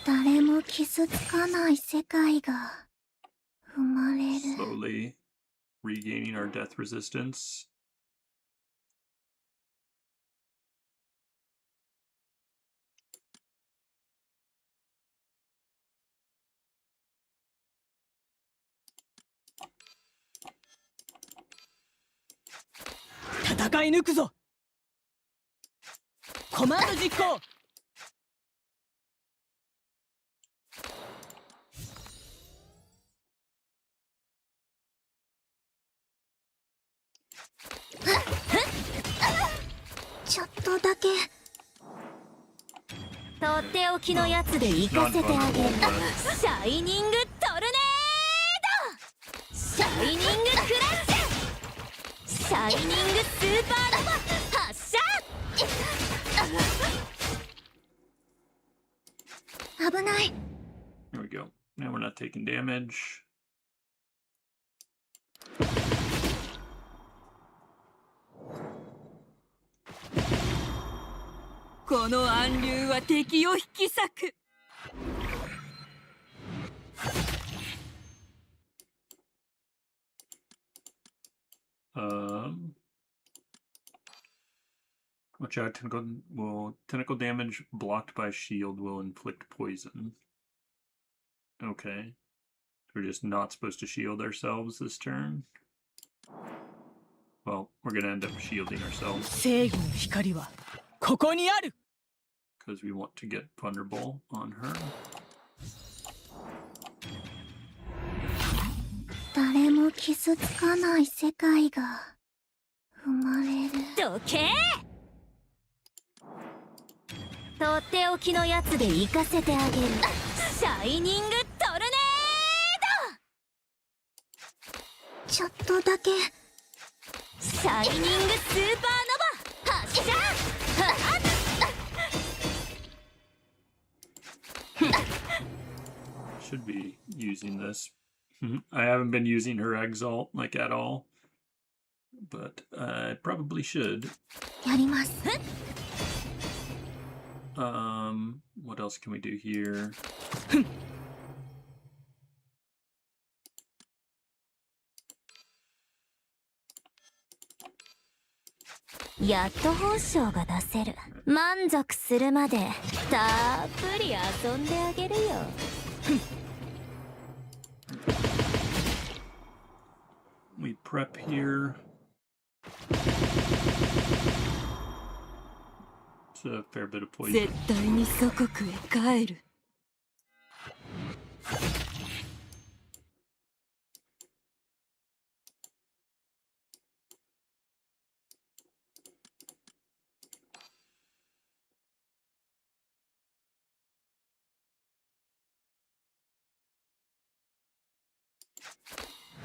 Speaker 5: 誰も傷つかない世界が生まれる。
Speaker 2: Slowly regaining our death resistance.
Speaker 4: 「戦い抜くぞ。コマンド実行。
Speaker 5: ちょっとだけ。
Speaker 3: とっておきのやつで行かせてあげる。
Speaker 2: Non-vulnerable, but
Speaker 3: シャイニングトルネード、シャイニングクラッシュ、シャイニングスーパーノバ発射。
Speaker 5: 危ない。
Speaker 2: there we go. Now we're not taking damage.
Speaker 4: この暗流は敵を引き裂く。
Speaker 2: Watch out, tentacle damage blocked by shield will inflict poison. Okay. We're just not supposed to shield ourselves this turn. Well, we're gonna end up shielding ourselves
Speaker 4: 正義の光はここにある。
Speaker 2: because we want to get vulnerable on her.
Speaker 5: 誰も傷つかない世界が生まれる。
Speaker 3: どけ。とっておきのやつで行かせてあげる。シャイニングトルネ
Speaker 5: ちょっとだけ。
Speaker 3: ード、シャイニングスーパーノバ発射。はっ
Speaker 2: Should be using this. I haven't been using her exalt like at all, but I probably should.
Speaker 5: やります。
Speaker 2: What else can we do here?
Speaker 3: やっと本性が出せる。満足するまでたっぷり遊んであげるよ。
Speaker 2: We prep here. It's a fair bit of poison.
Speaker 4: 絶対に祖国へ帰る。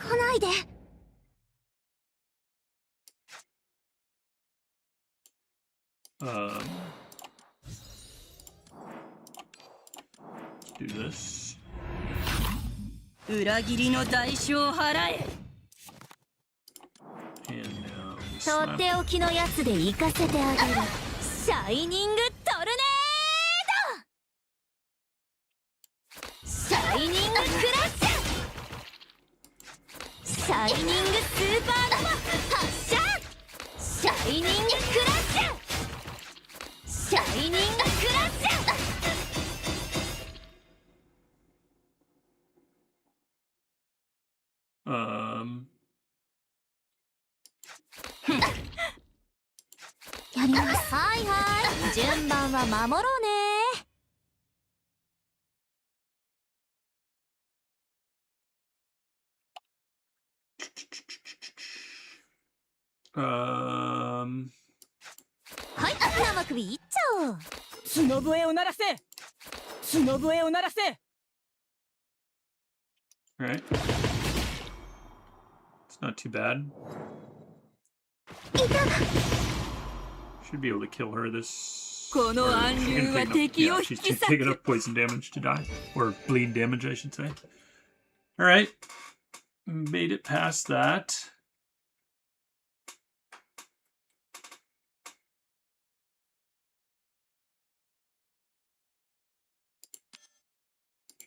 Speaker 5: 来ないで。
Speaker 2: Let's do this.
Speaker 4: 裏切りの代償を払え。
Speaker 2: And now we
Speaker 3: とっ
Speaker 2: slap.
Speaker 3: ておきのやつで行かせてあげる。シャイニングトルネード、シャイニングクラッシュ、シャイニングスーパーノバ発射。シャイニングクラッシュ、シャイニングクラッシュ。
Speaker 5: やります。
Speaker 3: はいはい、順番は守ろうね。 はい、生首いっちゃおう。
Speaker 4: 角笛を鳴らせ。角笛を鳴らせ。
Speaker 2: Right. It's not too bad. Should be able to kill her this.
Speaker 4: この
Speaker 2: or
Speaker 4: 暗
Speaker 2: she
Speaker 4: 流
Speaker 2: can
Speaker 4: は
Speaker 2: take enough-
Speaker 4: 敵を
Speaker 2: yeah,
Speaker 4: 引
Speaker 2: she's
Speaker 4: き
Speaker 2: to take
Speaker 4: 裂
Speaker 2: enough
Speaker 4: く。
Speaker 2: poison damage to die. Or bleed damage, I should say. Alright. Made it past that.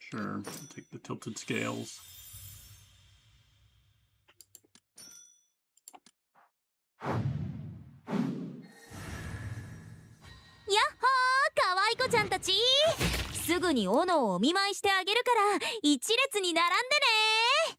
Speaker 2: Sure, I'll take the tilted scales.
Speaker 3: やっほー、かわいこちゃんたち。すぐに斧をお見舞いしてあげるから一列に並んでね。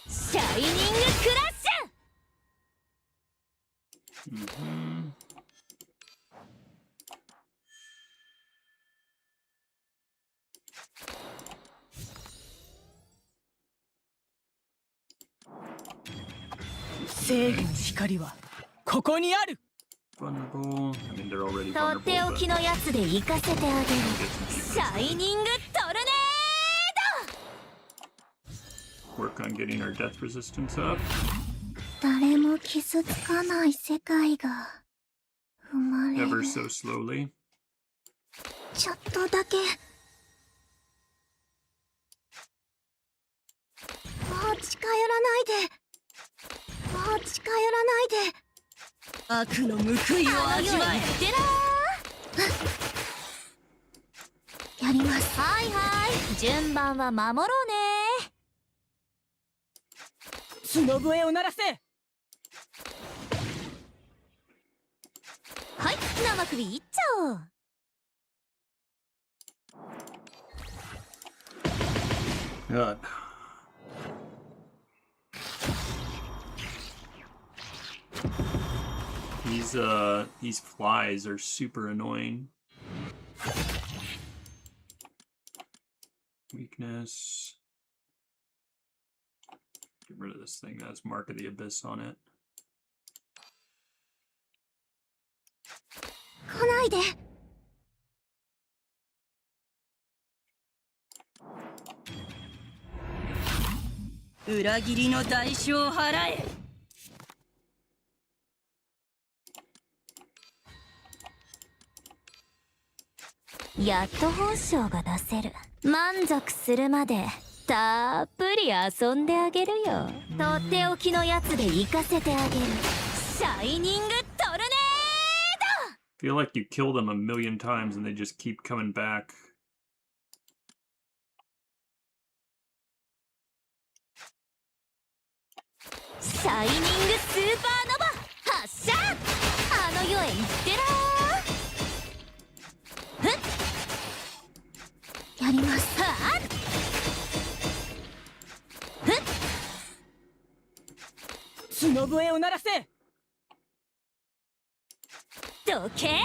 Speaker 3: シャイニングクラッシュ。
Speaker 2: Mhm.
Speaker 4: 正義の光はここにある。
Speaker 2: Vulnerable. I mean, they're already
Speaker 3: とって
Speaker 2: vulnerable,
Speaker 3: お
Speaker 2: but
Speaker 3: きのやつで行かせてあげる。
Speaker 2: get some
Speaker 3: シャイニングトルネ
Speaker 2: work on getting our death resistance up.
Speaker 5: 誰も傷つかない世界が生まれ
Speaker 2: Ever
Speaker 5: る。
Speaker 2: so slowly.
Speaker 5: ちょっとだけ。もう近寄らないで。もう近寄らないで。
Speaker 4: 悪の報いを
Speaker 3: あの世へ行
Speaker 4: 味わえ。
Speaker 3: ってな。
Speaker 5: やります。
Speaker 3: はいはい順番は守ろうね。
Speaker 4: 角笛を鳴らせ。
Speaker 3: はい生首いっちゃおう。
Speaker 2: God. These flies are super annoying. Weakness. Get rid of this thing that has Mark of the Abyss on it.
Speaker 5: 来ないで。
Speaker 4: 裏切りの代償を払え。
Speaker 3: やっと本性が出せる。満足するまでたっぷり遊んであげるよ。とっておきのやつで行かせてあげる。シャイニングトルネ
Speaker 2: Feel like you kill them a million times and they just keep coming back.
Speaker 3: シャイニングスーパーノバ発射。あの世へ行ってらー。ふっ
Speaker 5: やります。
Speaker 3: はっ
Speaker 4: 角笛を鳴らせ。
Speaker 3: どけ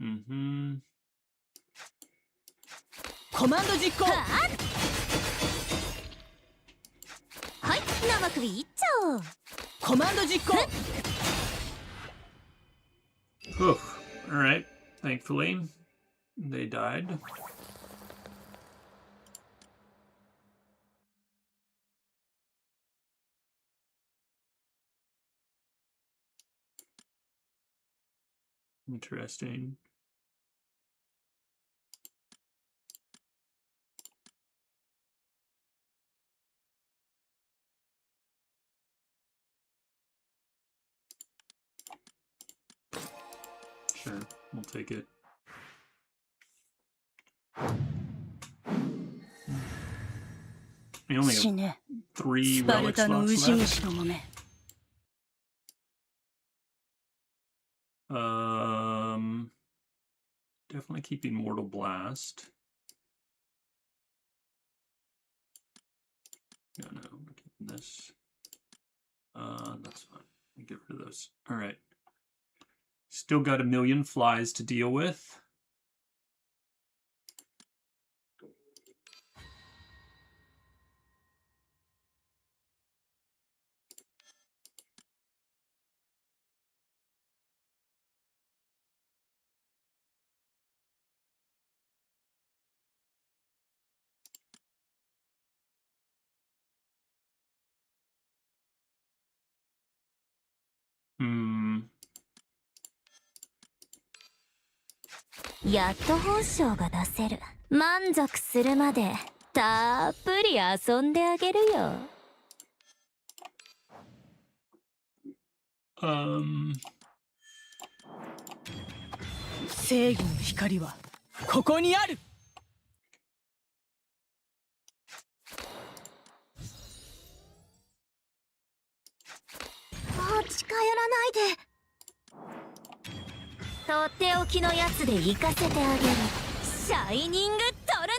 Speaker 2: Mm-hmm.
Speaker 4: コマンド実行。
Speaker 3: はっはい生首いっちゃおう。
Speaker 4: コマンド実行。
Speaker 2: Whew. Alright. Thankfully, they died. Interesting. Sure, we'll take it. We only
Speaker 4: 死
Speaker 2: have
Speaker 4: ね。
Speaker 2: 3
Speaker 4: スパル
Speaker 2: relic
Speaker 4: タの
Speaker 2: slots
Speaker 4: ウジ
Speaker 2: left.
Speaker 4: 虫どもめ。
Speaker 2: Definitely keeping Mortal Blast. No, we're keeping this. That's fine. We get rid of those. All right. Still got a million flies to deal with. Hmm.
Speaker 3: やっと本性が出せる。満足するまでたっぷり遊んであげるよ。
Speaker 4: 正義の光はここにある。
Speaker 5: もう近寄らないで。
Speaker 3: とっておきのやつで行かせてあげる。シャイニングトルネ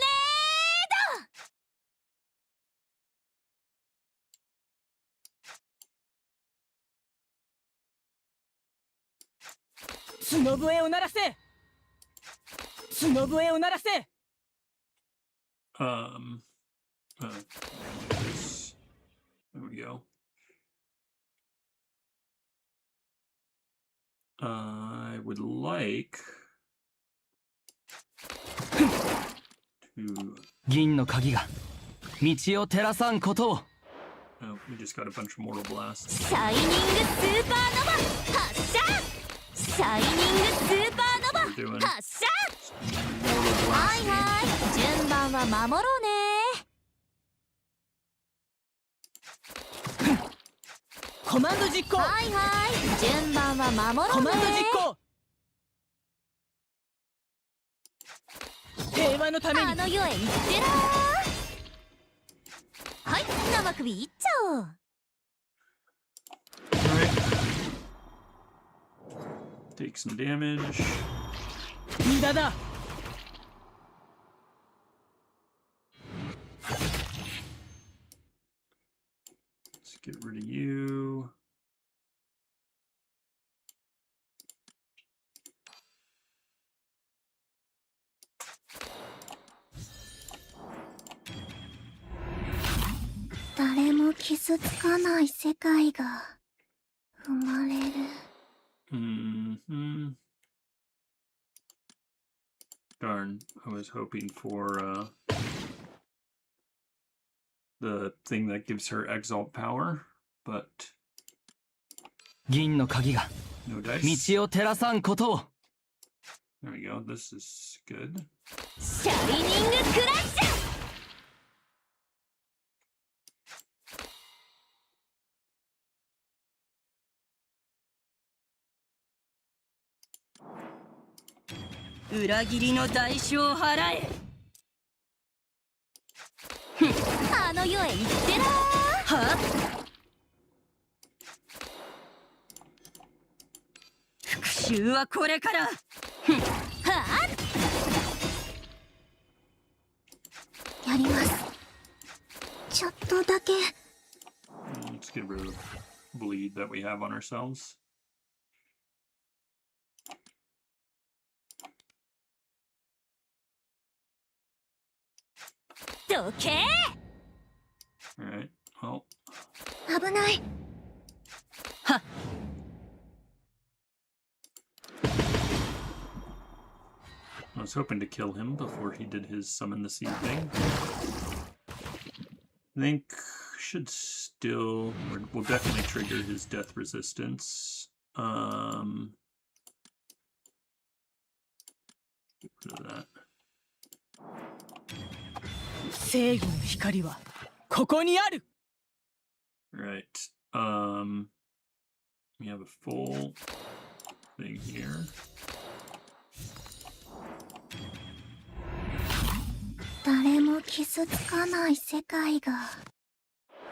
Speaker 4: 角笛を鳴らせ。角笛を鳴らせ。
Speaker 2: This. There we go. I would like to.
Speaker 6: 銀の鍵が道を照らさんことを。
Speaker 2: Oh, we just got a bunch of mortal blasts.
Speaker 3: シャイニングスーパーノバ発射。シャイニングスーパーノバ
Speaker 2: We're doing
Speaker 3: 発射。
Speaker 2: mortal
Speaker 3: はい
Speaker 2: blasting.
Speaker 3: はい順番は守ろうね。
Speaker 4: コマンド実行。
Speaker 3: はいはい順番は守ろうね。
Speaker 4: コマンド実行。平和のために。
Speaker 3: あの世へ行ってらー。はい生首いっちゃおう。
Speaker 2: Alright. Take some damage.
Speaker 4: 無駄だ。
Speaker 2: Let's get rid of you.
Speaker 5: "誰も傷つかない世界が生まれる."
Speaker 2: Hmm. Darn, I was hoping for the thing that gives her exalt power, but
Speaker 6: 銀の鍵が
Speaker 2: no dice.
Speaker 6: 道を照らさんことを。
Speaker 2: There we go. This is good.
Speaker 3: シャイニングクラッシャー。
Speaker 4: 裏切りの代償を払え。
Speaker 3: あの世へ行ってらー。
Speaker 4: は復讐はこれから。
Speaker 3: はあ
Speaker 5: やります。ちょっとだけ。
Speaker 2: Let's get rid of bleed that we have on ourselves.
Speaker 3: Okay.
Speaker 2: All right. Well,
Speaker 5: 危ない。
Speaker 2: I was hoping to kill him before he did his summon the sea thing. I think should still we'll definitely trigger his death resistance. Get rid of that.
Speaker 4: 正義の光はここにある。
Speaker 2: Right. We have a full thing here.
Speaker 5: 誰も傷つかない世界が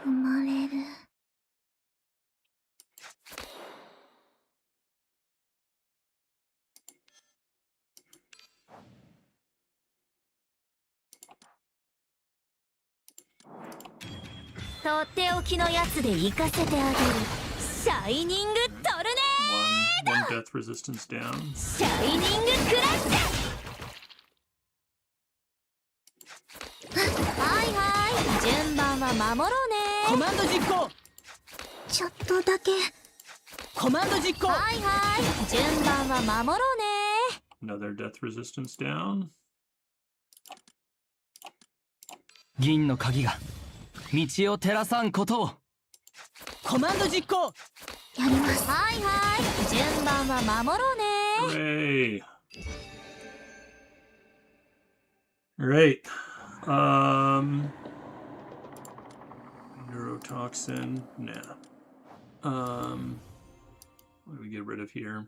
Speaker 5: 生まれる。
Speaker 3: とっておきのやつで行かせてあげる。シャイニングトルネ
Speaker 2: One death resistance down.
Speaker 3: ー。シャイニングクラッシャー。はいはい順番は守ろうね。
Speaker 4: コマンド実行。
Speaker 5: ちょっとだけ。
Speaker 4: コマンド実行。
Speaker 3: はいはい順番は守ろうね。
Speaker 2: Another death resistance down.
Speaker 6: 銀の鍵が道を照らさんことを。
Speaker 4: コマンド実行。
Speaker 5: やります。
Speaker 3: はいはい順番は守ろうね。
Speaker 2: Hooray! Alright. Neurotoxin. Nah. What do we get rid of here?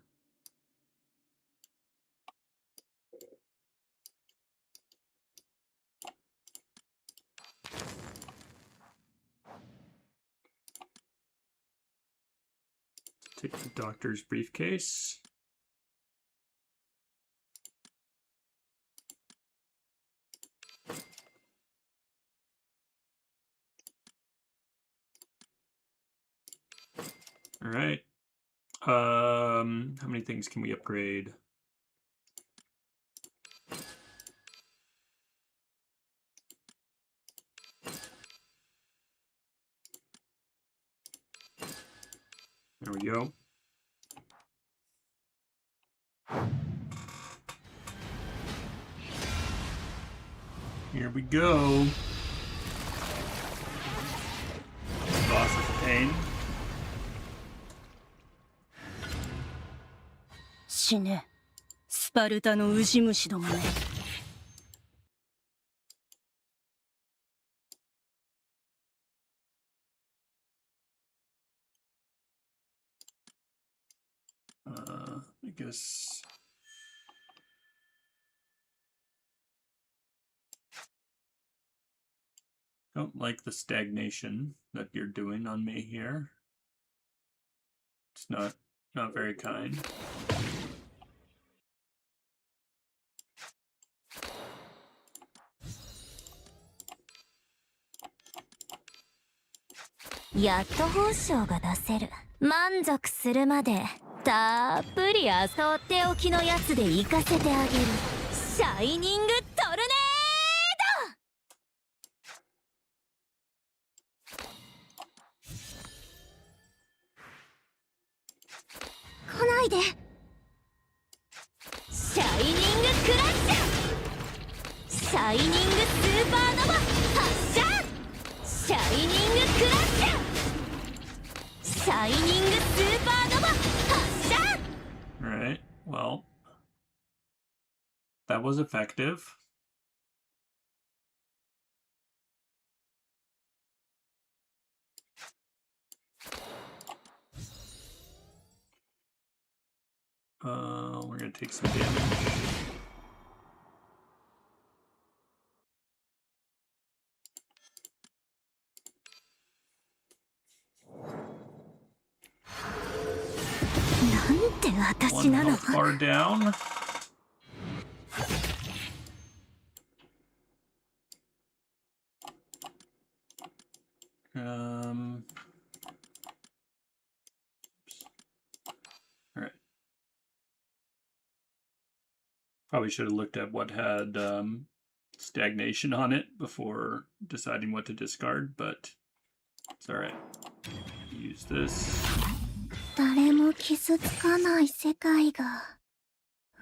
Speaker 2: Take the doctor's briefcase. All right. How many things can we upgrade? There we go. Here we go. Boss is a pain.
Speaker 4: 死ねスパルタのウジ虫どもね。
Speaker 2: I guess. Don't like the stagnation that you're doing on me here. It's not very kind.
Speaker 3: 「やっと報奨が出せる」「満足するまでたっぷりとっておきのやつで行かせてあげる」「シャイニングトルネ
Speaker 5: 来ないで。
Speaker 3: シャイニングクラッシャーシャイニングスーパーノバ発射シャイニングクラッシャーシャイニングスーパーノバ発射
Speaker 2: Alright, well. That was effective. We're gonna take some damage. One health bar down. Alright. Probably should have looked at what had stagnation on it before deciding what to discard, but it's alright. Use this.
Speaker 5: 誰も傷つかない世界が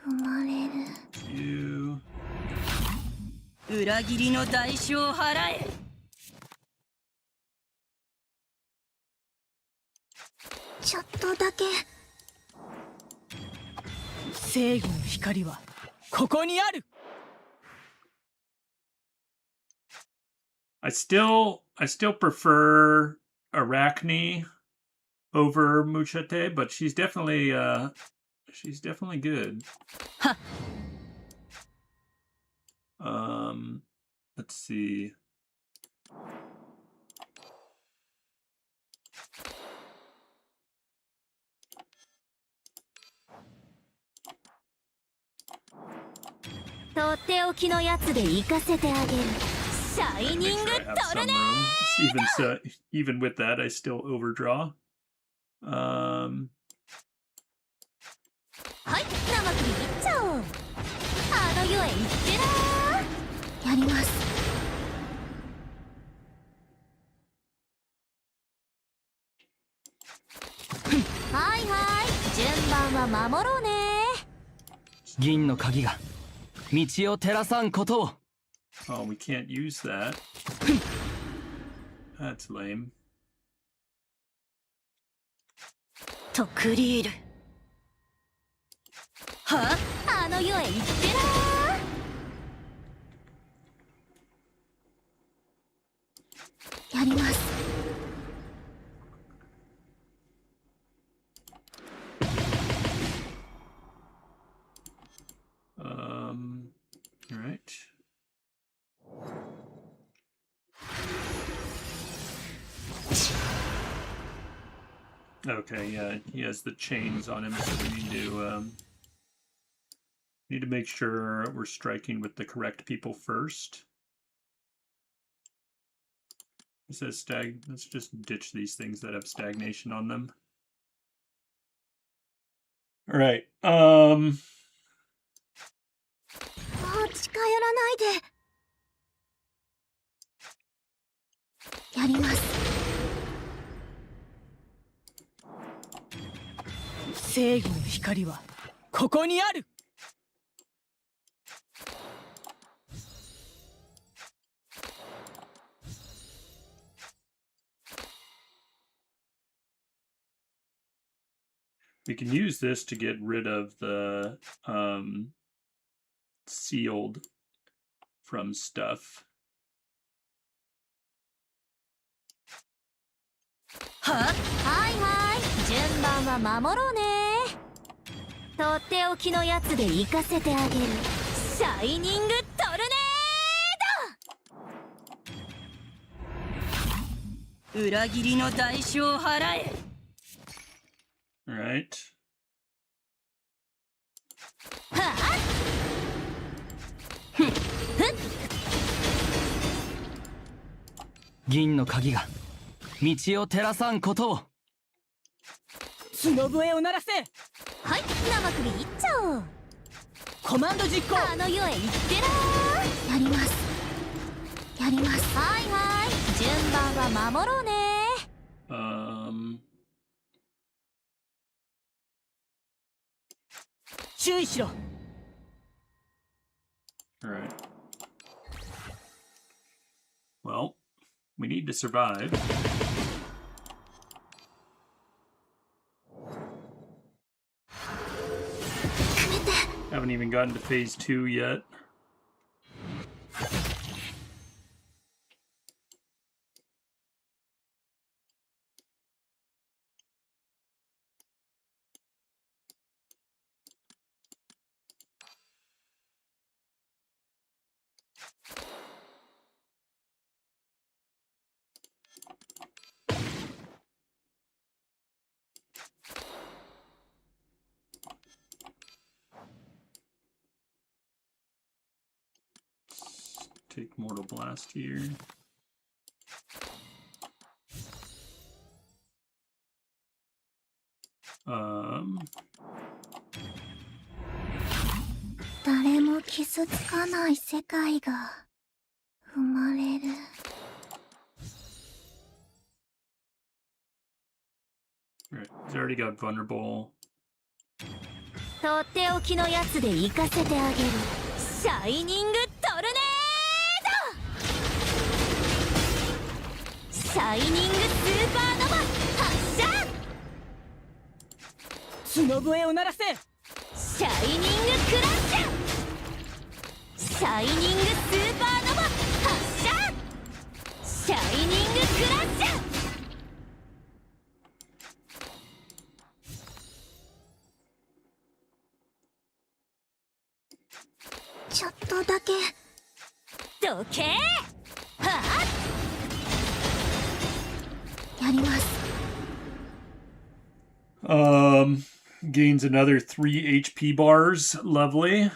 Speaker 5: 生まれる。
Speaker 2: You.
Speaker 4: 裏切りの代償を払え。
Speaker 5: ちょっとだけ。
Speaker 4: 正義の光はここにある。
Speaker 2: I still prefer Arachne over Muchete, but she's definitely good.
Speaker 4: Ha.
Speaker 2: Let's see.
Speaker 3: 「とっておきのやつで行かせてあげる」「シャイ
Speaker 2: Make
Speaker 3: ニング
Speaker 2: sure I have
Speaker 3: ト
Speaker 2: some
Speaker 3: ルネ
Speaker 2: room. Even with that, I still overdraw.
Speaker 3: はい生首いっちゃおうあの世へ行ってな
Speaker 5: やります。
Speaker 3: はいはい順番は守ろうね
Speaker 6: 銀の鍵が道を照らさんことを。
Speaker 2: Oh, we can't use that. That's lame.
Speaker 4: とクリール。は
Speaker 3: あの世へ行ってな
Speaker 5: やります。
Speaker 2: All right. Okay, yeah, he has the chains on him, so we need to make sure we're striking with the correct people first. It says let's just ditch these things that have stagnation on them. All right.
Speaker 5: もう近寄らないで。やります。
Speaker 4: 正義の光はここにある。
Speaker 2: We can use this to get rid of the sealed from stuff.
Speaker 4: は
Speaker 3: はいはい、順番は守ろうね。とっておきのやつで行かせてあげる。シャイニングトルネー
Speaker 4: 裏切りの代償を払え。
Speaker 2: Alright.
Speaker 3: ド。はあ、
Speaker 6: 銀の鍵が道を照らさんことを。
Speaker 4: 角笛を鳴らせ。
Speaker 3: はい、生首一丁。
Speaker 4: コマンド実行。
Speaker 3: あの世へ行ってら
Speaker 5: やります。やります。
Speaker 3: ー。はいはい、順番は守ろうね。
Speaker 4: 注意しろ。
Speaker 2: Alright. Well, we need to survive. Haven't even gotten to phase 2 yet. Take Mortal Blast here. Um,
Speaker 5: 誰も傷つかない世界が生まれる。
Speaker 2: right, he's already got vulnerable.
Speaker 3: とっておきのやつで行かせてあげる。シャイニングトルネード。シャイニングスーパーノヴァ発射。
Speaker 4: 角笛を鳴らせ。
Speaker 3: シャイニングクラッシュ。シャイニングスーパーノヴァ発射。シャイニングクラッシュ。
Speaker 5: ちょっとだけ。
Speaker 3: どけー。は
Speaker 5: やります。
Speaker 2: Gains another 3 HP bars. Lovely.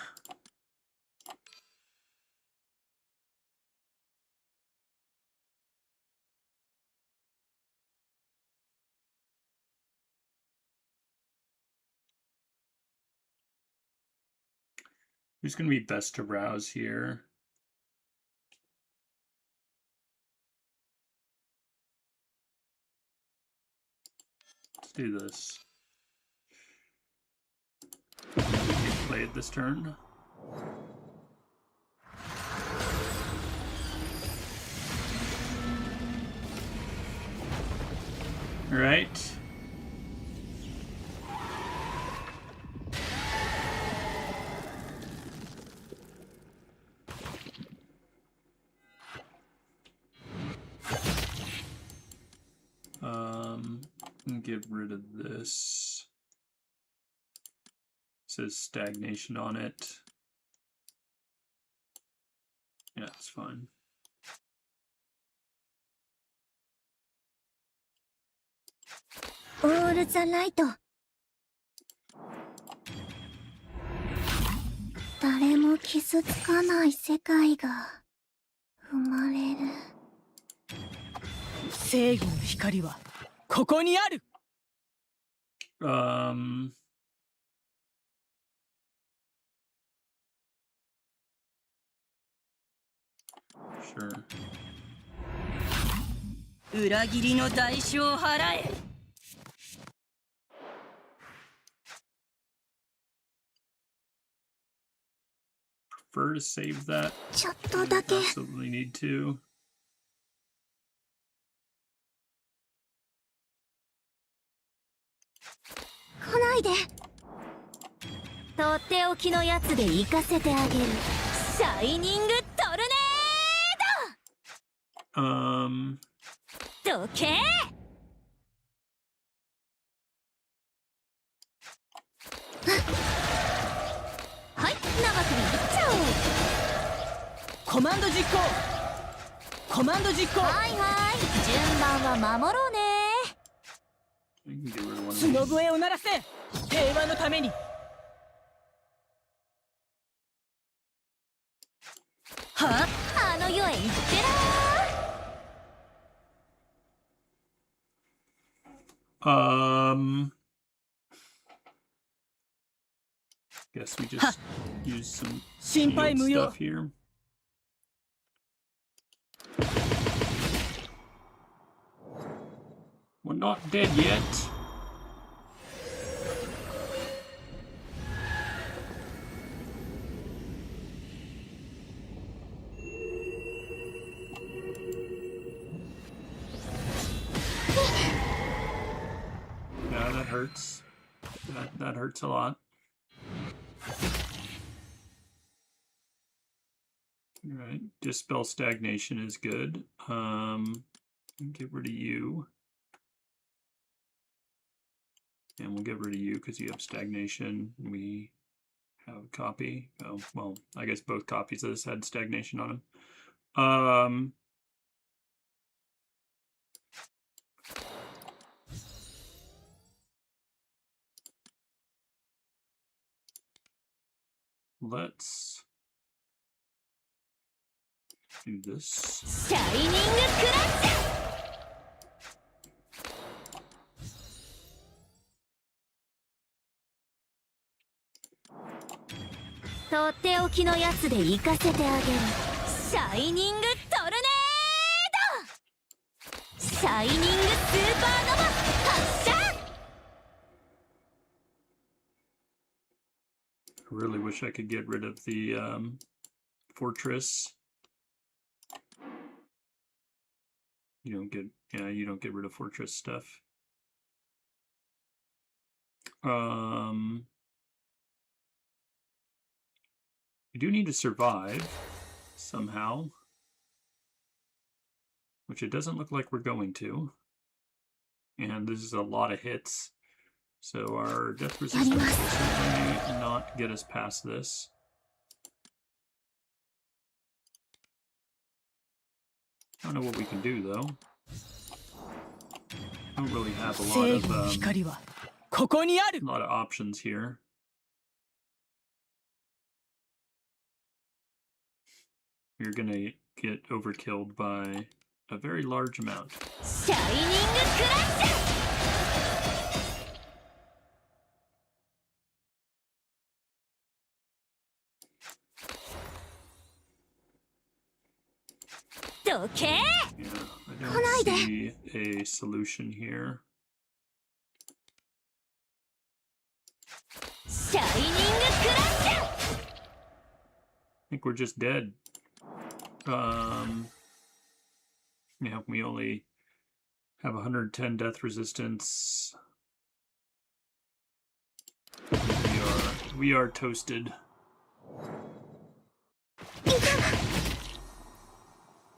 Speaker 2: Who's going to be best to rouse here? Let's do this. Play it this turn. All right. Get rid of this. It says stagnation on it. Yeah, it's fine.
Speaker 5: All the light. 誰も傷つかない世界が生まれる。
Speaker 4: 正義の光はここにある。
Speaker 2: Sure.
Speaker 4: 裏切りの代償を払え。
Speaker 2: prefer to save that.
Speaker 5: ちょっとだけ
Speaker 2: Absolutely need to.
Speaker 5: 来ないで。
Speaker 3: とっておきのやつで行かせてあげる。シャイニングトルネ
Speaker 2: Um,
Speaker 3: ードどけ。はい、生首いっちゃ
Speaker 4: コマンド実行。コマンド実行。
Speaker 3: おう。はいはい、順番は守ろうね。
Speaker 2: I can get rid of one of
Speaker 4: 角
Speaker 2: these.
Speaker 4: 笛を鳴らせ。平和のために。は
Speaker 3: あの世へ行ってら
Speaker 2: Guess we just use some
Speaker 4: 心配
Speaker 2: shield
Speaker 4: 無用。
Speaker 2: stuff here. We're not dead yet. Yeah, that hurts. That hurts a lot. Alright, dispel stagnation is good. Get rid of you. And we'll get rid of you because you have stagnation. We have a copy. Oh, well, I guess both copies of this had stagnation on them. Let's do this.
Speaker 3: シャイニングクラッシュ。とっておきのやつで行かせてあげる。シャイニングトルネード。シャイニングスーパーノバ発射。
Speaker 2: I really wish I could get rid of the fortress. You don't get rid of fortress stuff. We do need to survive somehow, which it doesn't look like we're going to. And this is a lot of hits. So our death resistance will certainly not get us past this. I don't know what we can do though. Don't really have a
Speaker 4: 正義の
Speaker 2: lot
Speaker 4: 光はここにある。
Speaker 2: of options here. You're gonna get overkilled by a very large amount.
Speaker 3: シャイニングクラッシュ。 どけ。
Speaker 2: Yeah, I don't see a solution here.
Speaker 3: シャイニングクラッシュ。
Speaker 2: I think we're just dead. Yeah, we only have 110 death resistance. We are toasted.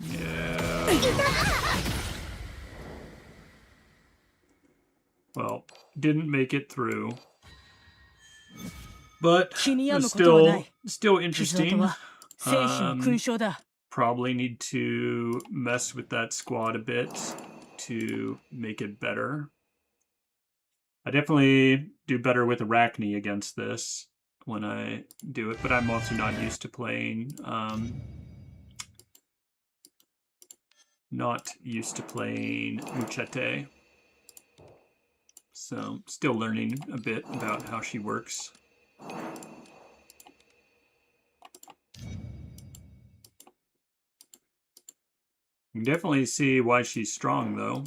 Speaker 2: Yeah. Well, didn't make it through. But
Speaker 4: 気に病むことはない。
Speaker 2: still
Speaker 4: 傷跡
Speaker 2: interesting.
Speaker 4: は生死の勲章だ。
Speaker 2: Probably need to mess with that squad a bit to make it better. I definitely do better with Arachne against this when I do it, but I'm also not used to playing Muchete. So still learning a bit about how she works. You can definitely see why she's strong, though.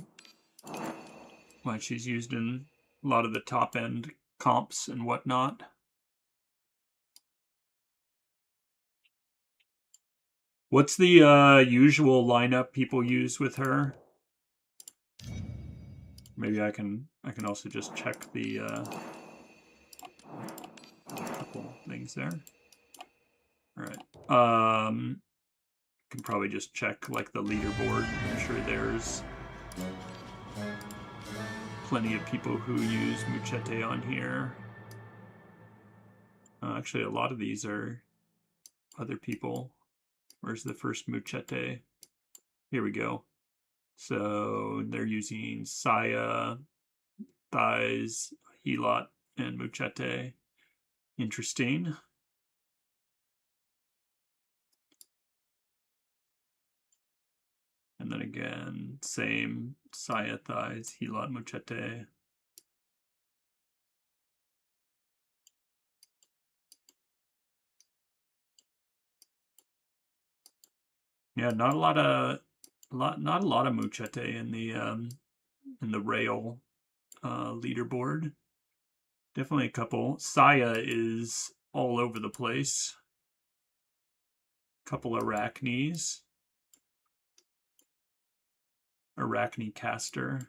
Speaker 2: Why she's used in a lot of the top-end comps and whatnot. What's the usual lineup people use with her? Maybe I can also just check the couple things there. All right. Can probably just check like the leaderboard. I'm sure there's plenty of people who use Muchete on here. Actually, a lot of these are other people. Where's the first Muchete? Here we go. So they're using Saya, Thighs, Helot, and Muchete. Interesting. And then again, same Saya, Thighs, Helot, Muchete. Yeah, not a lot of Muchete in the rail leaderboard. Definitely a couple. Saya is all over the place. Couple Arachnes. Arachne caster.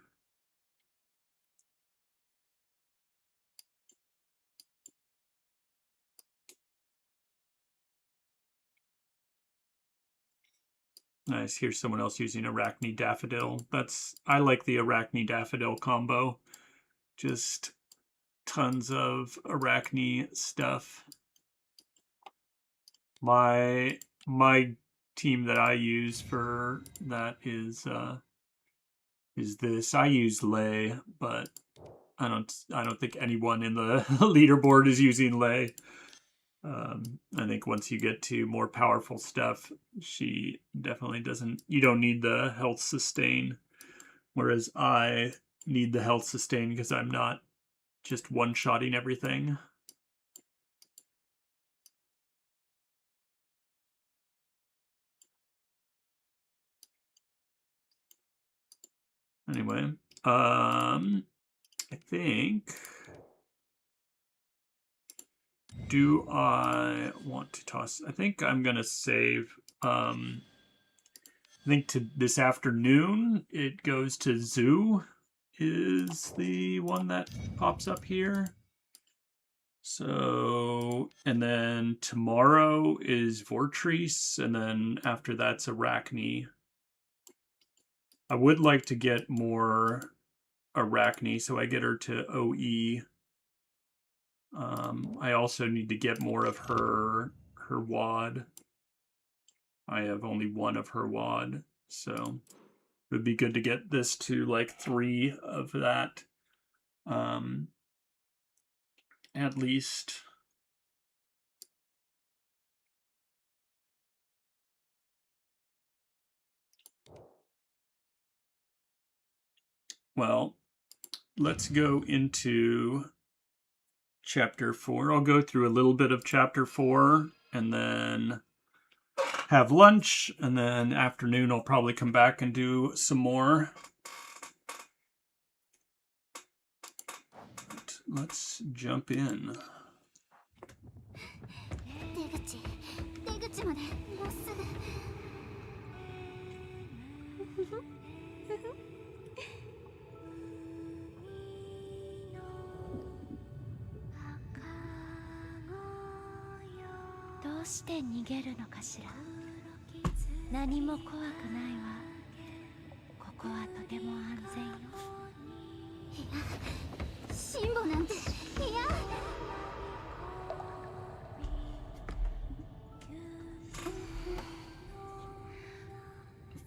Speaker 2: Nice. Here's someone else using Arachne Daffodil. I like the Arachne Daffodil combo. Just tons of Arachne stuff. My team that I use for that is this. I use Lei, but I don't think anyone in the leaderboard is using Lei. I think once you get to more powerful stuff, she definitely doesn't. You don't need the health sustain, whereas I need the health sustain because I'm not just one-shotting everything. Anyway, I think. Do I want to toss? I think I'm gonna save. I think to this afternoon it goes to Zoo. Is the one that pops up here. So, and then tomorrow is Vortrice, and then after that's Arachne. I would like to get more Arachne, so I get her to OE. I also need to get more of her WAD. I have only one of her WAD, so it would be good to get this to like 3 of that. At least. Well, let's go into chapter 4. I'll go through a little bit of chapter 4 and then have lunch, and then afternoon I'll probably come back and do some more. But let's jump in.
Speaker 5: 出口までもうすぐ。
Speaker 3: どうして逃げるのかしら。何も怖くないわ。ここはとても安全よ。
Speaker 5: いや、辛抱なんていや。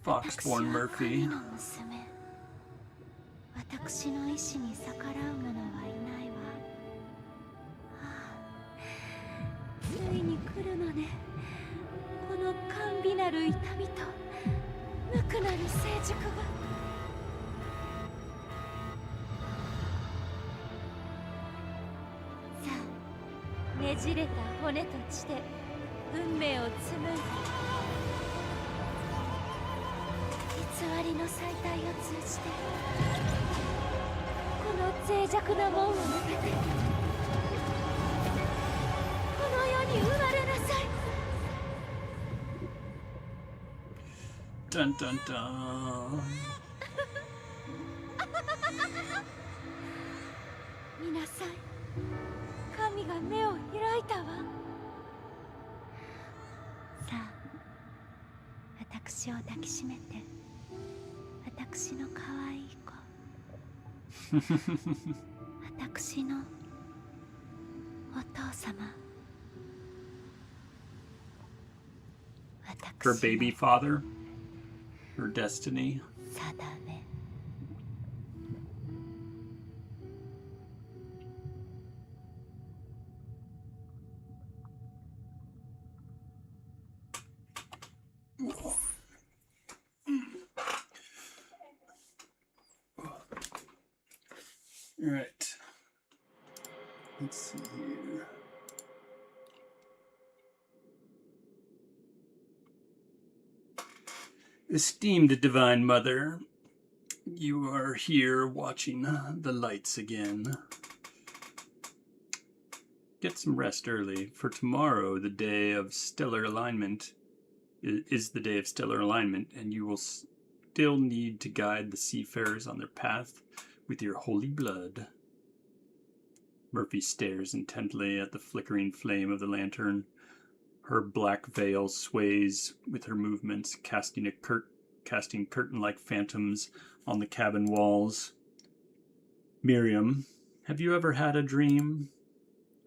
Speaker 2: Foxborn Murphy.
Speaker 3: 私の意志に逆らう者はいないわ。ついに来るのね。この甘美なる痛みと無垢なる成熟が。さあ、ねじれた骨と血で運命を紡いで。偽りの祭体を通じてこの脆弱な門を抜けてこの世に生まれなさい。
Speaker 2: Dun dun dun.
Speaker 3: 見なさい、神が目を開いたわ。さあ、私を抱きしめて、私の可愛い子、私のお父様、
Speaker 2: Her baby father? Her destiny?
Speaker 3: 定め。
Speaker 2: All right. Let's see here. Esteemed Divine Mother, you are here watching the lights again. Get some rest early, for tomorrow, the day of stellar alignment, is the day of stellar alignment, and you will still need to guide the seafarers on their path with your holy blood. Murphy stares intently at the flickering flame of the lantern. Her black veil sways with her movements, casting curtain-like phantoms on the cabin walls. Miriam, have you ever had a dream?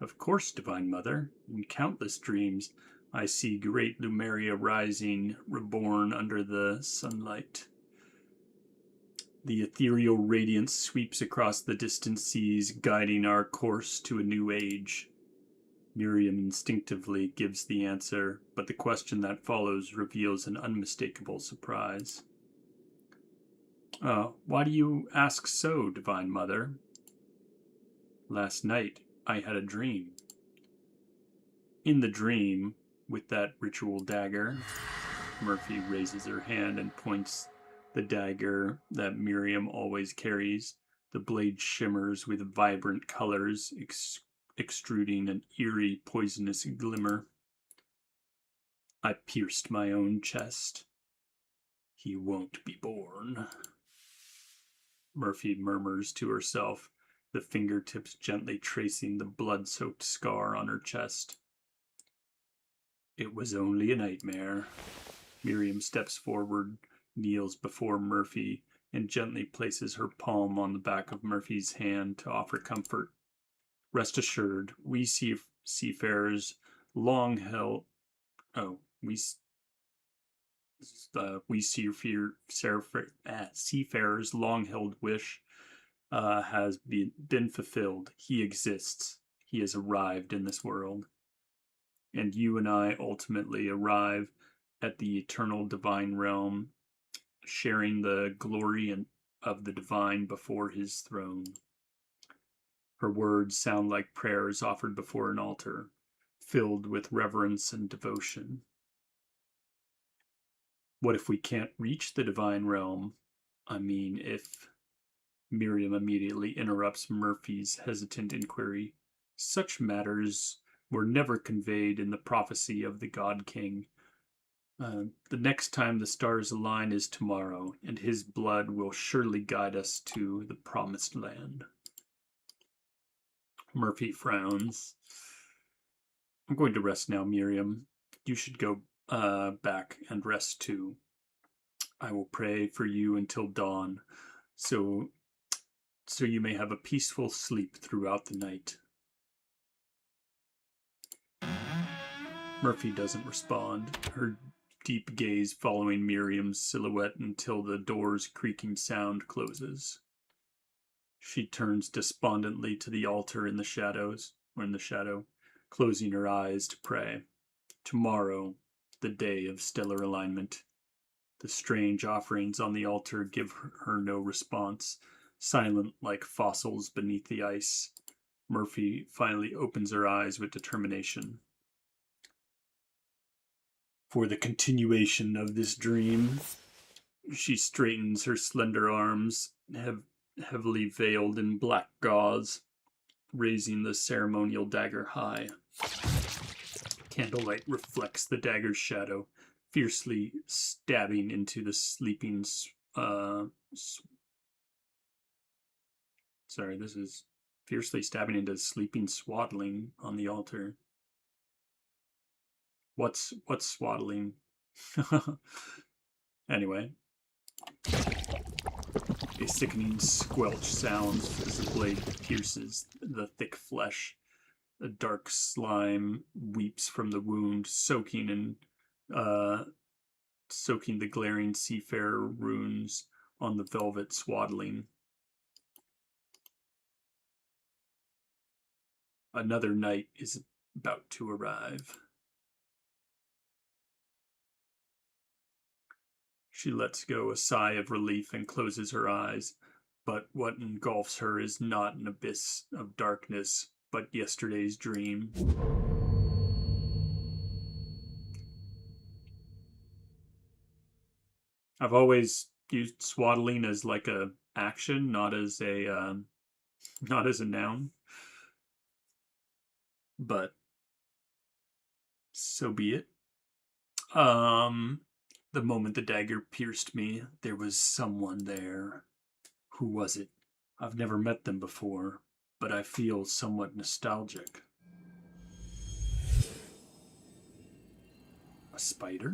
Speaker 2: Of course, Divine Mother. In countless dreams, I see great Lumeria rising, reborn under the sunlight. The ethereal radiance sweeps across the distant seas, guiding our course to a new age. Miriam instinctively gives the answer, but the question that follows reveals an unmistakable surprise. Why do you ask so, Divine Mother? Last night, I had a dream. In the dream, with that ritual dagger, Murphy raises her hand and points the dagger that Miriam always carries. The blade shimmers with vibrant colors, extruding an eerie, poisonous glimmer. I pierced my own chest. He won't be born. Murphy murmurs to herself, the fingertips gently tracing the blood-soaked scar on her chest. It was only a nightmare. Miriam steps forward, kneels before Murphy, and gently places her palm on the back of Murphy's hand to offer comfort. Rest assured, we seafarers long held... seafarers' long-held wish has been fulfilled. He exists. He has arrived in this world. And you and I ultimately arrive at the eternal divine realm, sharing the glory of the divine before his throne. Her words sound like prayers offered before an altar, filled with reverence and devotion. What if we can't reach the divine realm? I mean, if... Miriam immediately interrupts Murphy's hesitant inquiry. Such matters were never conveyed in the prophecy of the God King. The next time the stars align is tomorrow, and his blood will surely guide us to the promised land. Murphy frowns. I'm going to rest now, Miriam. You should go back and rest too. I will pray for you until dawn, so you may have a peaceful sleep throughout the night. Murphy doesn't respond, her deep gaze following Miriam's silhouette until the door's creaking sound closes. She turns despondently to the altar in the shadow, closing her eyes to pray. Tomorrow, the day of stellar alignment. The strange offerings on the altar give her no response, silent like fossils beneath the ice. Murphy finally opens her eyes with determination. For the continuation of this dream, she straightens her slender arms, heavily veiled in black gauze, raising the ceremonial dagger high. Candlelight reflects the dagger's shadow, fiercely stabbing into the sleeping. Sorry, this is fiercely stabbing into sleeping swaddling on the altar. What's swaddling? Anyway, a sickening squelch sounds as the blade pierces the thick flesh. A dark slime weeps from the wound, soaking the glaring seafarer runes on the velvet swaddling. Another night is about to arrive. She lets go a sigh of relief and closes her eyes, but what engulfs her is not an abyss of darkness, but yesterday's dream. I've always used swaddling as like a action, not as a noun. But so be it. The moment the dagger pierced me, there was someone there. Who was it? I've never met them before, but I feel somewhat nostalgic. A spider?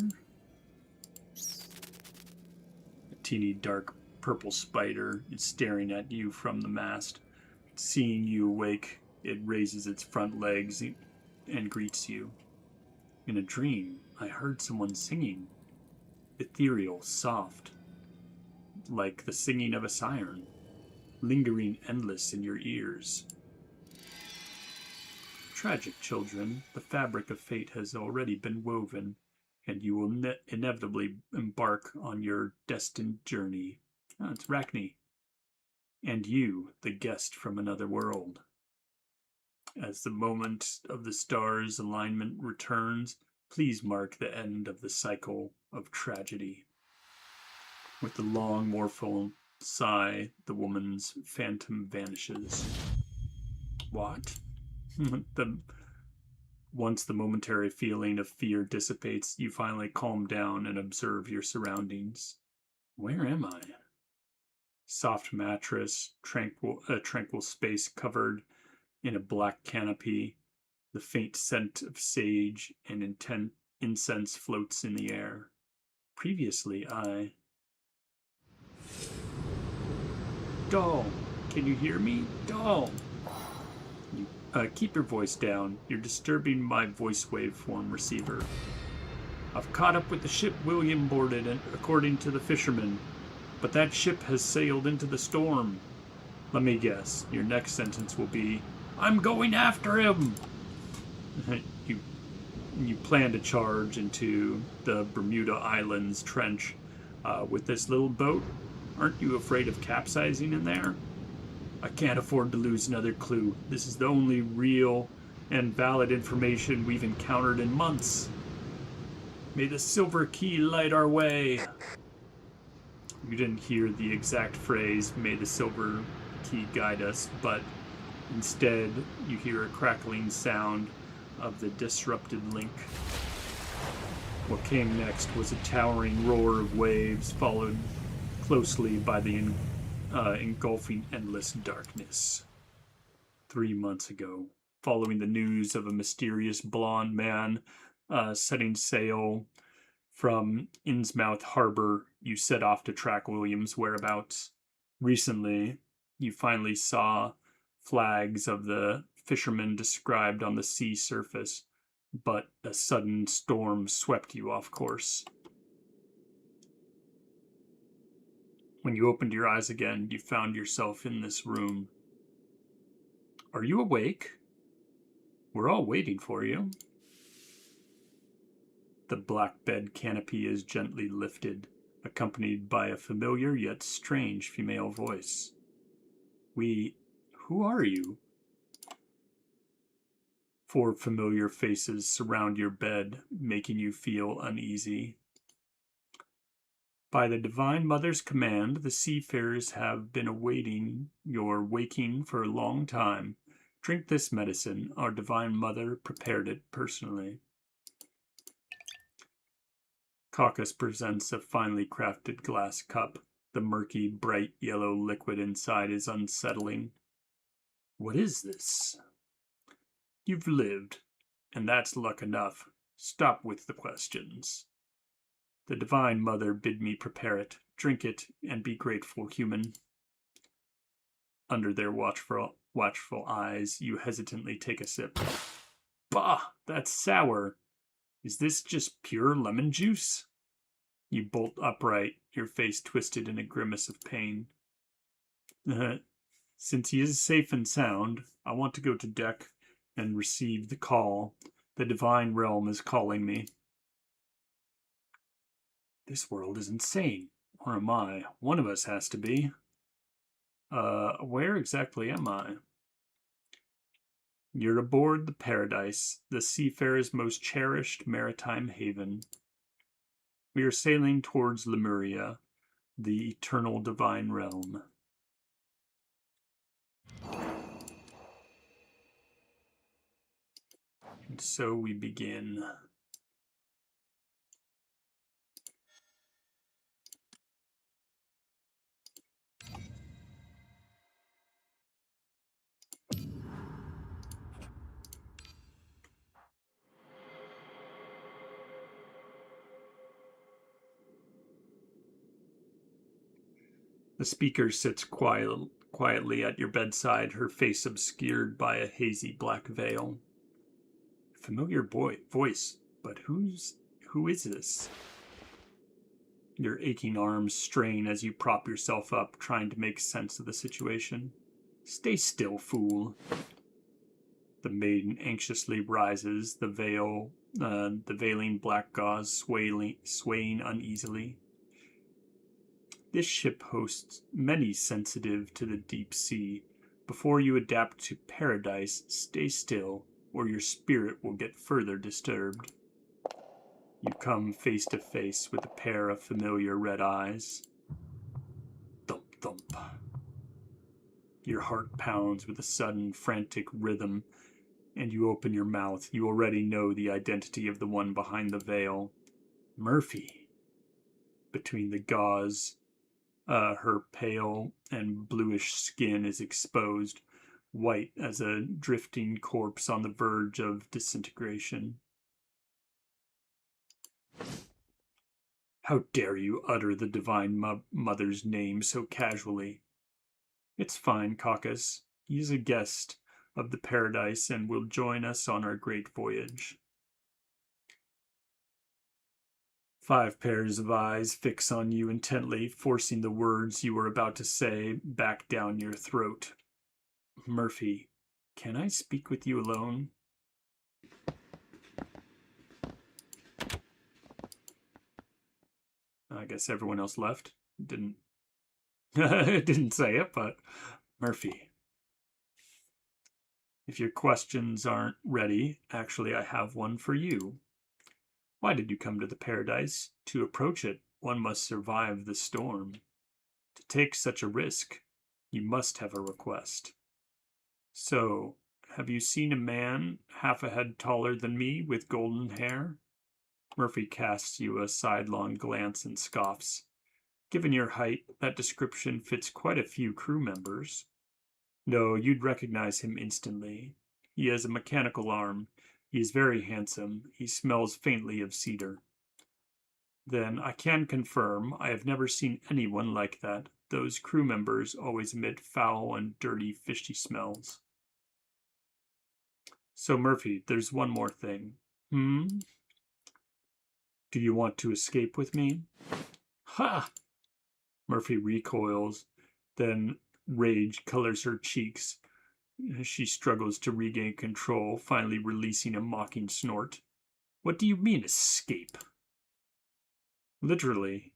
Speaker 2: A teeny dark purple spider is staring at you from the mast. Seeing you awake, it raises its front legs and greets you. In a dream, I heard someone singing. Ethereal, soft, like the singing of a siren, lingering endless in your ears. Tragic children, the fabric of fate has already been woven, and you will inevitably embark on your destined journey. Oh, it's Rachni. And you, the guest from another world. As the moment of the stars' alignment returns, please mark the end of the cycle of tragedy. With a long, mournful sigh, the woman's phantom vanishes. What? Once the momentary feeling of fear dissipates, you finally calm down and observe your surroundings. Where am I? Soft mattress, tranquil space covered in a black canopy. The faint scent of sage and incense floats in the air. Previously, Doll, can you hear me? Doll! Keep your voice down. You're disturbing my voice waveform receiver. I've caught up with the ship William boarded, according to the fisherman. But that ship has sailed into the storm. Let me guess, your next sentence will be, I'm going after him! You plan to charge into the Bermuda Islands trench with this little boat? Aren't you afraid of capsizing in there? I can't afford to lose another clue. This is the only real and valid information we've encountered in months. May the silver key light our way. You didn't hear the exact phrase, may the silver key guide us, but instead you hear a crackling sound of the disrupted link. What came next was a towering roar of waves, followed closely by the engulfing endless darkness. 3 months ago, following the news of a mysterious blonde man setting sail from Innsmouth Harbor, you set off to track William's whereabouts. Recently, you finally saw flags of the fishermen described on the sea surface, but a sudden storm swept you off course. When you opened your eyes again, you found yourself in this room. Are you awake? We're all waiting for you. The black bed canopy is gently lifted, accompanied by a familiar yet strange female voice. Who are you? 4 familiar faces surround your bed, making you feel uneasy. By the Divine Mother's command, the seafarers have been awaiting your waking for a long time. Drink this medicine. Our Divine Mother prepared it personally. Caucus presents a finely crafted glass cup. The murky, bright yellow liquid inside is unsettling. What is this? You've lived, and that's luck enough. Stop with the questions. The Divine Mother bid me prepare it, drink it, and be grateful, human. Under their watchful eyes, you hesitantly take a sip. Bah, that's sour. Is this just pure lemon juice? You bolt upright, your face twisted in a grimace of pain. Since he is safe and sound, I want to go to deck and receive the call. The divine realm is calling me. This world is insane. Or am I? One of us has to be. Where exactly am I? You're aboard the Paradise, the seafarer's most cherished maritime haven. We are sailing towards Lemuria, the eternal divine realm. And so we begin. The speaker sits quietly at your bedside, her face obscured by a hazy black veil. Familiar voice, but who is this? Your aching arms strain as you prop yourself up, trying to make sense of the situation. Stay still, fool. The maiden anxiously rises, the veiling black gauze swaying uneasily. This ship hosts many sensitive to the deep sea. Before you adapt to paradise, stay still, or your spirit will get further disturbed. You come face to face with a pair of familiar red eyes. Thump, thump. Your heart pounds with a sudden, frantic rhythm, and you open your mouth. You already know the identity of the one behind the veil. Murphy. Between the gauze, her pale and bluish skin is exposed, white as a drifting corpse on the verge of disintegration. How dare you utter the Divine Mother's name so casually? It's fine, Caucus. He is a guest of the Paradise and will join us on our great voyage. 5 pairs of eyes fix on you intently, forcing the words you were about to say back down your throat. Murphy, can I speak with you alone? I guess everyone else left. Didn't say it, but Murphy. If your questions aren't ready, actually I have one for you. Why did you come to the Paradise? To approach it, one must survive the storm. To take such a risk, you must have a request. So, have you seen a man half a head taller than me with golden hair? Murphy casts you a sidelong glance and scoffs. Given your height, that description fits quite a few crew members. No, you'd recognize him instantly. He has a mechanical arm. He is very handsome. He smells faintly of cedar. Then I can confirm I have never seen anyone like that. Those crew members always emit foul and dirty, fishy smells. So, Murphy, there's one more thing. Do you want to escape with me? Ha! Murphy recoils, then rage colors her cheeks. She struggles to regain control, finally releasing a mocking snort. What do you mean, escape? Literally,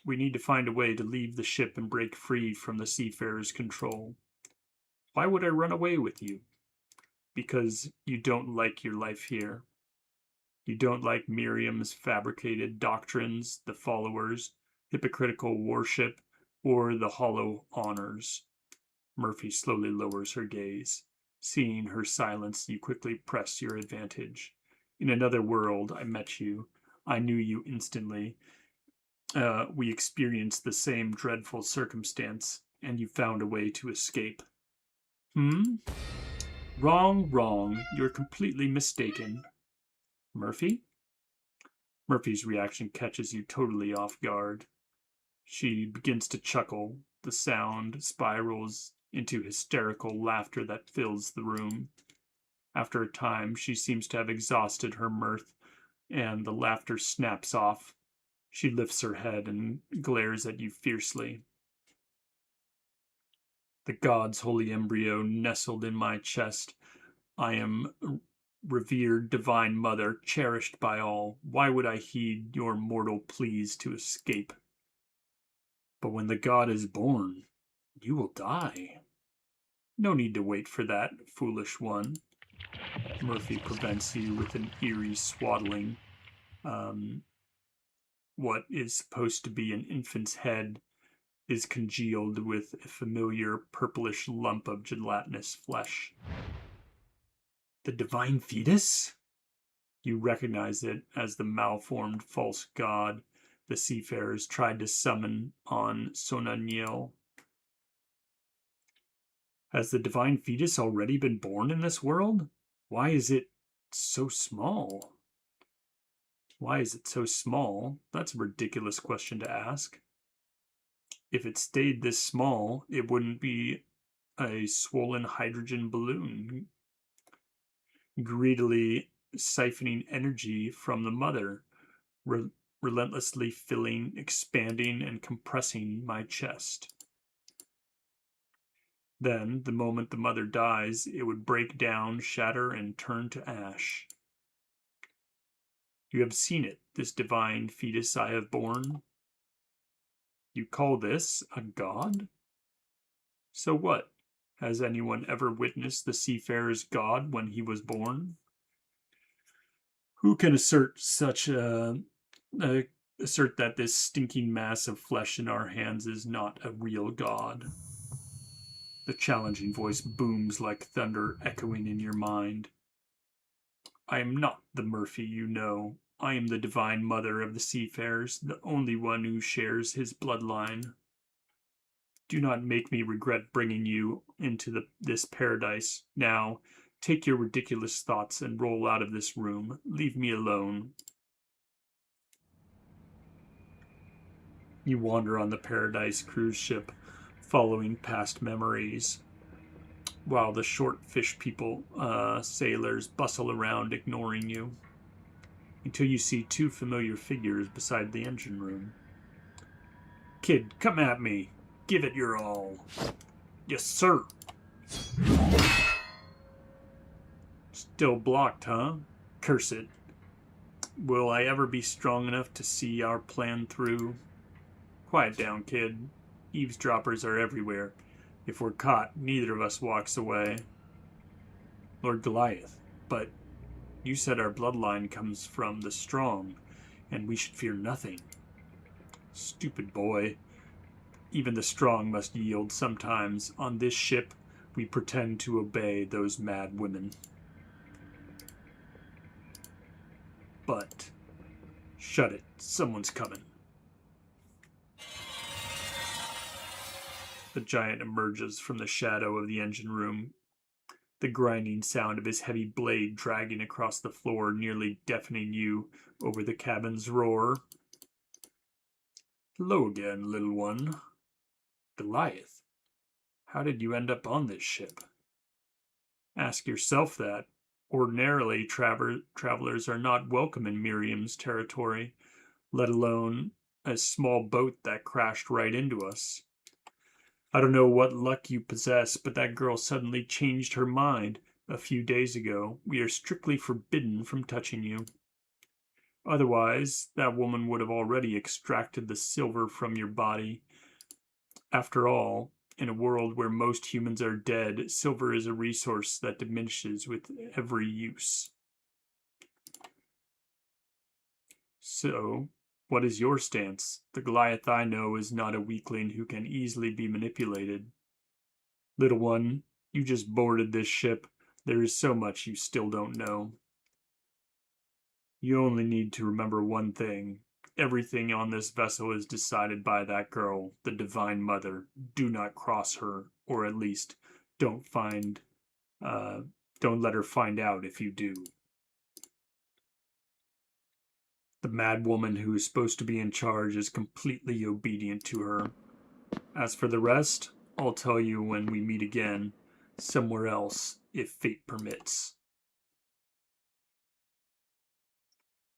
Speaker 2: we need to find a way to leave the ship and break free from the seafarer's control. Why would I run away with you? Because you don't like your life here. You don't like Miriam's fabricated doctrines, the followers, hypocritical worship, or the hollow honors. Murphy slowly lowers her gaze. Seeing her silence, you quickly press your advantage. In another world, I met you. I knew you instantly. We experienced the same dreadful circumstance, and you found a way to escape. Hmm? Wrong, wrong. You're completely mistaken. Murphy? Murphy's reaction catches you totally off guard. She begins to chuckle. The sound spirals into hysterical laughter that fills the room. After a time, she seems to have exhausted her mirth, and the laughter snaps off. She lifts her head and glares at you fiercely. The god's holy embryo nestled in my chest. I am revered divine mother, cherished by all. Why would I heed your mortal pleas to escape? But when the god is born, you will die. No need to wait for that, foolish one. Murphy prevents you with an eerie swaddling. What is supposed to be an infant's head is congealed with a familiar purplish lump of gelatinous flesh. The divine fetus? You recognize it as the malformed false god the seafarers tried to summon on Sonaniel. Has the divine fetus already been born in this world? Why is it so small? Why is it so small? That's a ridiculous question to ask. If it stayed this small, it wouldn't be a swollen hydrogen balloon, greedily siphoning energy from the mother, relentlessly filling, expanding, and compressing my chest. Then, the moment the mother dies, it would break down, shatter, and turn to ash. You have seen it, this divine fetus I have born. You call this a god? So what? Has anyone ever witnessed the seafarer's god when he was born? Who can assert that this stinking mass of flesh in our hands is not a real god? The challenging voice booms like thunder echoing in your mind. I am not the Murphy you know. I am the divine mother of the seafarers, the only one who shares his bloodline. Do not make me regret bringing you into this paradise. Now, take your ridiculous thoughts and roll out of this room. Leave me alone. You wander on the Paradise cruise ship, following past memories, while the short fish people, sailors, bustle around ignoring you, until you see two familiar figures beside the engine room. Kid, come at me. Give it your all. Yes, sir. Still blocked, huh? Curse it. Will I ever be strong enough to see our plan through? Quiet down, kid. Eavesdroppers are everywhere. If we're caught, neither of us walks away. Lord Goliath, but you said our bloodline comes from the strong, and we should fear nothing. Stupid boy. Even the strong must yield sometimes. On this ship, we pretend to obey those mad women. But, shut it. Someone's coming. The giant emerges from the shadow of the engine room, the grinding sound of his heavy blade dragging across the floor, nearly deafening you over the cabin's roar. Hello again, little one. Goliath, how did you end up on this ship? Ask yourself that. Ordinarily, travelers are not welcome in Miriam's territory, let alone a small boat that crashed right into us. I don't know what luck you possess, but that girl suddenly changed her mind a few days ago. We are strictly forbidden from touching you. Otherwise, that woman would have already extracted the silver from your body. After all, in a world where most humans are dead, silver is a resource that diminishes with every use. So, what is your stance? The Goliath I know is not a weakling who can easily be manipulated. Little one, you just boarded this ship. There is so much you still don't know. You only need to remember one thing. Everything on this vessel is decided by that girl, the Divine Mother. Do not cross her, or at least don't don't let her find out if you do. The mad woman who is supposed to be in charge is completely obedient to her. As for the rest, I'll tell you when we meet again, somewhere else, if fate permits.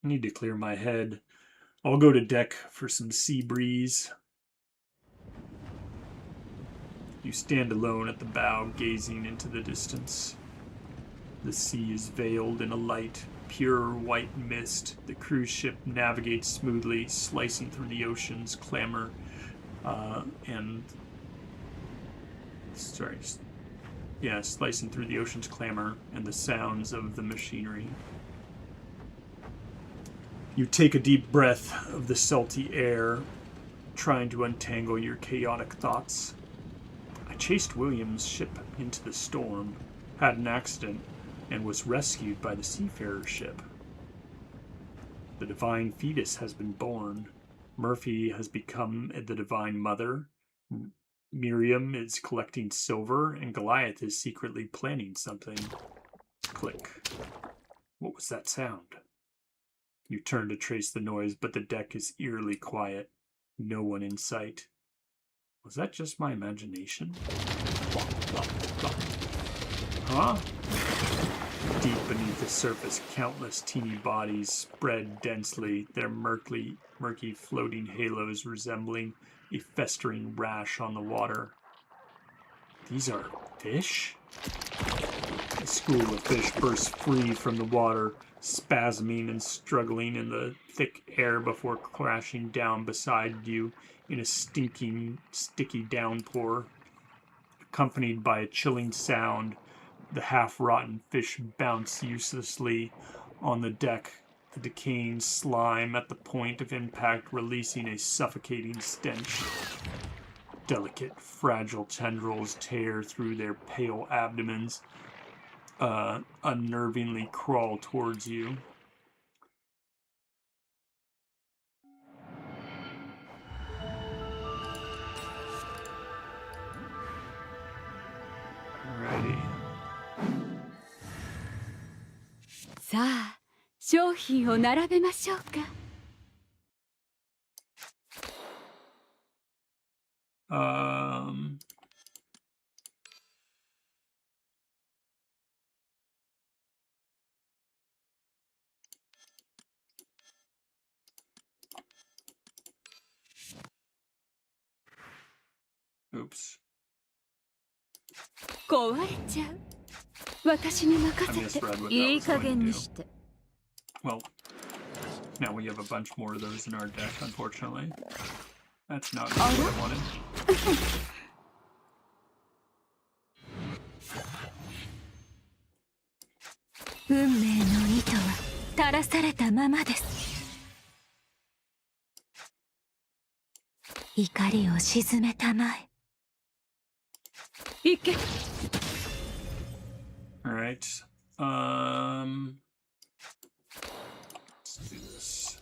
Speaker 2: I need to clear my head. I'll go to deck for some sea breeze. You stand alone at the bow, gazing into the distance. The sea is veiled in a light, pure white mist. The cruise ship navigates smoothly, slicing through the ocean's clamor slicing through the ocean's clamor and the sounds of the machinery. You take a deep breath of the salty air, trying to untangle your chaotic thoughts. I chased William's ship into the storm, had an accident, and was rescued by the seafarer ship. The divine fetus has been born. Murphy has become the Divine Mother. Miriam is collecting silver, and Goliath is secretly planning something. Click. What was that sound? You turn to trace the noise, but the deck is eerily quiet. No one in sight. Was that just my imagination? Huh? Deep beneath the surface, countless teeny bodies spread densely, their murky floating halos resembling a festering rash on the water. These are fish? A school of fish bursts free from the water, spasming and struggling in the thick air before crashing down beside you in a stinking, sticky downpour. Accompanied by a chilling sound, the half-rotten fish bounce uselessly on the deck, the decaying slime at the point of impact releasing a suffocating stench. Delicate, fragile tendrils tear through their pale abdomens, unnervingly crawl towards you. Alrighty.
Speaker 1: さあ、商品を並べましょうか。
Speaker 2: Oops.
Speaker 1: 壊れちゃう。私に
Speaker 2: I
Speaker 1: 任せ
Speaker 2: misread
Speaker 1: て。
Speaker 2: what that
Speaker 3: いい
Speaker 2: was
Speaker 3: 加
Speaker 2: going
Speaker 3: 減
Speaker 2: to
Speaker 3: に
Speaker 2: do.
Speaker 3: して。
Speaker 2: Well, now we have a bunch more of those in our deck, unfortunately. That's not what I wanted.
Speaker 3: 運命の糸は垂らされたままです。怒りを鎮めたまえ。
Speaker 1: 行け。
Speaker 2: Alright. Let's do this.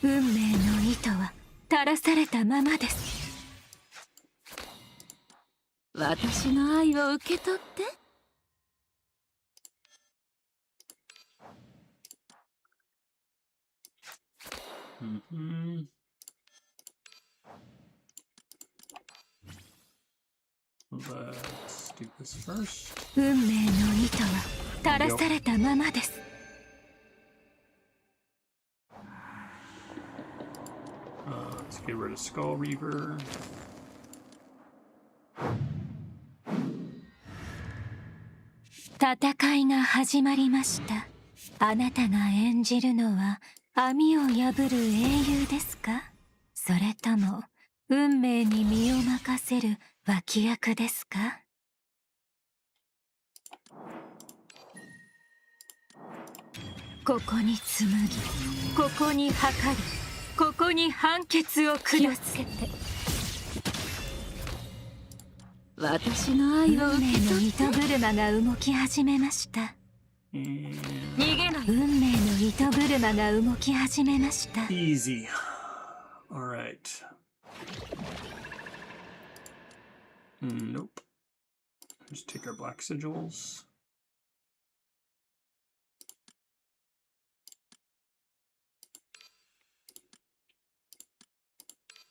Speaker 3: 運命の糸は垂らされたままです。
Speaker 1: 私の愛を受け取って。
Speaker 2: Mm-hmm. Let's do this first.
Speaker 3: 運命の糸は垂らされたままです。
Speaker 2: Let's get rid of Skull Reaver.
Speaker 3: 戦いが始まりました。あなたが演じるのは網を破る英雄ですか？それとも運命に身を任せる脇役ですか？ここに紡ぎ、ここに測り、ここに判決を下す。
Speaker 1: 私の愛を
Speaker 3: 運命の糸車が動き始めました。
Speaker 2: And
Speaker 3: 逃げない。運命の糸車が動き始めました。
Speaker 2: easy. All right. Nope. Just take our black sigils.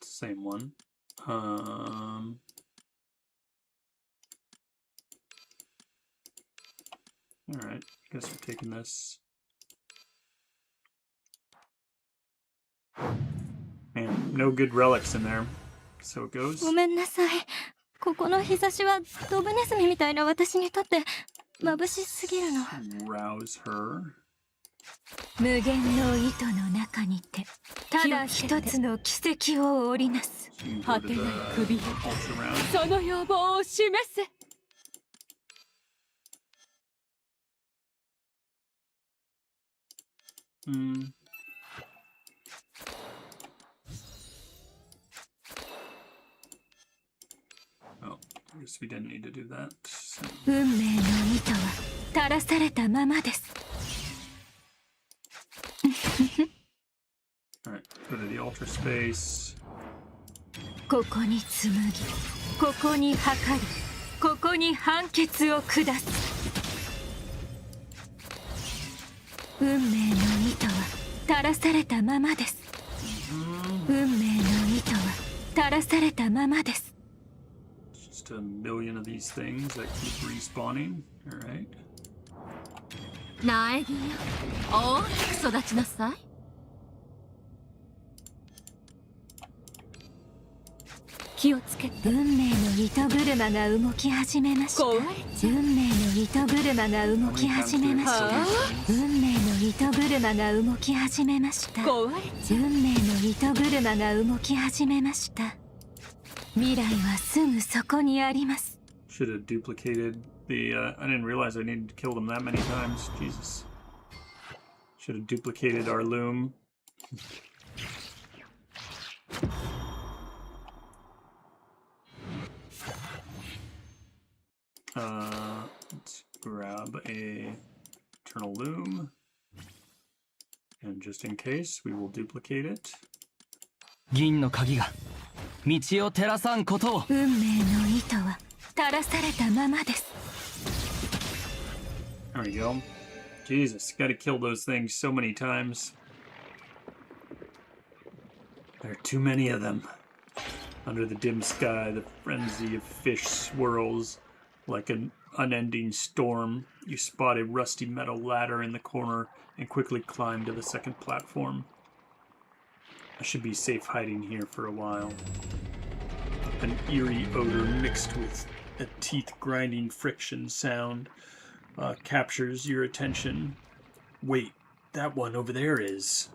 Speaker 2: Same one. All right. Guess we're taking this. Man, no good relics in there. So it goes.
Speaker 3: ごめんなさい。ここの日差しはドブネズミみたいな私にとって眩しすぎるの。
Speaker 2: Rouse her.
Speaker 3: 無限の糸の中にてただ一つの奇跡を織りなす。
Speaker 2: So you can
Speaker 1: 果
Speaker 2: go
Speaker 1: て
Speaker 2: to
Speaker 1: ない
Speaker 2: the
Speaker 1: 首へ
Speaker 2: ultra round.
Speaker 1: その要望を示せ。
Speaker 2: Oh, I guess we didn't need to do that. So,
Speaker 3: 運命の糸は垂らされたままです。
Speaker 2: all right, go to the ultra space.
Speaker 3: ここに紡ぎ、ここに測り、ここに判決を下す。運命の糸は垂らされたままです。運命の糸は垂らされたままです。
Speaker 2: Just a million of these things that keep respawning. All right.
Speaker 4: 苗木よ、大きく育ちなさい。
Speaker 1: 気をつけて。
Speaker 3: 運命の糸車が動き始めました。
Speaker 1: 壊れちゃう。
Speaker 3: 運命の糸車が動き始めました。
Speaker 1: はあ
Speaker 3: 運命の糸車が動き始めました。
Speaker 1: 壊れちゃう。
Speaker 3: 運命の糸車が動き始めました。未来はすぐそこにあります。
Speaker 2: Should have duplicated the. I didn't realize I needed to kill them that many times. Jesus. Should have duplicated our loom. Let's grab a eternal loom. And just in case, we will duplicate it.
Speaker 6: 銀の鍵が道を照らさんことを。
Speaker 3: 運命の糸は垂らされたままです。
Speaker 2: There we go. Jesus, gotta kill those things so many times. There are too many of them. Under the dim sky, the frenzy of fish swirls like an unending storm. You spot a rusty metal ladder in the corner and quickly climb to the second platform. I should be safe hiding here for a while. An eerie odor mixed with a teeth-grinding friction sound captures your attention. Wait, that one over there is...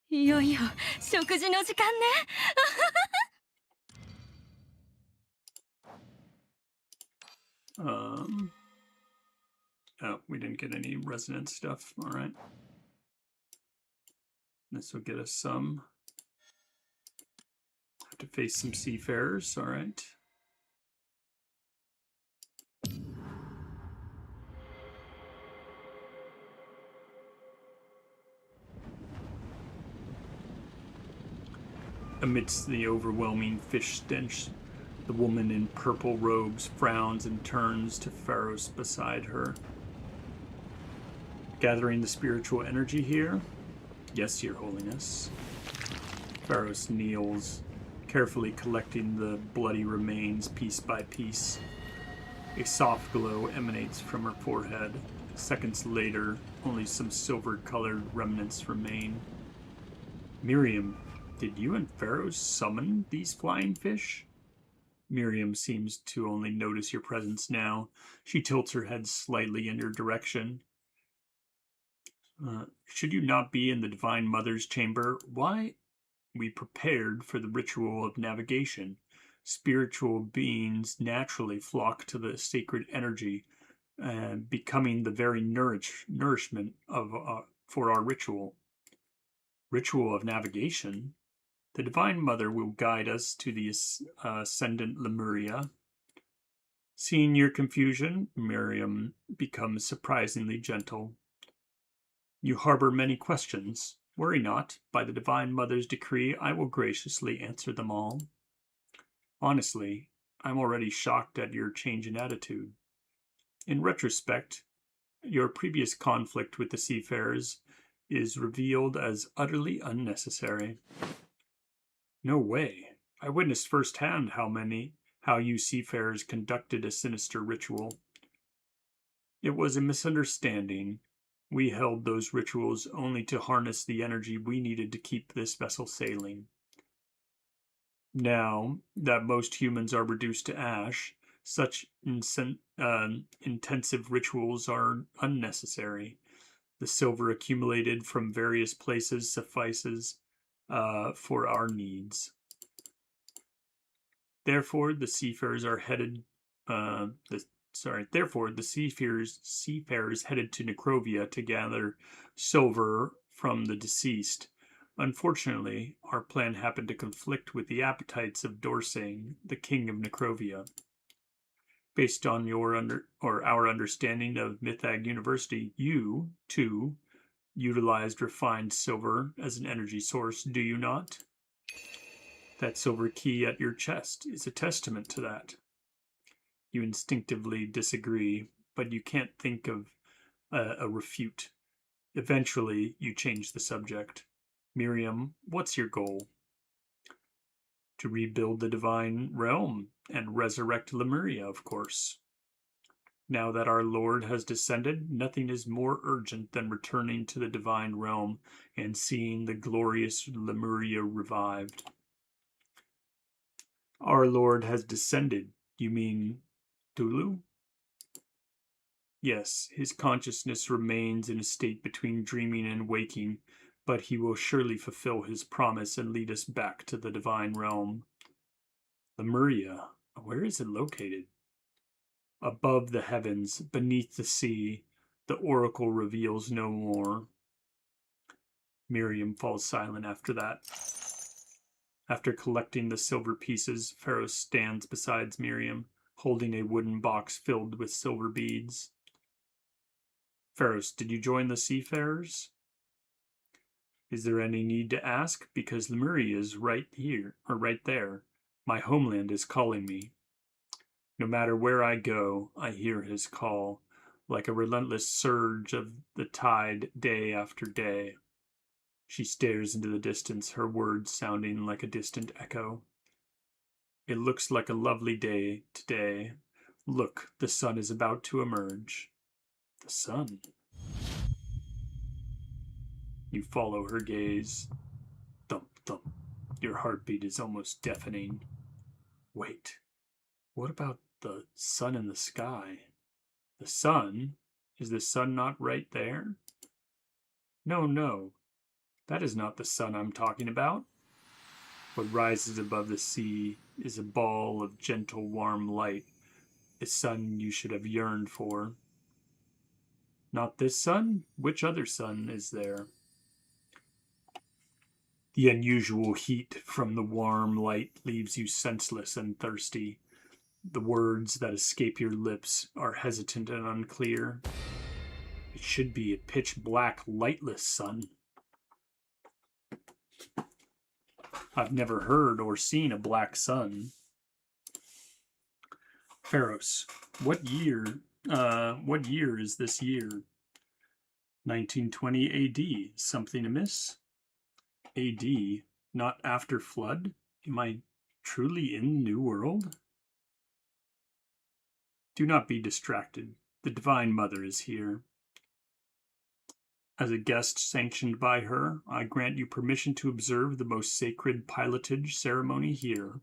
Speaker 3: いよいよ食事の時間ね。
Speaker 2: Oh, we didn't get any resonance stuff. All right. This will get us some. Have to face some seafarers. All right. Amidst the overwhelming fish stench, the woman in purple robes frowns and turns to Pharos beside her. Gathering the spiritual energy here? Yes, Your Holiness. Pharos kneels, carefully collecting the bloody remains piece by piece. A soft glow emanates from her forehead. Seconds later, only some silver-colored remnants remain. Miriam, did you and Pharos summon these flying fish? Miriam seems to only notice your presence now. She tilts her head slightly in your direction. Should you not be in the Divine Mother's chamber? Why? We prepared for the ritual of navigation. Spiritual beings naturally flock to the sacred energy, becoming the very nourishment of for our ritual. Ritual of navigation? The Divine Mother will guide us to the Ascendant Lemuria. Seeing your confusion, Miriam becomes surprisingly gentle. You harbor many questions. Worry not. By the Divine Mother's decree, I will graciously answer them all. Honestly, I'm already shocked at your change in attitude. In retrospect, your previous conflict with the seafarers is revealed as utterly unnecessary. No way. I witnessed firsthand how you seafarers conducted a sinister ritual. It was a misunderstanding. We held those rituals only to harness the energy we needed to keep this vessel sailing. Now that most humans are reduced to ash, such intensive rituals are unnecessary. The silver accumulated from various places suffices for our needs. Therefore, the seafarers are headed. Therefore, the seafarers headed to Necrovia to gather silver from the deceased. Unfortunately, our plan happened to conflict with the appetites of Dorsane, the king of Necrovia. Based on our understanding of Mythag University, you, too, utilized refined silver as an energy source, do you not? That silver key at your chest is a testament to that. You instinctively disagree, but you can't think of a refute. Eventually, you change the subject. Miriam, what's your goal? To rebuild the divine realm and resurrect Lemuria, of course. Now that our Lord has descended, nothing is more urgent than returning to the divine realm and seeing the glorious Lemuria revived. Our Lord has descended, you mean Tulu? Yes, his consciousness remains in a state between dreaming and waking, but he will surely fulfill his promise and lead us back to the divine realm. Lemuria, where is it located? Above the heavens, beneath the sea, the oracle reveals no more. Miriam falls silent after that. After collecting the silver pieces, Pharaoh stands beside Miriam, holding a wooden box filled with silver beads. Pharaoh, did you join the seafarers? Is there any need to ask? Because Lemuria is right here, or right there. My homeland is calling me. No matter where I go, I hear his call, like a relentless surge of the tide day after day. She stares into the distance, her words sounding like a distant echo. It looks like a lovely day today. Look, the sun is about to emerge. The sun. You follow her gaze. Thump, thump. Your heartbeat is almost deafening. Wait, what about the sun in the sky? The sun? Is the sun not right there? No. That is not the sun I'm talking about. What rises above the sea is a ball of gentle, warm light, a sun you should have yearned for. Not this sun? Which other sun is there? The unusual heat from the warm light leaves you senseless and thirsty. The words that escape your lips are hesitant and unclear. It should be a pitch-black, lightless sun. I've never heard or seen a black sun. Pharos, what year is this year? 1920 AD. Something amiss? AD, not after flood? Am I truly in the New World? Do not be distracted. The Divine Mother is here. As a guest sanctioned by her, I grant you permission to observe the most sacred pilotage ceremony here.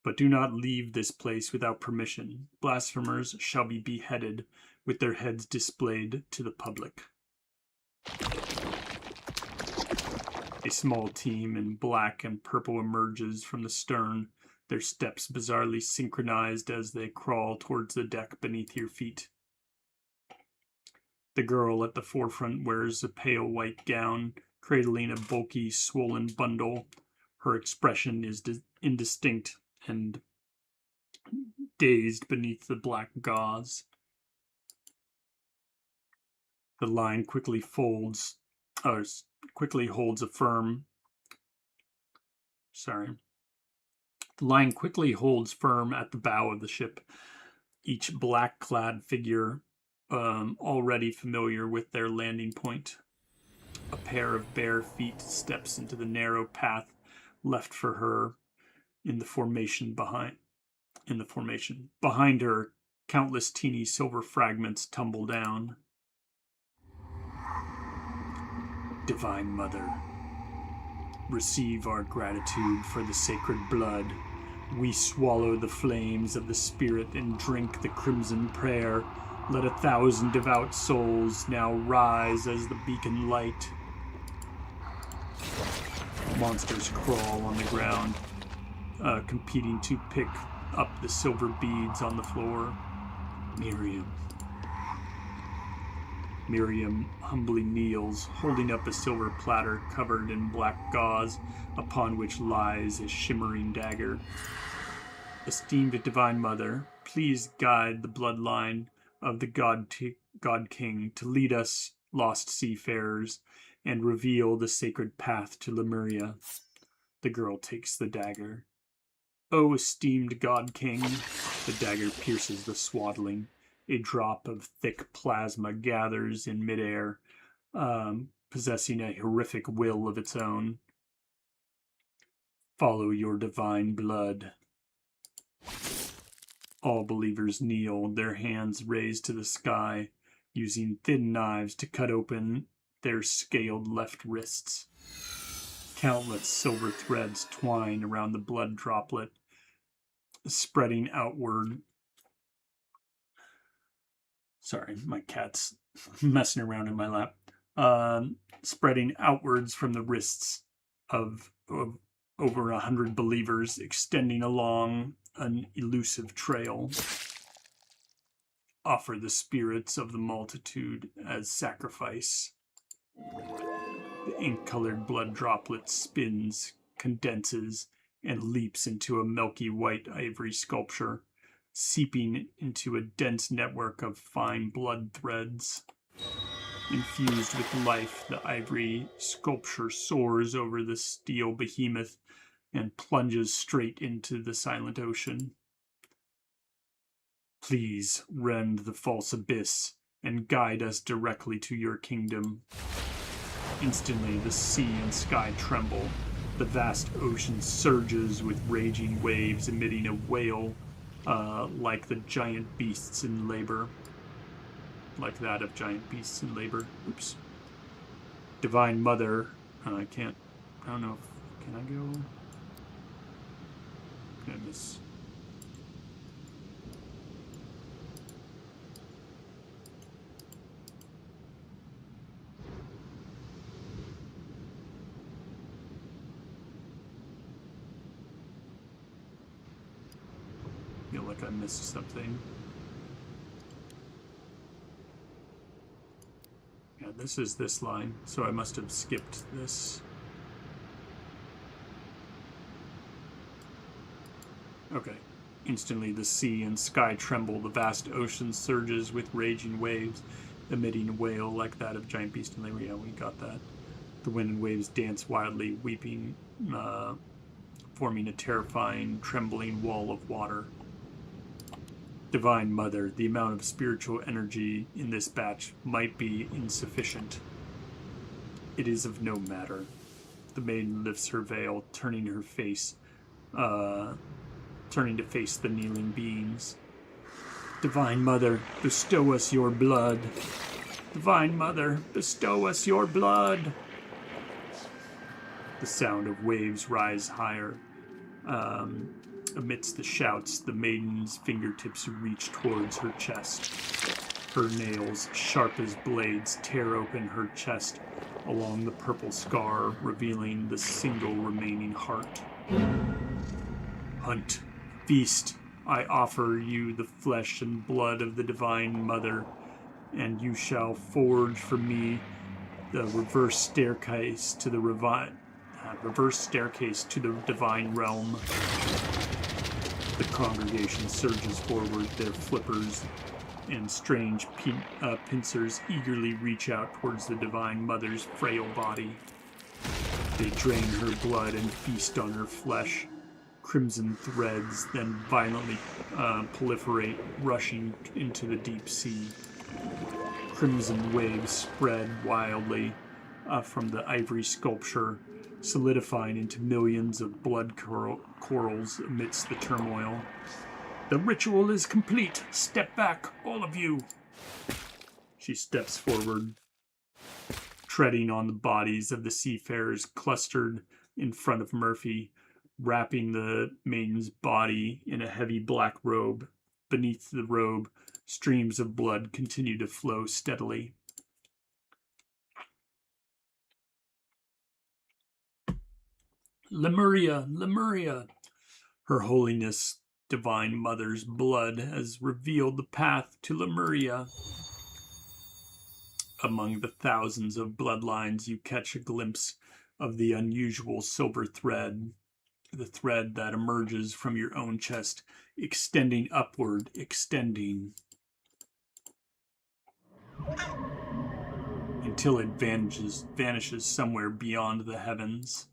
Speaker 2: But do not leave this place without permission. Blasphemers shall be beheaded with their heads displayed to the public. A small team in black and purple emerges from the stern, their steps bizarrely synchronized as they crawl towards the deck beneath your feet. The girl at the forefront wears a pale white gown, cradling a bulky, swollen bundle. Her expression is indistinct and dazed beneath the black gauze. The line quickly holds a firm. The line quickly holds firm at the bow of the ship. Each black-clad figure, already familiar with their landing point. A pair of bare feet steps into the narrow path left for her in the formation. Behind her, countless teeny silver fragments tumble down. Divine Mother, receive our gratitude for the sacred blood. We swallow the flames of the spirit and drink the crimson prayer. Let 1,000 devout souls now rise as the beacon light. Monsters crawl on the ground, competing to pick up the silver beads on the floor. Miriam humbly kneels, holding up a silver platter covered in black gauze, upon which lies a shimmering dagger. Esteemed Divine Mother, please guide the bloodline of the God King to lead us, lost seafarers, and reveal the sacred path to Lemuria. The girl takes the dagger. O esteemed God King, the dagger pierces the swaddling. A drop of thick plasma gathers in midair, possessing a horrific will of its own. Follow your divine blood. All believers kneel, their hands raised to the sky, using thin knives to cut open their scaled left wrists. Countless silver threads twine around the blood droplet, spreading outward. Sorry, my cat's messing around in my lap. Spreading outwards from the wrists of over 100 believers, extending along an elusive trail. Offer the spirits of the multitude as sacrifice. The ink-colored blood droplet spins, condenses, and leaps into a milky white ivory sculpture, seeping into a dense network of fine blood threads. Infused with life, the ivory sculpture soars over the steel behemoth and plunges straight into the silent ocean. Please rend the false abyss and guide us directly to your kingdom. Instantly, the sea and sky tremble. The vast ocean surges with raging waves, emitting a wail like the giant beasts in labor. Like that of giant beasts in labor. Oops. Divine Mother. I don't know if, can I go? Goodness. I feel like I missed something. Yeah, this is this line, so I must have skipped this. Okay. Instantly the sea and sky tremble, the vast ocean surges with raging waves, emitting a wail like that of giant beast in labor. Yeah, we got that. The wind and waves dance wildly, weeping, forming a terrifying, trembling wall of water. Divine Mother, the amount of spiritual energy in this batch might be insufficient. It is of no matter. The maiden lifts her veil, turning to face the kneeling beings. Divine Mother, bestow us your blood. Divine Mother, bestow us your blood. The sound of waves rise higher. Amidst the shouts, the maiden's fingertips reach towards her chest. Her nails, sharp as blades, tear open her chest along the purple scar, revealing the single remaining heart. Hunt, feast, I offer you the flesh and blood of the Divine Mother, and you shall forge for me the reverse staircase to the reverse staircase to the divine realm. The congregation surges forward, their flippers and strange pincers eagerly reach out towards the Divine Mother's frail body. They drain her blood and feast on her flesh. Crimson threads then violently proliferate, rushing into the deep sea. Crimson waves spread wildly from the ivory sculpture, solidifying into millions of blood corals amidst the turmoil. The ritual is complete. Step back, all of you. She steps forward, treading on the bodies of the seafarers clustered in front of Murphy, wrapping the maiden's body in a heavy black robe. Beneath the robe, streams of blood continue to flow steadily. Lemuria, Lemuria, Her Holiness Divine Mother's blood has revealed the path to Lemuria. Among the thousands of bloodlines, you catch a glimpse of the unusual silver thread, the thread that emerges from your own chest, extending upward, extending until it vanishes somewhere beyond the heavens.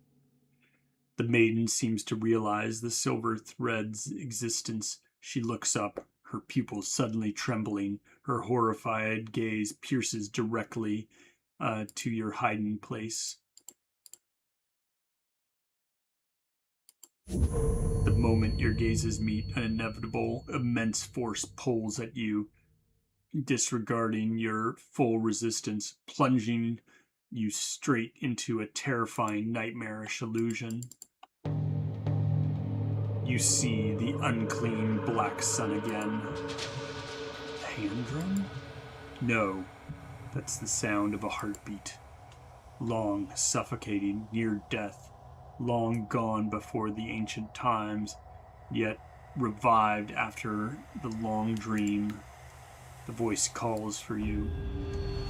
Speaker 2: The maiden seems to realize the silver thread's existence. She looks up, her pupils suddenly trembling. Her horrified gaze pierces directly to your hiding place. The moment your gazes meet, an inevitable, immense force pulls at you, disregarding your full resistance, plunging you straight into a terrifying, nightmarish illusion. You see the unclean black sun again. A hand drum? No, that's the sound of a heartbeat. Long, suffocating, near death, long gone before the ancient times, yet revived after the long dream. The voice calls for you.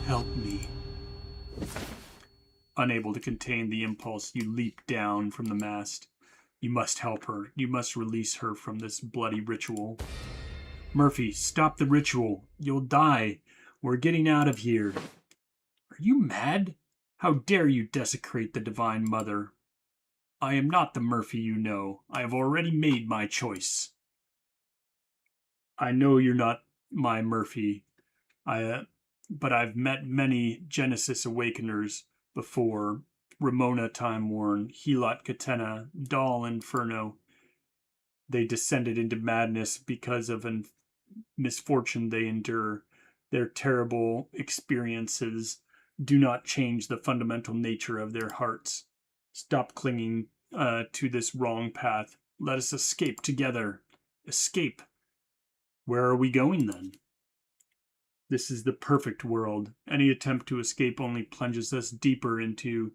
Speaker 2: Help me. Unable to contain the impulse, you leap down from the mast. You must help her. You must release her from this bloody ritual. Murphy, stop the ritual. You'll die. We're getting out of here. Are you mad? How dare you desecrate the Divine Mother? I am not the Murphy you know. I have already made my choice. I know you're not my Murphy, but I've met many Genesis Awakeners before. Ramona Time-Worn, Helot Katena, Dal Inferno. They descended into madness because of a misfortune they endure. Their terrible experiences do not change the fundamental nature of their hearts. Stop clinging to this wrong path. Let us escape together. Escape. Where are we going then? This is the perfect world. Any attempt to escape only plunges us deeper into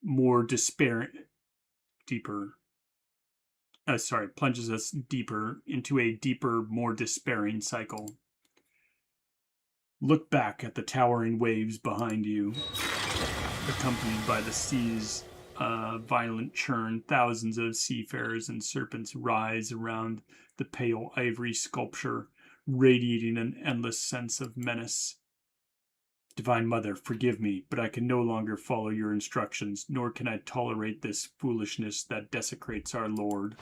Speaker 2: plunges us deeper into a deeper, more despairing cycle. Look back at the towering waves behind you, accompanied by the sea's violent churn. Thousands of seafarers and serpents rise around the pale ivory sculpture, radiating an endless sense of menace. Divine Mother, forgive me, but I can no longer follow your instructions, nor can I tolerate this foolishness that desecrates our Lord.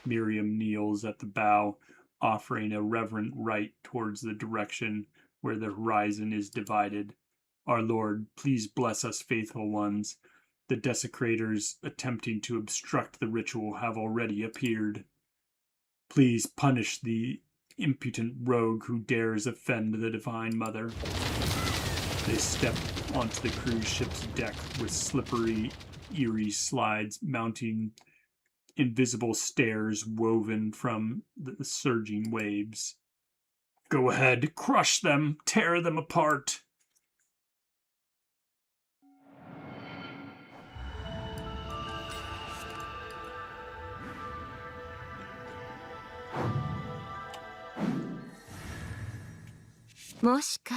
Speaker 2: Miriam kneels at the bow, offering a reverent rite towards the direction where the horizon is divided. Our Lord, please bless us faithful ones. The desecrators attempting to obstruct the ritual have already appeared. Please punish the impudent rogue who dares offend the Divine Mother. They step onto the cruise ship's deck with slippery, eerie slides mounting invisible stairs woven from the surging waves. Go ahead, crush them, tear them apart.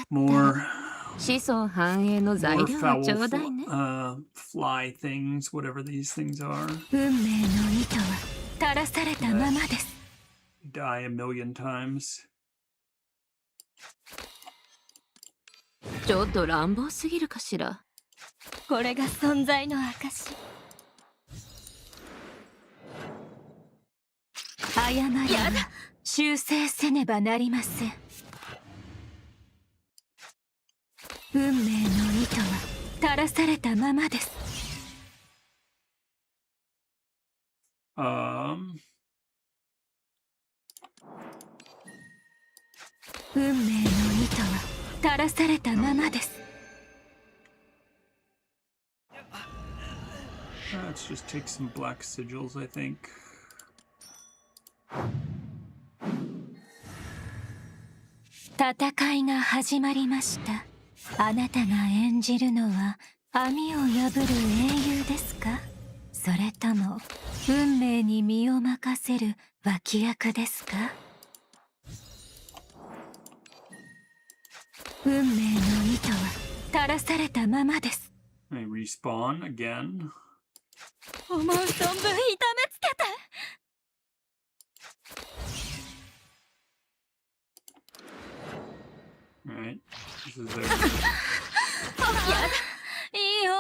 Speaker 2: More
Speaker 3: 子孫繁栄の材
Speaker 2: More
Speaker 3: 料を
Speaker 2: foul
Speaker 3: ちょうだいね。
Speaker 2: fly things, whatever these things are.
Speaker 3: 運命の糸は垂らされたままです。
Speaker 2: Die a million times.
Speaker 3: ちょっと乱暴すぎるかしら。
Speaker 4: これが存在の証。
Speaker 3: 誤りは修正せねばなりません。運命の糸は垂らされたままです。 運命の糸は垂らされたままです。
Speaker 2: Let's just take some black sigils, I think.
Speaker 3: 戦いが始まりました。あなたが演じるのは網を破る英雄ですか、それとも運命に身を任せる脇役ですか。運命の糸は垂らされたままです。
Speaker 2: I respawn again.
Speaker 4: 思う存分痛めつけて。
Speaker 2: Alright. This is
Speaker 4: いいよ。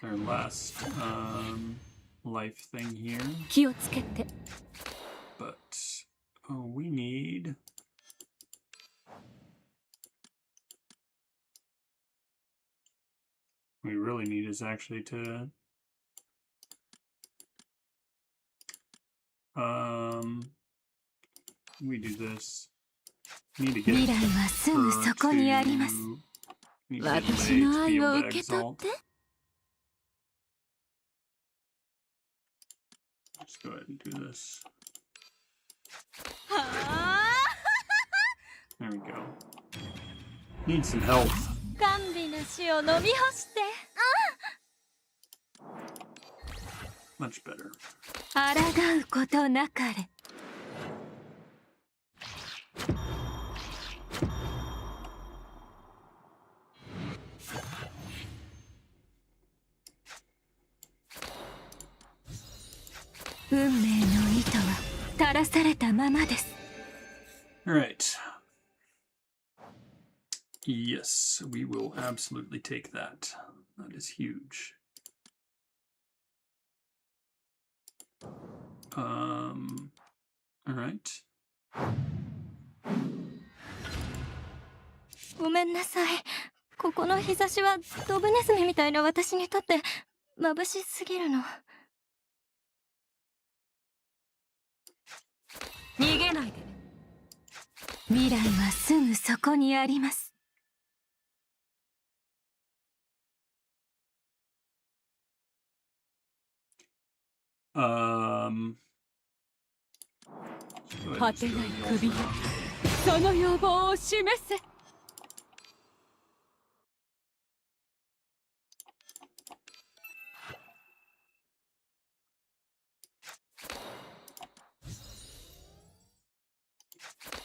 Speaker 2: their last life thing here.
Speaker 1: 気をつけて。
Speaker 2: But we need we really need is actually to we do this. Need to get
Speaker 3: 未来はすぐそこにあります。
Speaker 2: need to get
Speaker 3: 私
Speaker 2: May
Speaker 3: の
Speaker 2: to be
Speaker 3: 愛
Speaker 2: able
Speaker 3: を
Speaker 2: to
Speaker 3: 受け取っ
Speaker 2: exalt.
Speaker 3: て。
Speaker 2: Let's go ahead and do this.
Speaker 4: は
Speaker 2: There we go. Need some health.
Speaker 4: あ。甘美な死を飲み干して。
Speaker 2: Much better.
Speaker 3: 抗うことなかれ。運命の糸は垂らされたままです。
Speaker 2: Alright. Yes, we will absolutely take that. That is huge. Alright.
Speaker 4: ごめんなさい。ここの日差しはドブネズミみたいな私にとって眩しすぎるの。
Speaker 1: 逃げないで。
Speaker 3: 未来はすぐそこにあります。
Speaker 2: Go ahead
Speaker 1: 果
Speaker 2: and
Speaker 1: て
Speaker 2: just
Speaker 1: ない
Speaker 2: go
Speaker 1: 首よ、
Speaker 2: for
Speaker 1: その要望を示せ。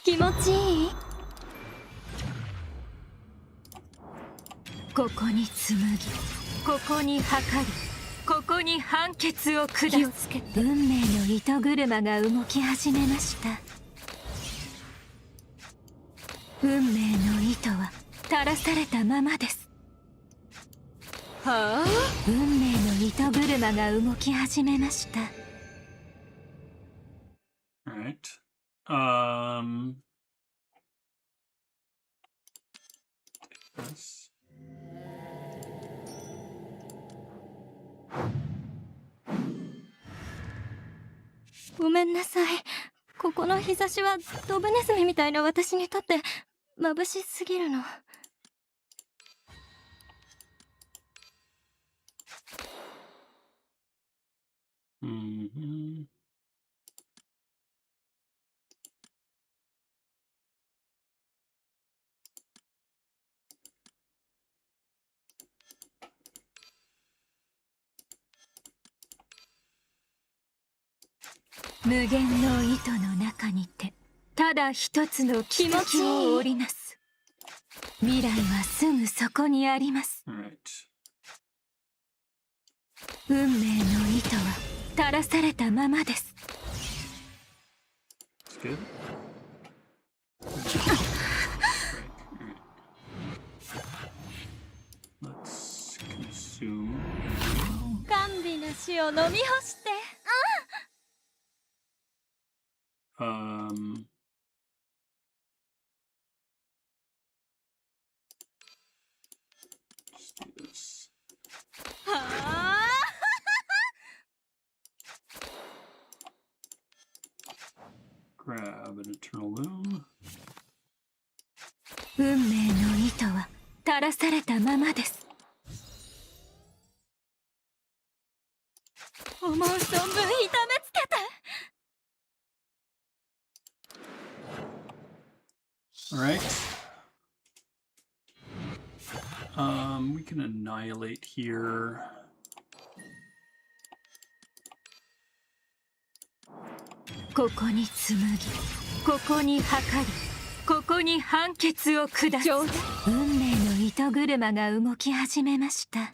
Speaker 4: 気持ちいい？
Speaker 3: ここに紡ぎ、ここに測り、ここに判決を下す。
Speaker 1: 気をつけて。
Speaker 3: 運命の糸車が動き始めました。運命の糸は垂らされたままです。
Speaker 1: はあ、
Speaker 3: 運命の糸車が動き始めました。
Speaker 2: Alright. Take this.
Speaker 4: ごめんなさい。ここの日差しはドブネズミみたいな私にとって眩しすぎるの。
Speaker 2: Mm-hmm.
Speaker 3: 無限の糸の中にてただ一つの奇跡を織りなす。
Speaker 4: 未来はすぐそこにあります。
Speaker 2: Alright.
Speaker 4: 運命の糸は垂らされたままです。
Speaker 2: That's good. Let's consume.
Speaker 4: 甘美な死を飲み干して。
Speaker 2: Just do this.
Speaker 4: はあ
Speaker 2: Grab an eternal loom.
Speaker 4: 運命の糸は垂らされたままです。思う存分痛めつけて。
Speaker 2: Alright. We can annihilate here.
Speaker 4: ここに紡ぎ、ここに測り、ここに判決を下す。運命の糸車が動き始めました。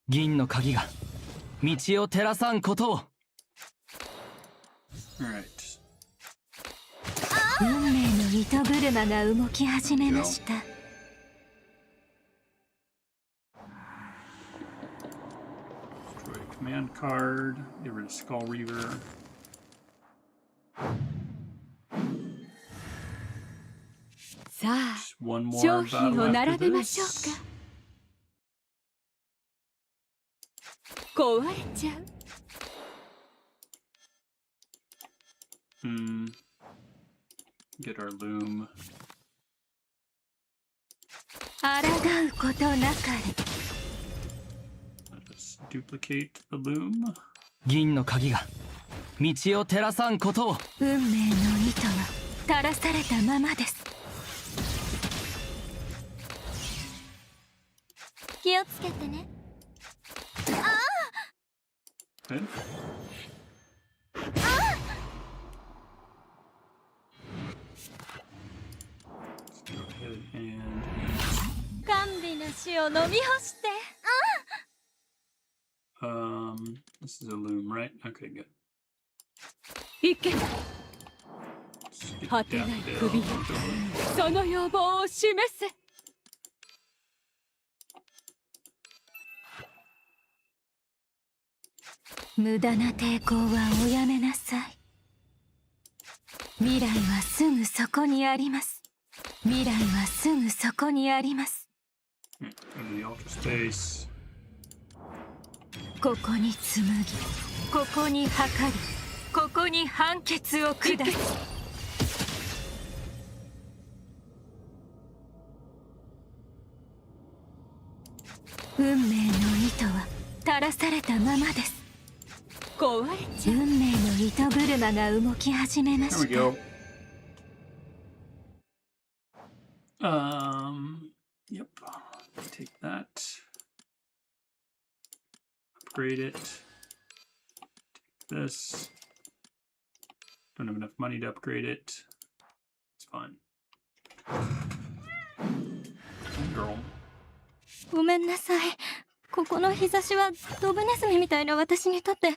Speaker 6: 銀の鍵が道を照らさんことを。
Speaker 2: Alright.
Speaker 4: 運命の糸車が動き始めました。
Speaker 2: Destroy a command card. Get rid of Skull Reaver.
Speaker 1: さあ
Speaker 2: Just one more
Speaker 1: 商品
Speaker 2: battle
Speaker 1: を
Speaker 2: after
Speaker 1: 並べましょう
Speaker 2: this.
Speaker 1: か。壊れちゃう。
Speaker 2: Get our loom.
Speaker 4: 抗うことなかれ。
Speaker 2: Let us duplicate the loom.
Speaker 6: 銀の鍵が道を照らさんことを。
Speaker 4: 運命の糸は垂らされたままです。気をつけてね。
Speaker 2: Good. Let's go ahead and
Speaker 4: 甘美な死を飲み干して。
Speaker 2: this is a loom, right? Okay, good.
Speaker 1: いけ。
Speaker 2: Let's get
Speaker 1: 果てない
Speaker 2: Daffodil
Speaker 1: 首よ
Speaker 2: going.
Speaker 1: その要望を示せ。
Speaker 4: 無駄な抵抗はおやめなさい。未来はすぐそこにあります。未来はすぐそこにあります。
Speaker 2: Go to the altar space.
Speaker 4: ここに紡ぎ、ここに測り、ここに判決を下す。運命の糸は垂らされたままです。
Speaker 1: 壊れちゃう。
Speaker 4: 運命の糸車が動き始めま
Speaker 2: There we
Speaker 4: した。
Speaker 2: go. Yep. Take that. Upgrade it. Take this. Don't have enough money to upgrade it. It's fine. Girl.
Speaker 4: ごめんなさい。ここの日差しはドブネズミみたいな私にとって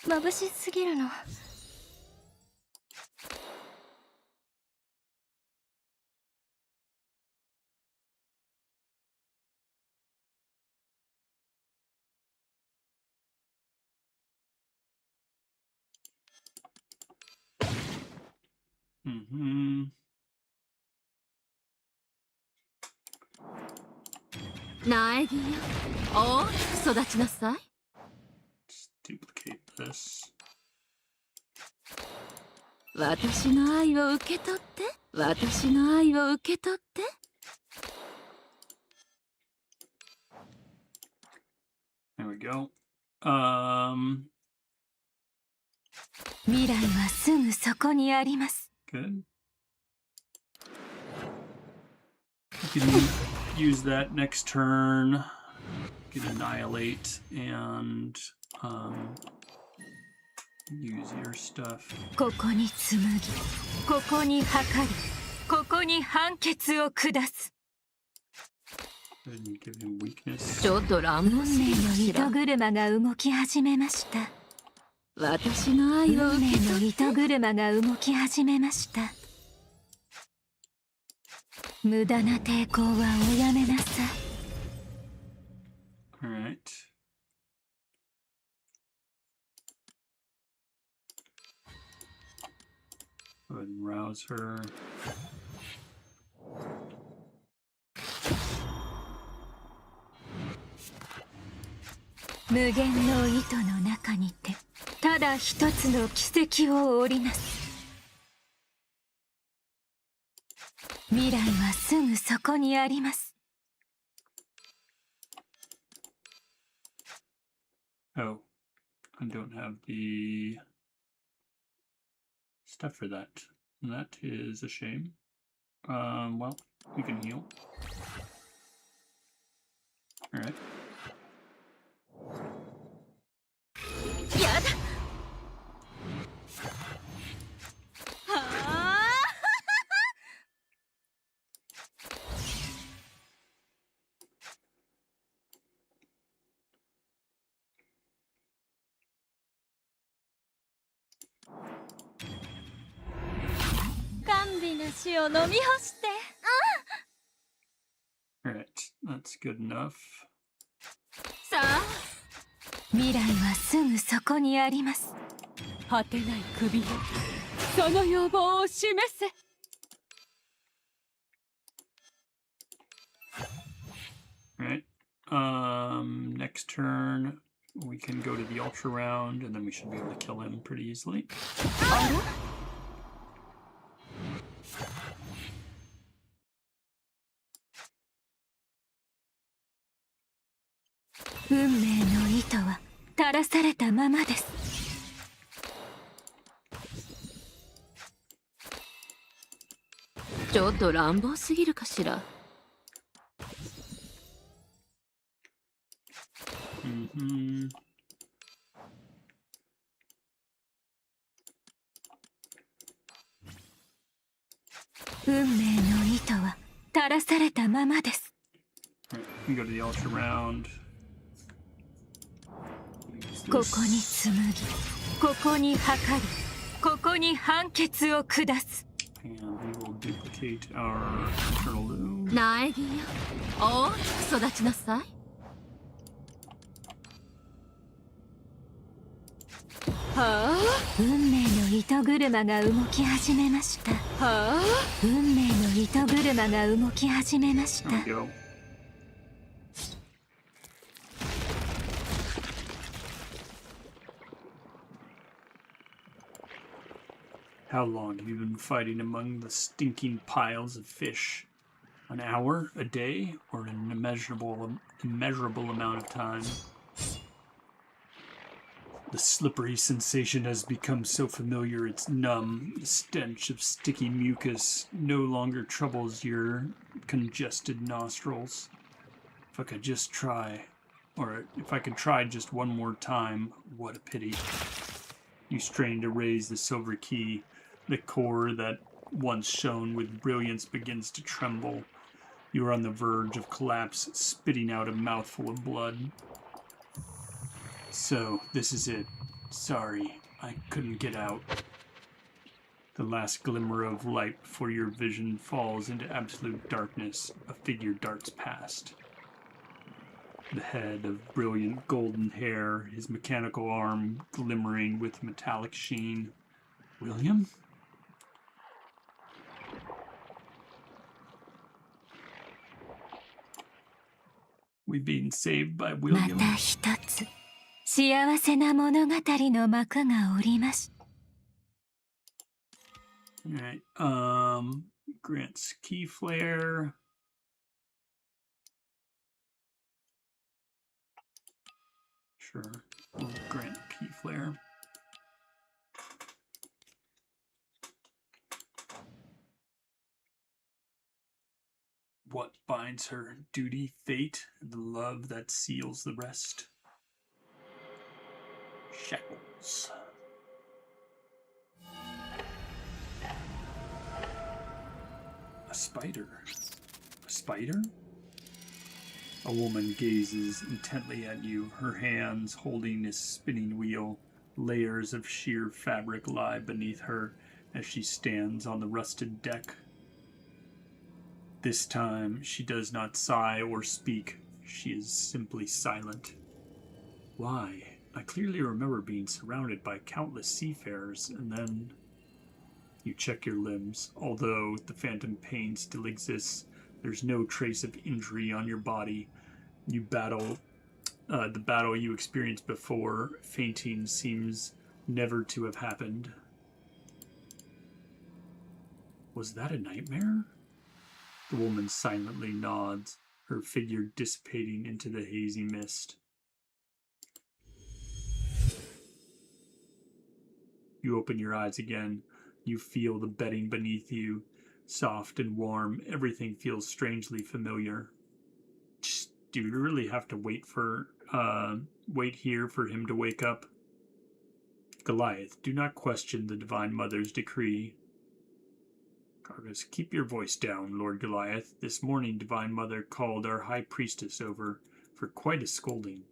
Speaker 4: 眩しすぎるの。
Speaker 2: Mm-hmm.
Speaker 3: 苗木よ、大きく育ちなさい。
Speaker 2: Just duplicate this.
Speaker 3: 私の愛を受け取って、私の愛を受け取って。
Speaker 2: There we go.
Speaker 4: 未来はすぐそこにあります。
Speaker 2: Good. You can use that next turn. You can annihilate and use your stuff.
Speaker 4: ここに紡ぎ、ここに測り、ここに判決を下す。
Speaker 2: Go ahead and give him weakness.
Speaker 1: ちょっと乱暴
Speaker 4: 運
Speaker 1: すぎる
Speaker 4: 命の
Speaker 1: かしら。
Speaker 4: 糸車が動き始めました。
Speaker 1: 私の愛を
Speaker 4: 運命の
Speaker 1: 受け取って。
Speaker 4: 糸車が動き始めました。無駄な抵抗はおやめなさい。
Speaker 2: All right. Go ahead and rouse her.
Speaker 4: 無限の糸の中にてただ一つの奇跡を織りなす。未来はすぐそこにあります。
Speaker 2: Oh, I don't have the stuff for that. That is a shame. Well, we can heal. All right.
Speaker 3: やだはあ甘美な死を飲み干して
Speaker 2: All right, that's good enough.
Speaker 3: さあ
Speaker 4: 未来はすぐそこにあります。
Speaker 1: 果てない首でその要望を示せ。
Speaker 2: All right. Next turn, we can go to the ultra round, and then we should be able to kill him pretty easily.
Speaker 4: 運命の糸は垂らされたままです。
Speaker 1: ちょっと乱暴すぎるかしら。
Speaker 2: Mm-hmm.
Speaker 4: 運命の糸は垂らされたままです。
Speaker 2: All right, we can go to the ultra round. Use
Speaker 4: こ
Speaker 2: this.
Speaker 4: こに紡ぎ、ここに測り、ここに判決を下す。
Speaker 2: And we will duplicate our internal loom.
Speaker 1: 苗木よ、大きく育ちなさい。はあ
Speaker 4: 運命の糸車が動き始めました。
Speaker 1: はあ。
Speaker 4: 運命の糸車が動き始めました。
Speaker 2: There we go. How long have you been fighting among the stinking piles of fish? An hour, a day, or an immeasurable amount of time? The slippery sensation has become so familiar it's numb. The stench of sticky mucus no longer troubles your congested nostrils. If I could just try, or if I could try just one more time, what a pity. You strain to raise the silver key. The core that once shone with brilliance begins to tremble. You are on the verge of collapse, spitting out a mouthful of blood. So, this is it. Sorry, I couldn't get out. The last glimmer of light before your vision falls into absolute darkness. A figure darts past. The head of brilliant golden hair, his mechanical arm glimmering with metallic sheen. William? We've been saved by
Speaker 4: ま
Speaker 2: William.
Speaker 4: た一つ幸せな物語の幕が下りました。
Speaker 2: Alright, grants key flare. Sure, we'll grant key flare. What binds her? Duty, fate, and the love that seals the rest. Shackles. A spider. A spider? A woman gazes intently at you, her hands holding a spinning wheel. Layers of sheer fabric lie beneath her as she stands on the rusted deck. This time, she does not sigh or speak. She is simply silent. Why? I clearly remember being surrounded by countless seafarers, and then... You check your limbs. Although the phantom pain still exists, there's no trace of injury on your body. You battle... the battle you experienced before fainting seems never to have happened. Was that a nightmare? The woman silently nods, her figure dissipating into the hazy mist. You open your eyes again. You feel the bedding beneath you, soft and warm. Everything feels strangely familiar. Do you really have to wait here for him to wake up? Goliath, do not question the Divine Mother's decree. Cargus, keep your voice down, Lord Goliath. This morning, Divine Mother called our High Priestess over for quite a scolding.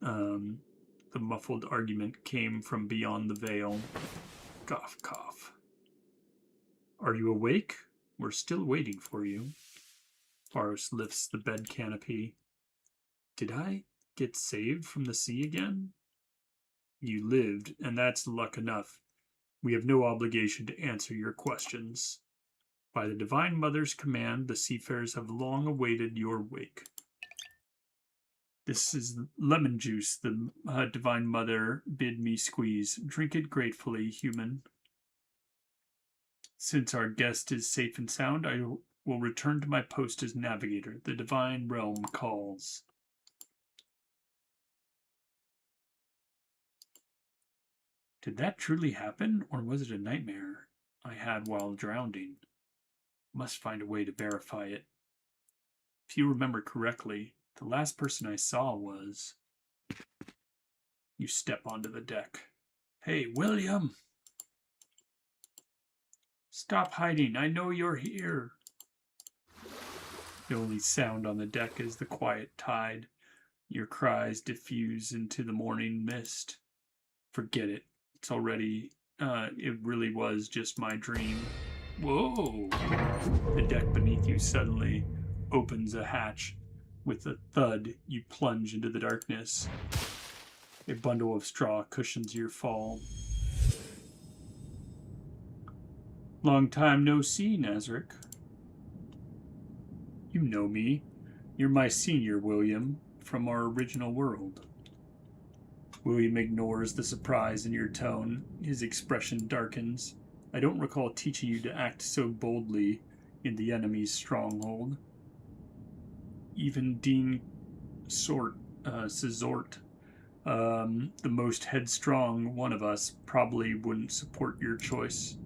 Speaker 2: The muffled argument came from beyond the veil. Cough, cough. Are you awake? We're still waiting for you. Faros lifts the bed canopy. Did I get saved from the sea again? You lived, and that's luck enough. We have no obligation to answer your questions. By the Divine Mother's command, the seafarers have long awaited your wake. This is lemon juice the Divine Mother bid me squeeze. Drink it gratefully, human. Since our guest is safe and sound, I will return to my post as navigator. The Divine Realm calls. Did that truly happen, or was it a nightmare I had while drowning? Must find a way to verify it. If you remember correctly, the last person I saw was... You step onto the deck. Hey, William! Stop hiding, I know you're here. The only sound on the deck is the quiet tide. Your cries diffuse into the morning mist. Forget it. It's already, it really was just my dream. Whoa! The deck beneath you suddenly opens a hatch. With a thud, you plunge into the darkness. A bundle of straw cushions your fall. Long time no see, Nazarick. You know me. You're my senior, William, from our original world. William ignores the surprise in your tone. His expression darkens. I don't recall teaching you to act so boldly in the enemy's stronghold. Even Dean Sizort, the most headstrong one of us, probably wouldn't support your choice.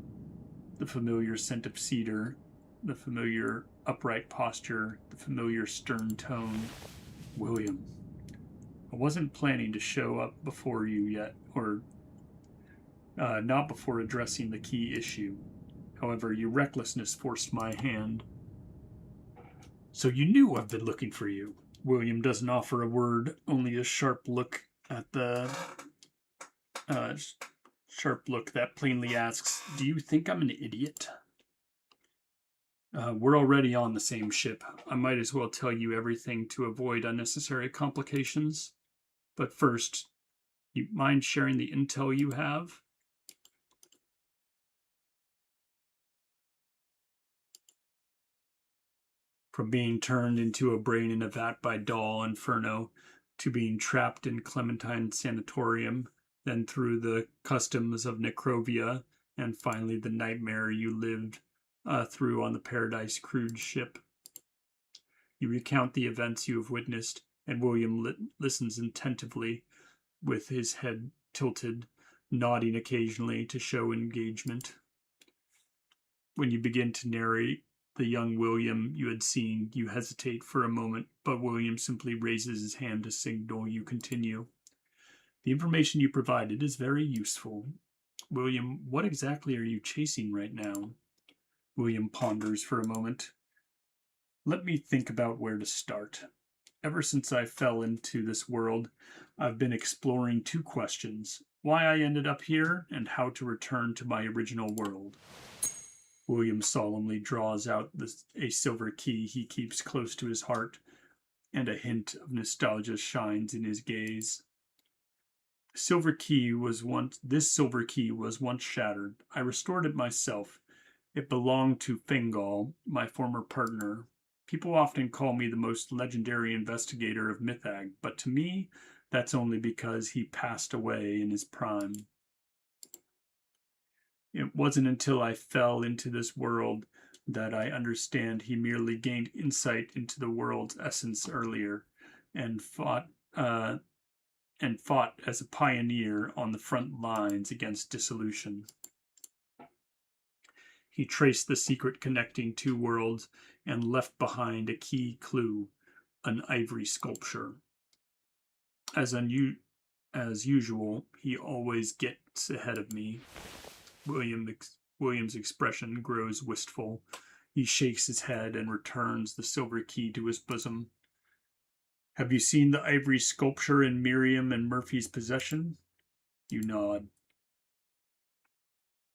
Speaker 2: The familiar scent of cedar, the familiar upright posture, the familiar stern tone. William, I wasn't planning to show up before you yet, or not before addressing the key issue. However, your recklessness forced my hand. So you knew I've been looking for you. William doesn't offer a word, only a sharp look at the... sharp look that plainly asks, do you think I'm an idiot? We're already on the same ship. I might as well tell you everything to avoid unnecessary complications. But first, you mind sharing the intel you have? From being turned into a brain in a vat by Doll Inferno, to being trapped in Clementine Sanatorium, then through the customs of Necrovia, and finally the nightmare you lived through on the Paradise cruise ship. You recount the events you have witnessed, and William listens attentively, with his head tilted, nodding occasionally to show engagement. When you begin to narrate the young William you had seen, you hesitate for a moment, but William simply raises his hand to signal you continue. The information you provided is very useful. William, what exactly are you chasing right now? William ponders for a moment. Let me think about where to start. Ever since I fell into this world, I've been exploring two questions: why I ended up here, and how to return to my original world. William solemnly draws out a silver key he keeps close to his heart, and a hint of nostalgia shines in his gaze. This silver key was once shattered. I restored it myself. It belonged to Fingal, my former partner. People often call me the most legendary investigator of Mythag, but to me, that's only because he passed away in his prime. It wasn't until I fell into this world that I understand he merely gained insight into the world's essence earlier, and fought as a pioneer on the front lines against dissolution. He traced the secret connecting two worlds and left behind a key clue, an ivory sculpture. As usual, he always gets ahead of me. William's expression grows wistful. He shakes his head and returns the silver key to his bosom. Have you seen the ivory sculpture in Miriam and Murphy's possession? You nod.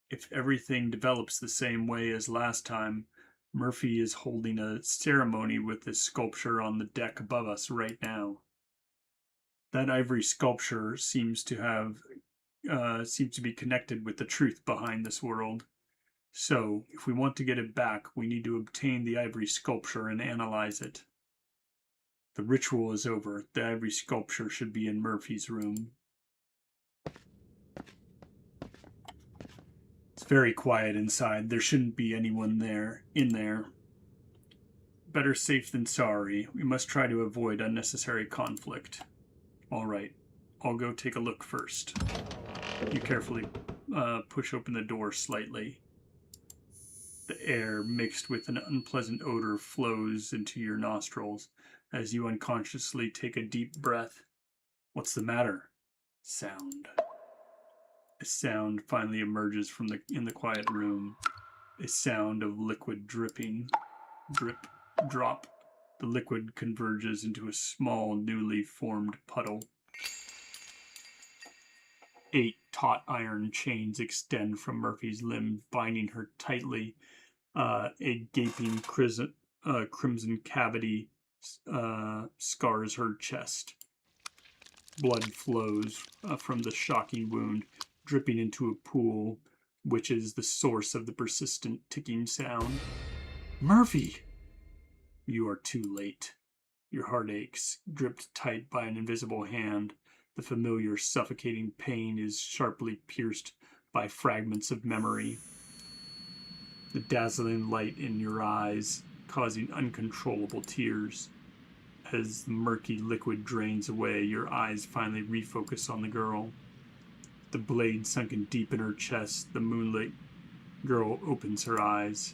Speaker 2: If everything develops the same way as last time, Murphy is holding a ceremony with this sculpture on the deck above us right now. That ivory sculpture seems to be connected with the truth behind this world. So, if we want to get it back, we need to obtain the ivory sculpture and analyze it. The ritual is over. The ivory sculpture should be in Murphy's room. It's very quiet inside. There shouldn't be anyone in there. Better safe than sorry. We must try to avoid unnecessary conflict. All right, I'll go take a look first. You carefully push open the door slightly. The air, mixed with an unpleasant odor, flows into your nostrils as you unconsciously take a deep breath. What's the matter? Sound. A sound finally emerges in the quiet room. A sound of liquid dripping. Drip, drop. The liquid converges into a small, newly formed puddle. 8 taut iron chains extend from Murphy's limbs, binding her tightly. A gaping crimson cavity scars her chest. Blood flows from the shocking wound, dripping into a pool, which is the source of the persistent ticking sound. Murphy! You are too late. Your heart aches, gripped tight by an invisible hand. The familiar suffocating pain is sharply pierced by fragments of memory. The dazzling light in your eyes, causing uncontrollable tears. As the murky liquid drains away, your eyes finally refocus on the girl. The blade sunken deep in her chest, the moonlit girl opens her eyes.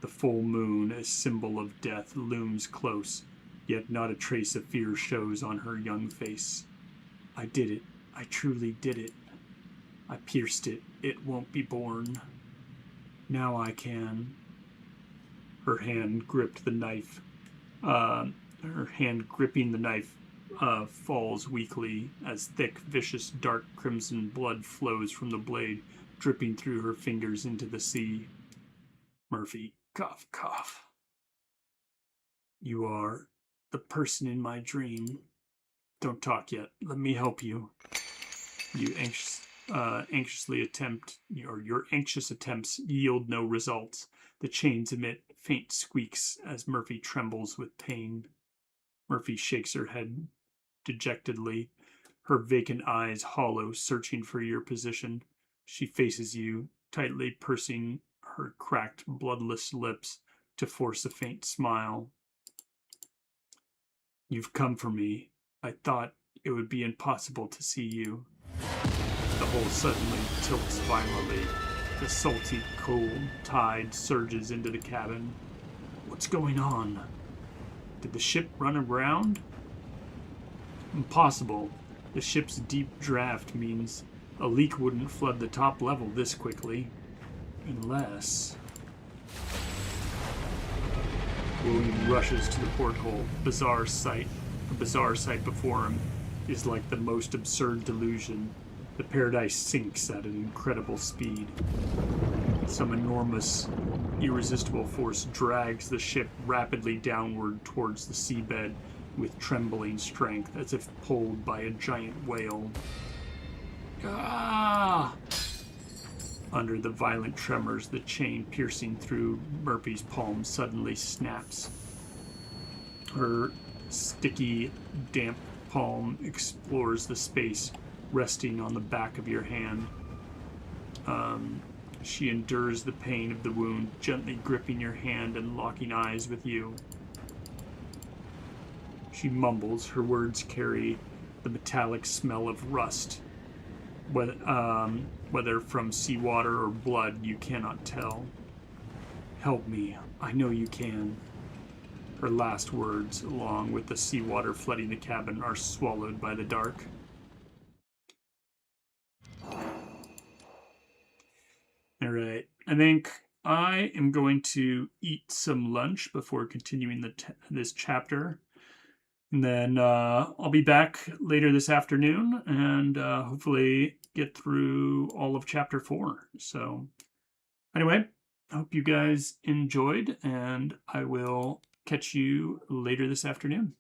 Speaker 2: The full moon, a symbol of death, looms close, yet not a trace of fear shows on her young face. I did it. I truly did it. I pierced it. It won't be born. Now I can. Her hand gripping the knife falls weakly as thick, vicious, dark crimson blood flows from the blade, dripping through her fingers into the sea. Murphy, cough, cough. You are the person in my dream. Don't talk yet. Let me help you. You anxiously attempt, or your anxious attempts yield no results. The chains emit faint squeaks as Murphy trembles with pain. Murphy shakes her head dejectedly, her vacant eyes hollow, searching for your position. She faces you, tightly pursing her cracked, bloodless lips to force a faint smile. You've come for me. I thought it would be impossible to see you. The hole suddenly tilts violently. The salty, cold tide surges into the cabin. What's going on? Did the ship run aground? Impossible. The ship's deep draft means a leak wouldn't flood the top level this quickly. Unless... William rushes to the porthole. A bizarre sight before him is like the most absurd delusion. The paradise sinks at an incredible speed. Some enormous, irresistible force drags the ship rapidly downward towards the seabed with trembling strength, as if pulled by a giant whale. Ah! Under the violent tremors, the chain piercing through Murphy's palm suddenly snaps. Her sticky, damp palm explores the space resting on the back of your hand. She endures the pain of the wound, gently gripping your hand and locking eyes with you. She mumbles. Her words carry the metallic smell of rust. Whether from seawater or blood, you cannot tell. Help me. I know you can. Her last words, along with the seawater flooding the cabin, are swallowed by the dark. All right. I think I am going to eat some lunch before continuing this chapter. And then I'll be back later this afternoon and hopefully get through all of chapter 4. So anyway, I hope you guys enjoyed, and I will catch you later this afternoon.